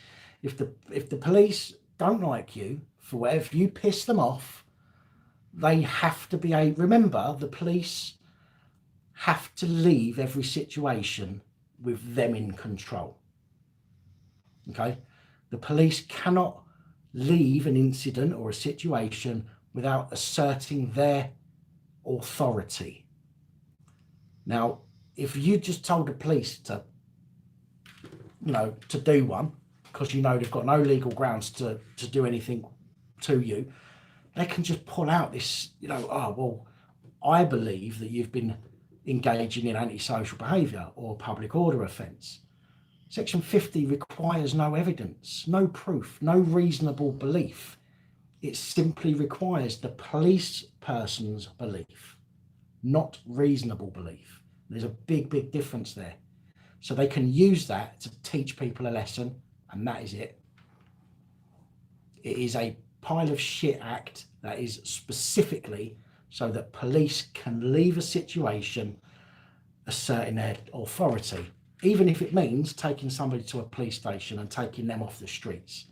If the police don't like you for whatever, you piss them off, they have to be remember, the police have to leave every situation with them in control. Okay, the police cannot leave an incident or a situation without asserting their authority. Now, if you just told the police to do one, because they've got no legal grounds to do anything to you, they can just pull out this, oh, well, I believe that you've been engaging in antisocial behaviour or public order offence. Section 50 requires no evidence, no proof, no reasonable belief. It simply requires the police person's belief, not reasonable belief. There's a big, big difference there. So they can use that to teach people a lesson, and that is it. It is a pile of shit act that is specifically so that police can leave a situation asserting their authority, even if it means taking somebody to a police station and taking them off the streets.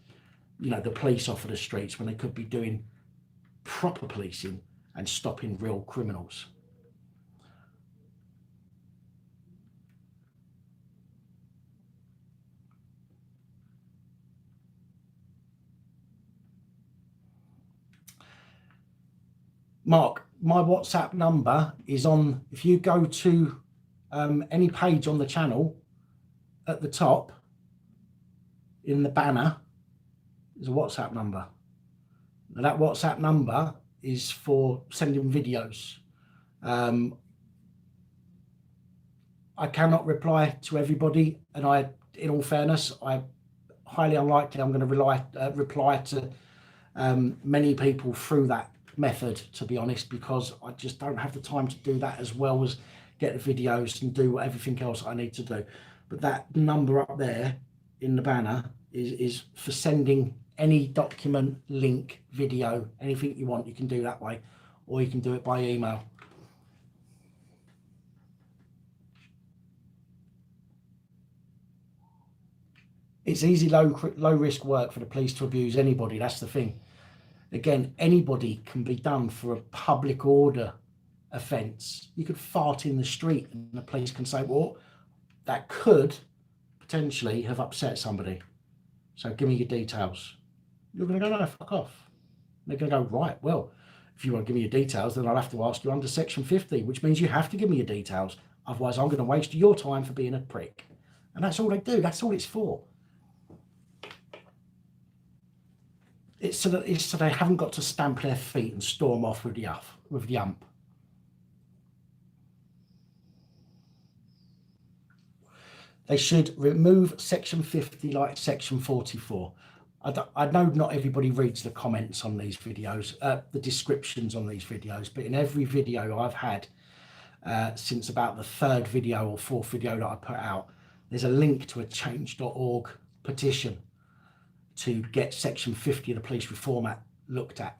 The police off of the streets when they could be doing proper policing and stopping real criminals. Mark, my WhatsApp number is on, if you go to any page on the channel, at the top, in the banner, there's a WhatsApp number. Now, that WhatsApp number is for sending videos. I cannot reply to everybody, and in all fairness, I highly unlikely I'm going to reply to many people through that method, to be honest, because I just don't have the time to do that, as well as get the videos and do everything else I need to do. But that number up there in the banner is for sending any document, link, video, anything you want. You can do that way, or you can do it by email. It's easy, low risk work for the police to abuse anybody. That's the thing. Again, anybody can be done for a public order offence. You could fart in the street and the police can say, well, that could potentially have upset somebody, so give me your details. You're going to go, no, fuck off. And they're going to go, right, well, if you want to give me your details, then I'll have to ask you under section 50, which means you have to give me your details. Otherwise, I'm going to waste your time for being a prick. And that's all they do. That's all it's for. It's so they haven't got to stamp their feet and storm off with the ump. They should remove section 50 like section 44. I know not everybody reads the comments on these videos, the descriptions on these videos, but in every video I've had since about the third video or fourth video that I put out, there's a link to a change.org petition to get section 50 of the Police Reform Act looked at.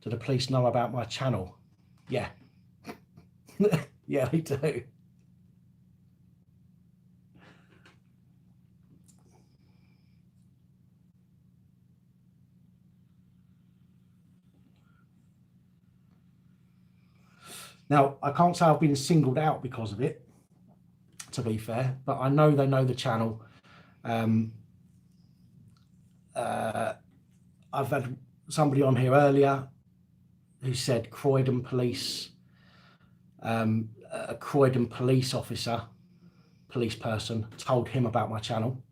Do the police know about my channel? Yeah. Yeah, they do. Now, I can't say I've been singled out because of it, to be fair, but I know they know the channel. I've had somebody on here earlier who said Croydon police, a Croydon police officer, police person, told him about my channel.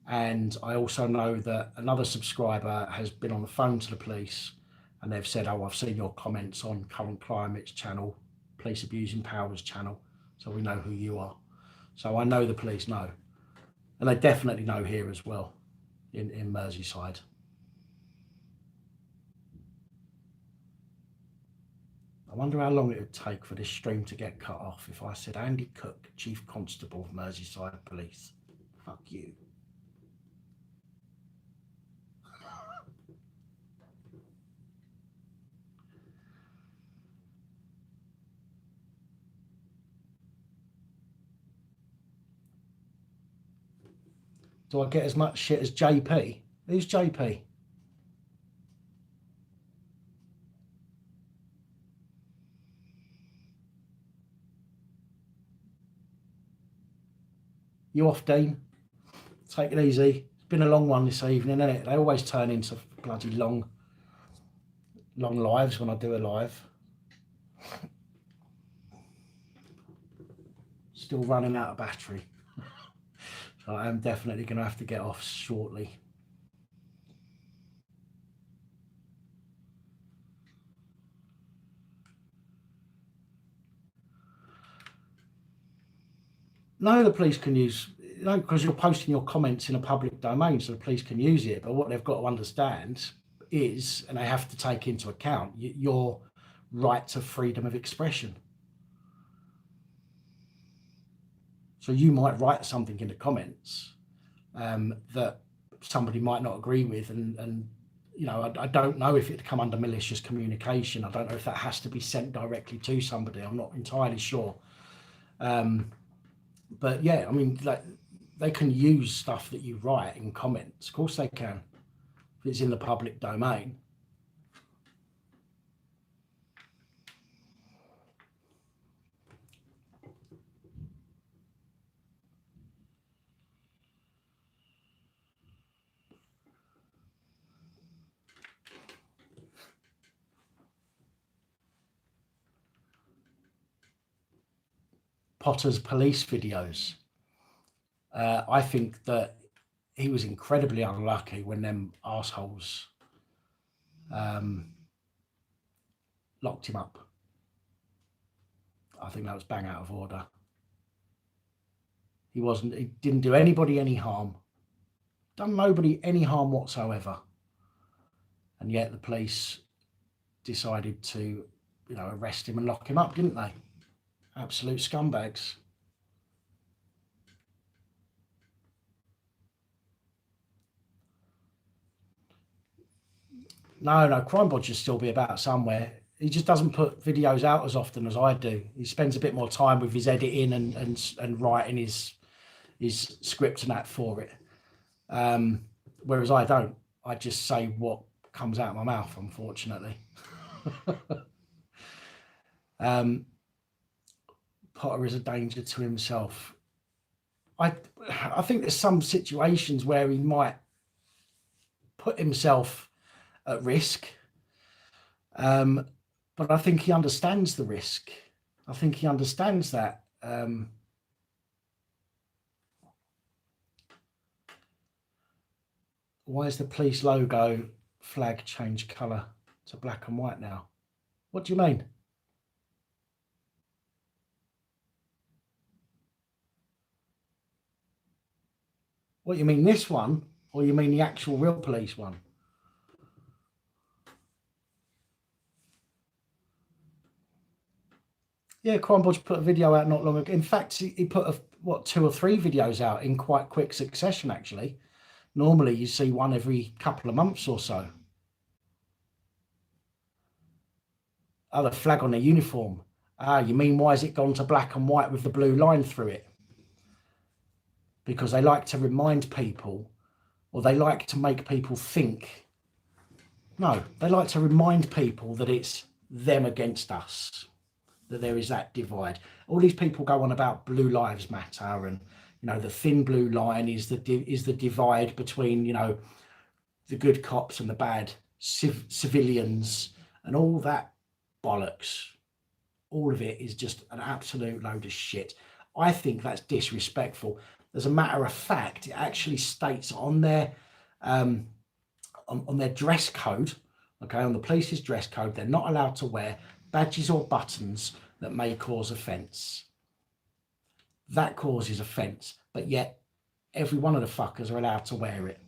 And I also know that another subscriber has been on the phone to the police and they've said, oh, I've seen your comments on Current Climate's channel, Police Abusing Powers channel, so we know who you are. So I know the police know. And they definitely know here as well, in Merseyside. I wonder how long it would take for this stream to get cut off if I said Andy Cook, Chief Constable of Merseyside Police. Fuck you. Do I get as much shit as JP? Who's JP? You off, Dean? Take it easy. It's been a long one this evening, isn't it? They always turn into bloody long lives when I do a live. Still running out of battery. So I am definitely going to have to get off shortly. No, the police can use, because you're posting your comments in a public domain, so the police can use it. But what they've got to understand is, and they have to take into account, your right to freedom of expression. So you might write something in the comments that somebody might not agree with, and I don't know if it'd come under malicious communication. I don't know if that has to be sent directly to somebody. I'm not entirely sure. But yeah, I mean, like, they can use stuff that you write in comments. Of course they can, if it's in the public domain. Potter's police videos. I think that he was incredibly unlucky when them arseholes locked him up. I think that was bang out of order. He didn't do anybody any harm. Done nobody any harm whatsoever. And yet the police decided to, arrest him and lock him up, didn't they? Absolute scumbags. No, Crime Bod should still be about somewhere. He just doesn't put videos out as often as I do. He spends a bit more time with his editing and writing his script and that for it. Whereas I don't. I just say what comes out of my mouth, unfortunately. Potter is a danger to himself. I think there's some situations where he might put himself at risk, but I think he understands the risk. I think he understands that. Why is the police logo flag changed colour to black and white now? What do you mean? What, you mean this one, or you mean the actual real police one? Yeah, Crime Bodge put a video out not long ago. In fact, he put 2 or 3 videos out in quite quick succession, actually. Normally you see one every couple of months or so. Oh, the flag on their uniform. Ah, you mean why has it gone to black and white with the blue line through it? Because they like to remind people, or they like to make people think. No, they like to remind people that it's them against us, that there is that divide. All these people go on about Blue Lives Matter, and the thin blue line is the divide between the good cops and the bad civilians, and all that bollocks. All of it is just an absolute load of shit. I think that's disrespectful. As a matter of fact, it actually states on their on their dress code, okay, on the police's dress code, they're not allowed to wear badges or buttons that may cause offence. That causes offence, but yet every one of the fuckers are allowed to wear it.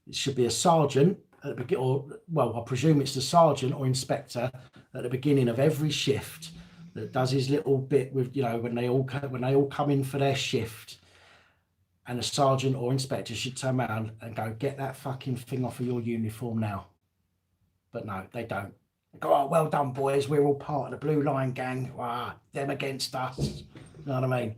It should be a sergeant at the beginning, or well, I presume it's the sergeant or inspector at the beginning of every shift that does his little bit with, you know, when they all come in for their shift, and the sergeant or inspector should turn around and go, get that fucking thing off of your uniform now. But no, they don't. They go, oh, well done, boys. We're all part of the Blue Line gang. Ah, them against us. You know what I mean?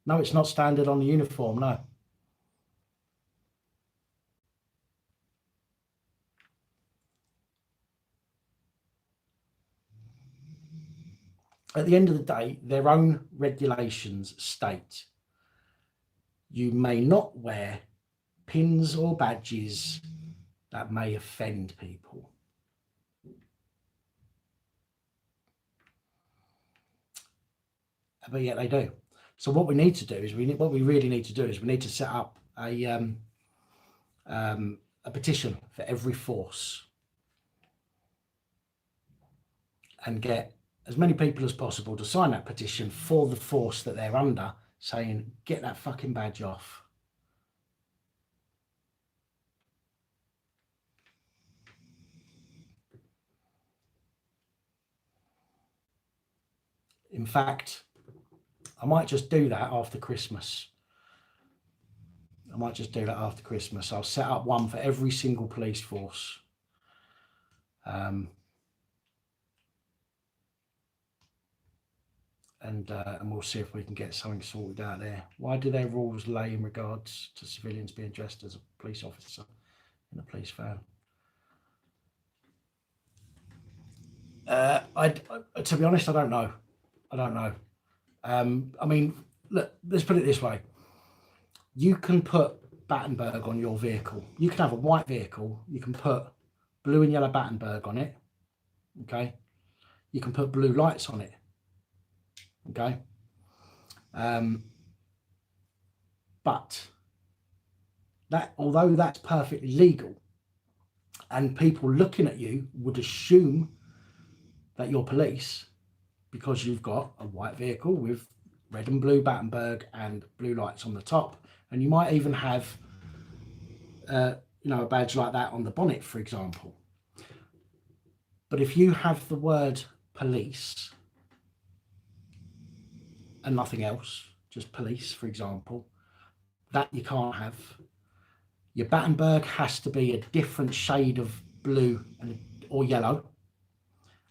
No, it's not standard on the uniform, no. At the end of the day, their own regulations state you may not wear pins or badges that may offend people. But yet they do. So what we need to do is we really need to set up a petition for every force and get as many people as possible to sign that petition for the force that they're under, saying, get that fucking badge off. In fact, I might just do that after Christmas. I'll set up one for every single police force. And we'll see if we can get something sorted out there. Why do their rules lay in regards to civilians being dressed as a police officer in a police van? To be honest, I don't know. I mean, look, let's put it this way. You can put Battenberg on your vehicle. You can have a white vehicle. You can put blue and yellow Battenberg on it. Okay. You can put blue lights on it. Okay. But that, although that's perfectly legal, and people looking at you would assume that you're police because you've got a white vehicle with red and blue Battenberg and blue lights on the top, and you might even have a badge like that on the bonnet, for example. But if you have the word police and nothing else, just police, for example, that you can't have. Your Battenberg has to be a different shade of blue or yellow,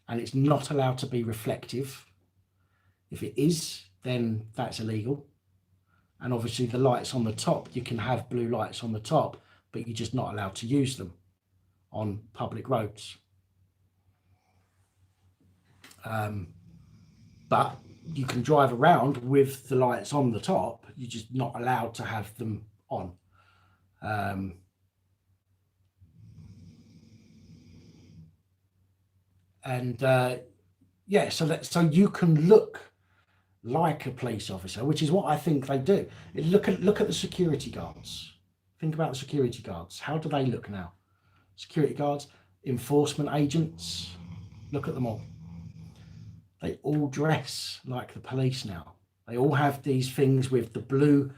and it's not allowed to be reflective. If it is, then that's illegal. And obviously the lights on the top, you can have blue lights on the top, but you're just not allowed to use them on public roads. But you can drive around with the lights on the top, you're just not allowed to have them on. Yeah, so you can look like a police officer, which is what I think they do. Look at the security guards. Think about the security guards. How do they look now? Security guards, enforcement agents, look at them all. They all dress like the police now. They all have these things with the blue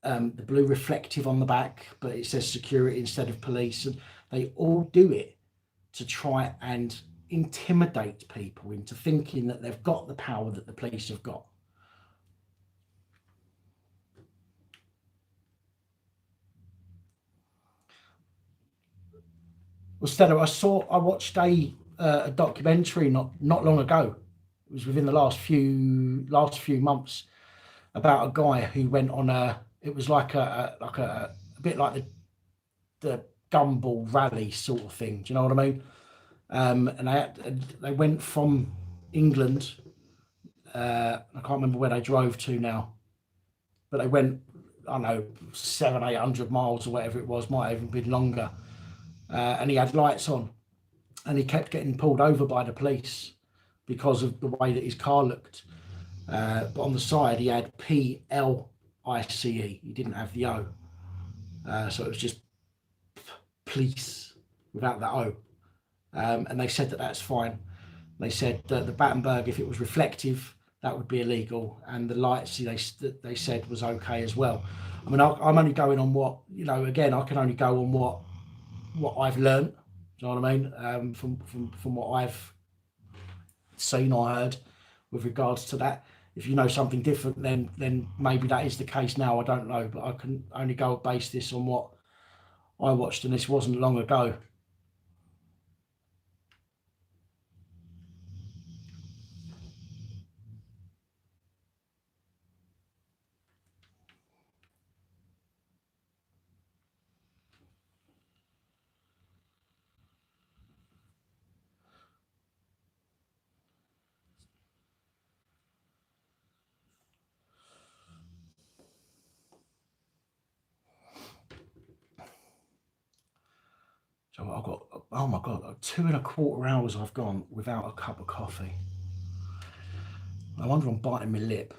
reflective on the back, but it says security instead of police. And they all do it to try and intimidate people into thinking that they've got the power that the police have got. Well, Stella, I watched a documentary not long ago. It was within the last few months, about a guy who went on it was like a bit like the gumball rally sort of thing. Do you know what I mean? And they went from England. I can't remember where they drove to now, but they went, I don't know, 700-800 miles or whatever it was, might have even been longer. And he had lights on, and he kept getting pulled over by the police because of the way that his car looked. But on the side, he had PLICE. He didn't have the O. So it was just police without the O. And they said that that's fine. They said that the Battenberg, if it was reflective, that would be illegal, and the lights they said was okay as well. I mean, I'm only going on what, you know. Again, I can only go on what I've learned. Do you know what I mean? From what I've seen or heard with regards to that. If you know something different, then maybe that is the case now. I don't know, but I can only go base this on what I watched, and this wasn't long ago. So I've got, oh my God, 2.25 hours I've gone without a cup of coffee. I wonder I'm biting my lip.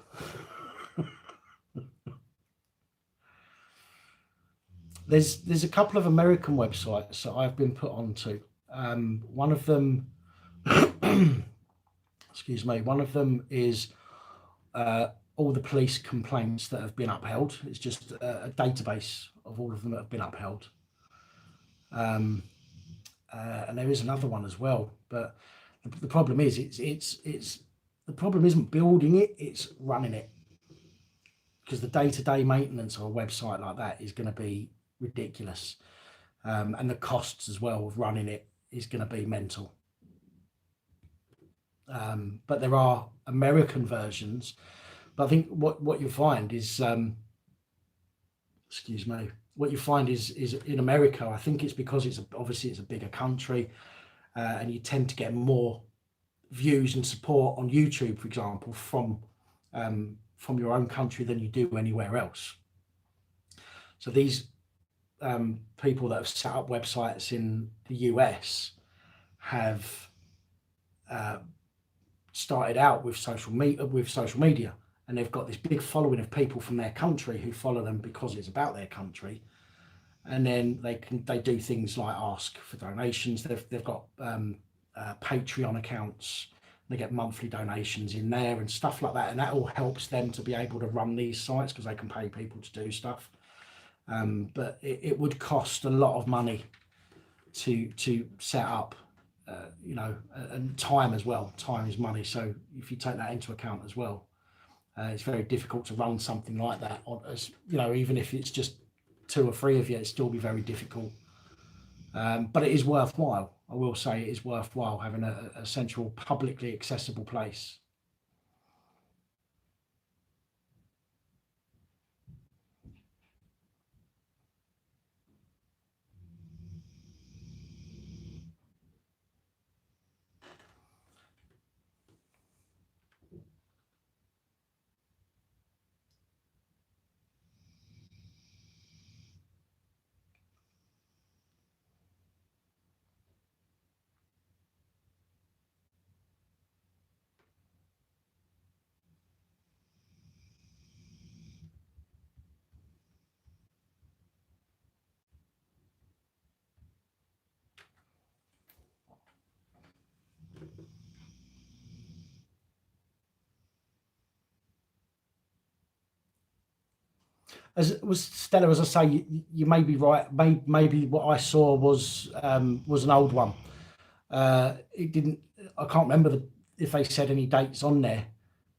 There's a couple of American websites that I've been put onto. One of them, excuse me, one of them is all the police complaints that have been upheld. It's just a database of all of them that have been upheld. And there is another one as well, but the problem is it's the problem isn't building it, it's running it, because the day-to-day maintenance of a website like that is going to be ridiculous, and the costs as well of running it is going to be mental. But there are American versions, but I think what you find is, excuse me, what you find is in America, I think it's because obviously it's a bigger country, and you tend to get more views and support on YouTube, for example, from your own country than you do anywhere else. So these people that have set up websites in the US have started out with social media, and they've got this big following of people from their country who follow them because it's about their country. And then they do things like ask for donations. They've got Patreon accounts. They get monthly donations in there and stuff like that, and that all helps them to be able to run these sites because they can pay people to do stuff. But it would cost a lot of money to set up, you know, and time as well. Time is money, so if you take that into account as well, it's very difficult to run something like that. As you know, even if it's just 2 or 3 of you, it'd still be very difficult. But it is worthwhile. I will say it is worthwhile having a central, publicly accessible place. As was Stella, as I say, you may be right. Maybe what I saw was an old one. It didn't. I can't remember if they said any dates on there,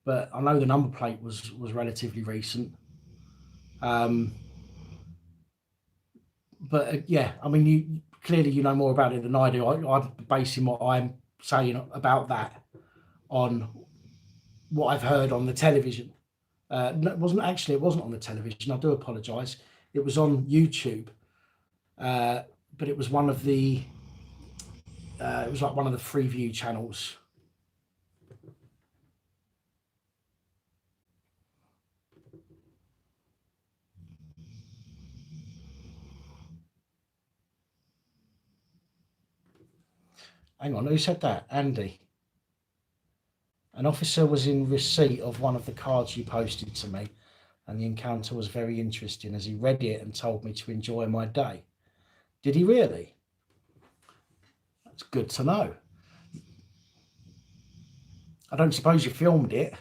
but I know the number plate was relatively recent. But yeah, I mean, you clearly you know more about it than I do. I'm basing what I'm saying about that on what I've heard on the television. No, it wasn't on the television. I do apologise. It was on YouTube, but it was one of the. It was like one of the Freeview channels. Hang on, who said that? Andy. An officer was in receipt of one of the cards you posted to me, and the encounter was very interesting as he read it and told me to enjoy my day. Did he really? That's good to know. I don't suppose you filmed it.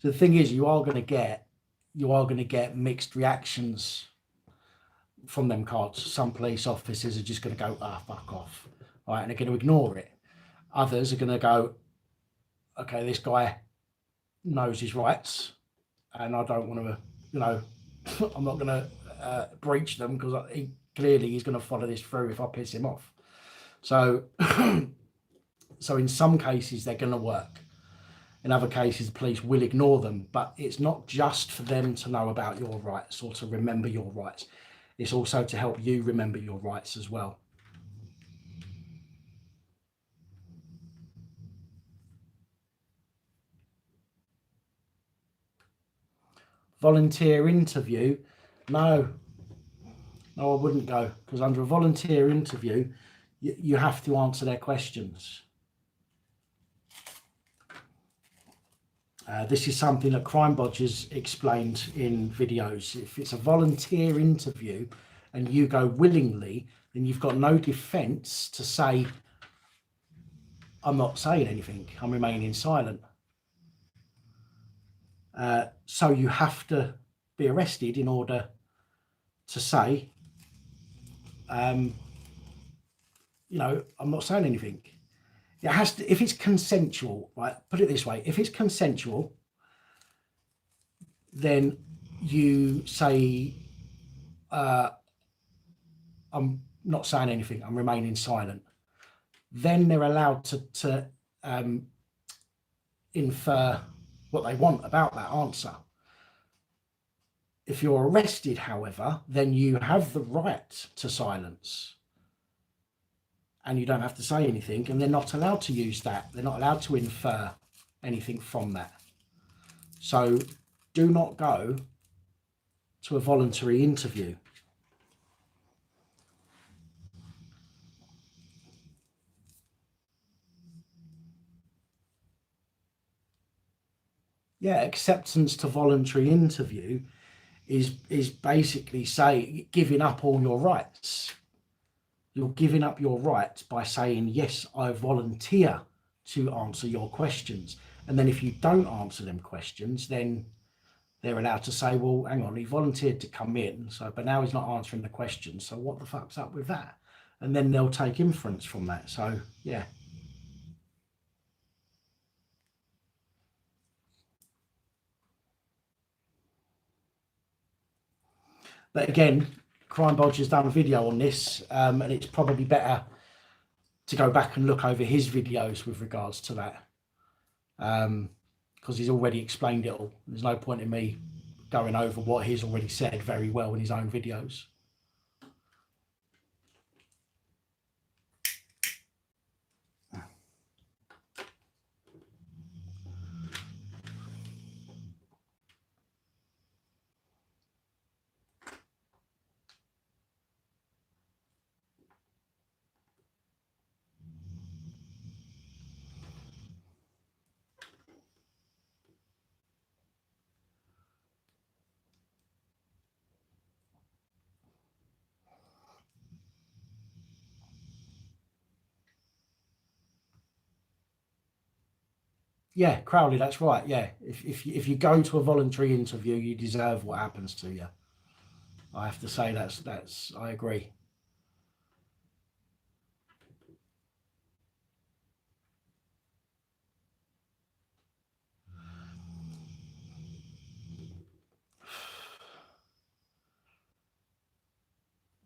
So the thing is, you are going to get mixed reactions from them cards. Some police officers are just going to go, ah, fuck off, right, and they're going to ignore it. Others are going to go, okay, this guy knows his rights, and I don't want to, you know, I'm not going to breach them because clearly he's going to follow this through if I piss him off. So, so in some cases they're going to work. In other cases, the police will ignore them, but it's not just for them to know about your rights or to remember your rights. It's also to help you remember your rights as well. Volunteer interview? No, I wouldn't go, because under a volunteer interview, you have to answer their questions. This is something that Crime Bodgers explained in videos. If it's a volunteer interview and you go willingly, then you've got no defence to say, I'm not saying anything, I'm remaining silent. So you have to be arrested in order to say, you know, I'm not saying anything. It has to, if it's consensual, right? Put it this way: if it's consensual, then you say, I'm not saying anything, I'm remaining silent. Then they're allowed to infer what they want about that answer. If you're arrested, however, then you have the right to silence. And you don't have to say anything, and they're not allowed to use that. They're not allowed to infer anything from that. So do not go to a voluntary interview. Yeah, acceptance to voluntary interview is basically giving up all your rights. You're giving up your rights by saying, yes, I volunteer to answer your questions. And then if you don't answer them questions, then they're allowed to say, well, hang on, he volunteered to come in, but now he's not answering the questions. So what the fuck's up with that? And then they'll take inference from that. So, yeah. But again, Crime Bodger's done a video on this, and it's probably better to go back and look over his videos with regards to that, because he's already explained it all. There's no point in me going over what he's already said very well in his own videos. Yeah, Crowley, that's right. Yeah, if you go to a voluntary interview, you deserve what happens to you. I have to say that's I agree.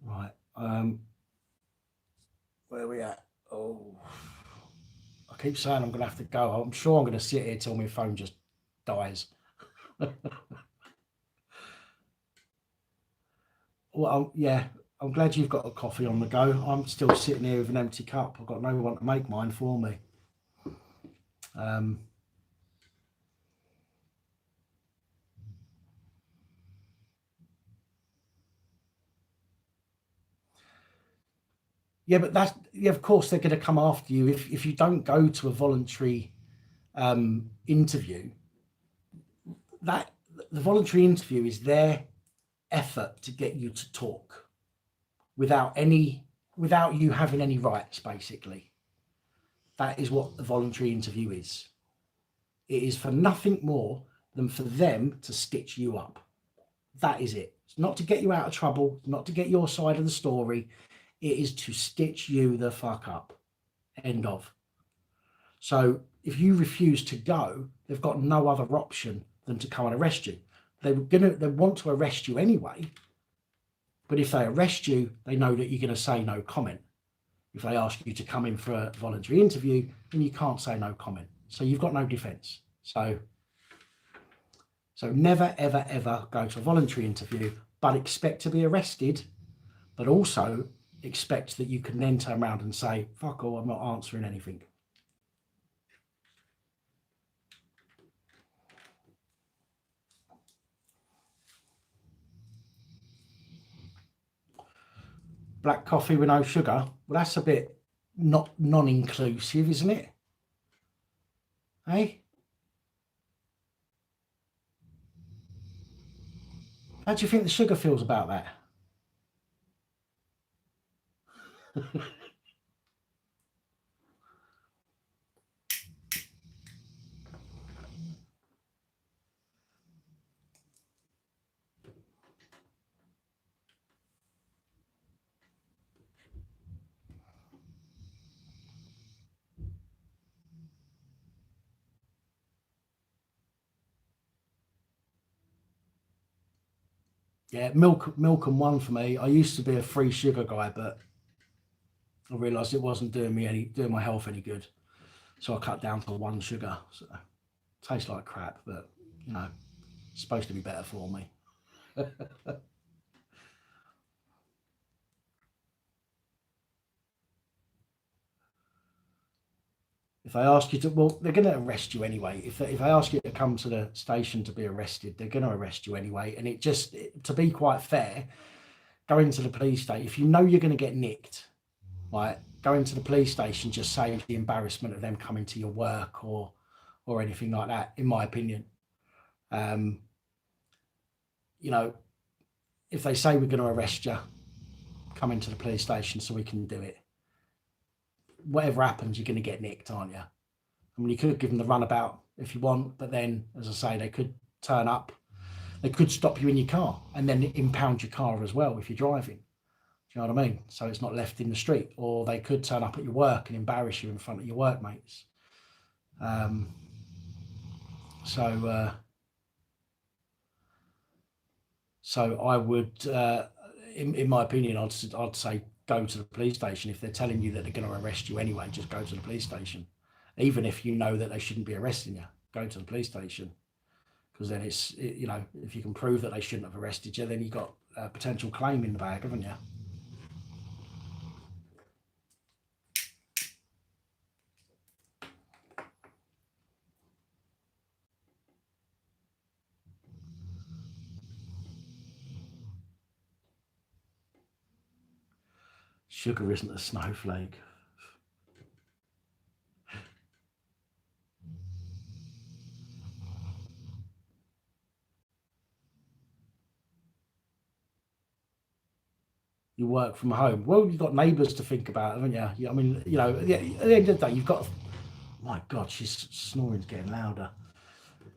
Right. Where are we at? Oh, I keep saying I'm going to have to go. I'm sure I'm going to sit here till my phone just dies. Well, yeah, I'm glad you've got a coffee on the go. I'm still sitting here with an empty cup. I've got no one to make mine for me. Yeah, but that's, yeah, of course they're going to come after you if you don't go to a voluntary interview. That the voluntary interview is their effort to get you to talk without you having any rights, basically. That is what the voluntary interview is. It is for nothing more than for them to stitch you up. That is it. It's not to get you out of trouble, not to get your side of the story. It is to stitch you the fuck up. End of. So if you refuse to go, they've got no other option than to come and arrest you. They want to arrest you anyway, but if they arrest you, they know that you're going to say no comment. If they ask you to come in for a voluntary interview, then you can't say no comment. So you've got no defence. So never, ever, ever go to a voluntary interview, but expect to be arrested, but also expect that you can then turn around and say, fuck all, I'm not answering anything. Black coffee with no sugar. Well, that's a bit not non-inclusive, isn't it? Hey? How do you think the sugar feels about that? Yeah, milk and one for me. I used to be a free sugar guy, but I realised it wasn't doing my health any good. So I cut down to 1 sugar. So it tastes like crap, but you know, it's supposed to be better for me. If they ask you to, well, they're going to arrest you anyway. If they ask you to come to the station to be arrested, they're going to arrest you anyway. And to be quite fair, going to the police station, if you know you're going to get nicked, like going to the police station just saves the embarrassment of them coming to your work or anything like that, in my opinion. You know, if they say we're going to arrest you, come into the police station so we can do it. Whatever happens, you're going to get nicked, aren't you? I mean, you could give them the runabout if you want, but then, as I say, they could turn up. They could stop you in your car and then impound your car as well if you're driving. Do you know what I mean? So it's not left in the street. Or they could turn up at your work and embarrass you in front of your workmates. So I would, in my opinion, I'd say go to the police station. If they're telling you that they're going to arrest you anyway, just go to the police station. Even if you know that they shouldn't be arresting you, go to the police station. Because then you know, if you can prove that they shouldn't have arrested you, then you've got a potential claim in the bag, haven't you? Sugar isn't a snowflake. You work from home. Well, you've got neighbours to think about, haven't you? I mean, you know, at the end of the day, you've got. My God, she's snoring's getting louder.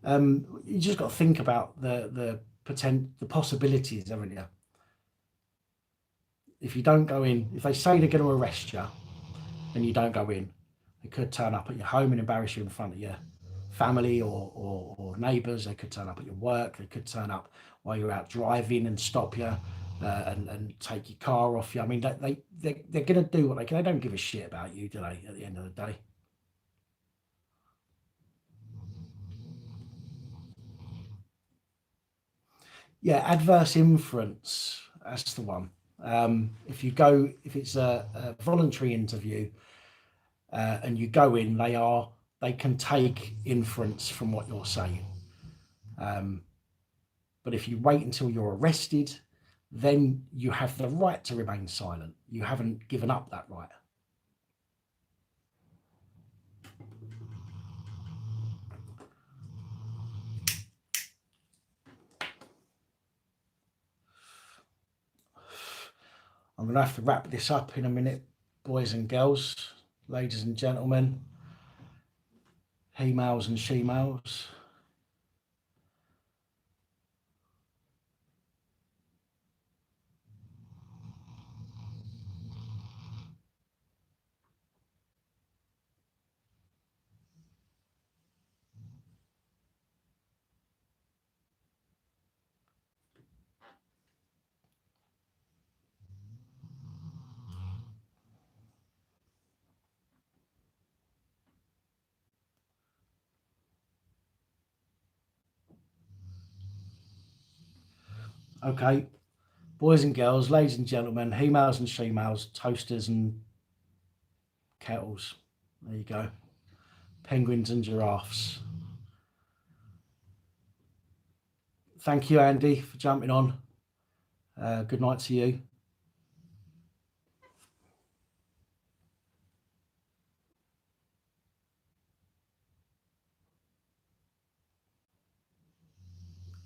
You just got to think about the possibilities, haven't you? If you don't go in, if they say they're going to arrest you, and you don't go in, they could turn up at your home and embarrass you in front of your family or neighbours. They could turn up at your work. They could turn up while you're out driving and stop you and take your car off you. I mean, they're going to do what they can. They don't give a shit about you, do they? At the end of the day. Yeah, adverse inference. That's the one. If it's a voluntary interview and you go in, they can take inference from what you're saying. But if you wait until you're arrested, then you have the right to remain silent. You haven't given up that right. I'm going to have to wrap this up in a minute, boys and girls, ladies and gentlemen, he-males and she-males. Okay, boys and girls, ladies and gentlemen, he-males and she-males, toasters and kettles. There you go. Penguins and giraffes. Thank you, Andy, for jumping on. Good night to you.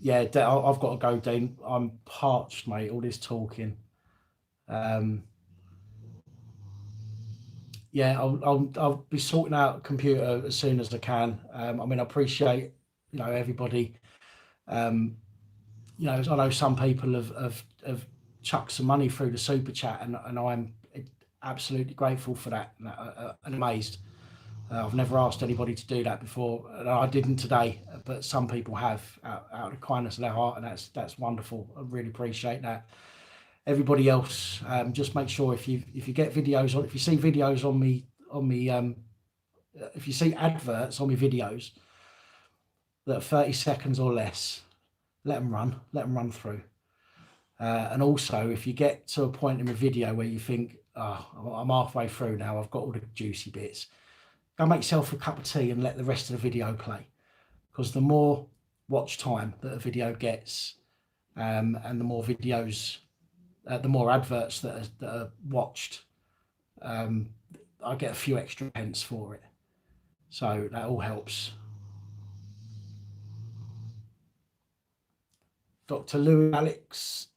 Yeah, I've got to go, Dean. I'm parched, mate, all this talking. Yeah, I'll be sorting out a computer as soon as I can. I mean, I appreciate, everybody. I know some people have chucked some money through the super chat, and I'm absolutely grateful for that and amazed. I've never asked anybody to do that before, and I didn't today, but some people have out of the kindness of their heart, and that's wonderful. I really appreciate that. Everybody else, just make sure if you get videos on, if you see videos on me, if you see adverts on my videos that are 30 seconds or less, let them run through. And also, if you get to a point in the video where you think, oh, I'm halfway through now, I've got all the juicy bits, go make yourself a cup of tea and let the rest of the video play. Because the more watch time that a video gets, and the more videos, the more adverts that are watched, I get a few extra pence for it. So that all helps. Dr. Louis Alex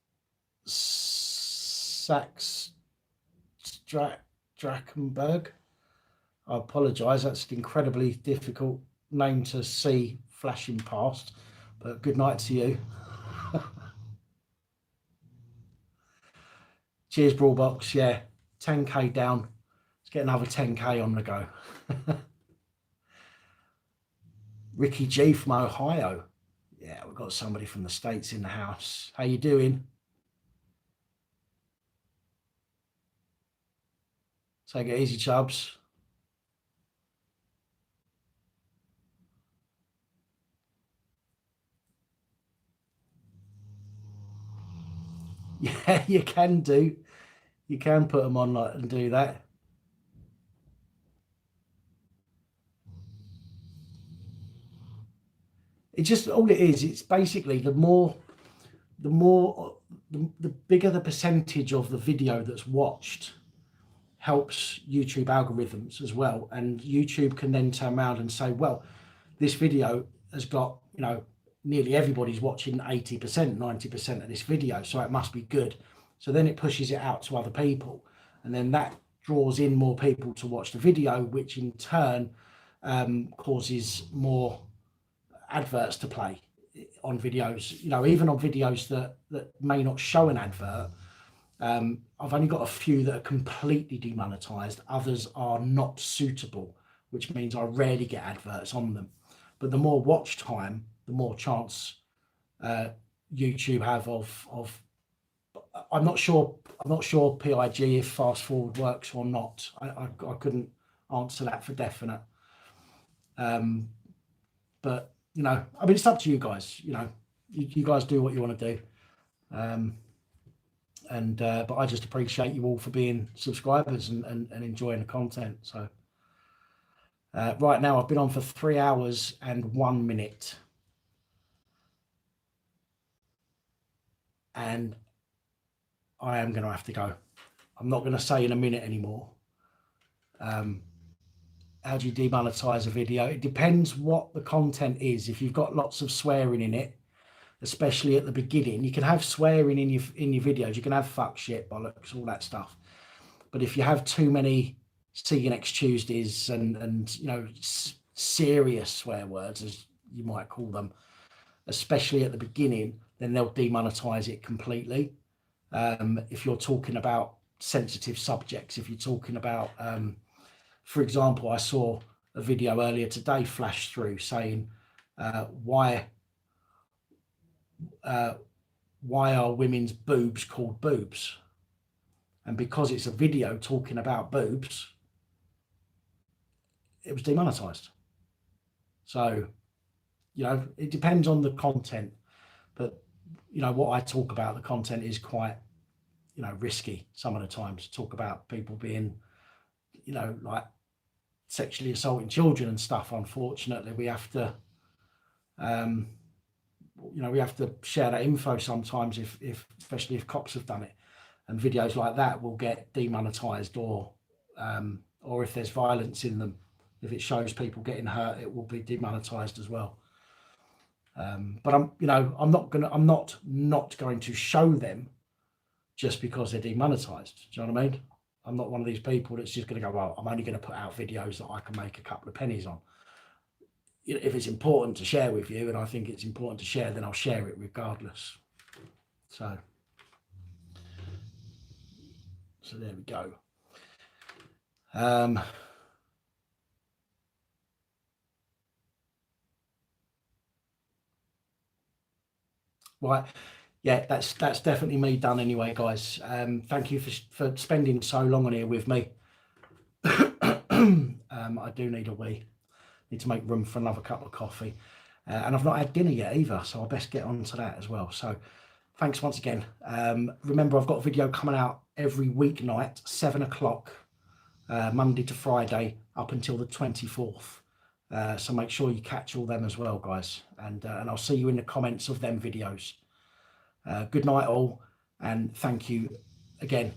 Sachs Drakenberg. I apologise, that's an incredibly difficult name to see flashing past, but good night to you. Cheers, Brawlbox. Yeah, 10k down. Let's get another 10k on the go. Ricky G from Ohio. Yeah, we've got somebody from the States in the house. How you doing? Take it easy, Chubbs. Yeah, you can do. You can put them on and do that. It's just all it is. It's basically the bigger the percentage of the video that's watched helps YouTube algorithms as well. And YouTube can then turn around and say, well, this video has got, nearly everybody's watching 80%, 90% of this video, so it must be good. So then it pushes it out to other people, and then that draws in more people to watch the video, which in turn causes more adverts to play on videos. Even on videos that may not show an advert, I've only got a few that are completely demonetized. Others are not suitable, which means I rarely get adverts on them. But the more watch time, the more chance YouTube have of. I'm not sure PIG if fast forward works or not. I couldn't answer that for definite. But it's up to you guys. You guys do what you want to do. But I just appreciate you all for being subscribers and enjoying the content. So right now I've been on for 3 hours and 1 minute. And I am going to have to go. I'm not going to say in a minute anymore. How do you demonetize a video? It depends what the content is. If you've got lots of swearing in it, especially at the beginning. You can have swearing in your videos. You can have fuck, shit, bollocks, all that stuff. But if you have too many See You Next Tuesdays and you know, serious swear words, as you might call them, especially at the beginning, then they'll demonetize it completely. If you're talking about sensitive subjects, if you're talking about, for example, I saw a video earlier today flash through saying, why are women's boobs called boobs? And because it's a video talking about boobs, it was demonetized. So, you know, it depends on the content, but you know, what I talk about, the content is quite, you know, risky some of the times. Talk about people being, you know, like sexually assaulting children and stuff. Unfortunately, we have to, you know, we have to share that info sometimes, if especially if cops have done it, and videos like that will get demonetized, or if there's violence in them, if it shows people getting hurt, it will be demonetized as well. But I'm not going to show them just because they're demonetized. Do you know what I mean? I'm not one of these people that's just going to go, well, I'm only going to put out videos that I can make a couple of pennies on. If it's important to share with you, and I think it's important to share, then I'll share it regardless. So there we go. Right, yeah, that's definitely me done anyway, guys. Thank you for spending so long on here with me. I do need a wee. Need to make room for another cup of coffee, and I've not had dinner yet either, so I best get on to that as well. So thanks once again. Remember, I've got a video coming out every weeknight, 7 o'clock, Monday to Friday, up until the 24th. So make sure you catch all them as well, guys, and I'll see you in the comments of them videos. Good night all, and thank you again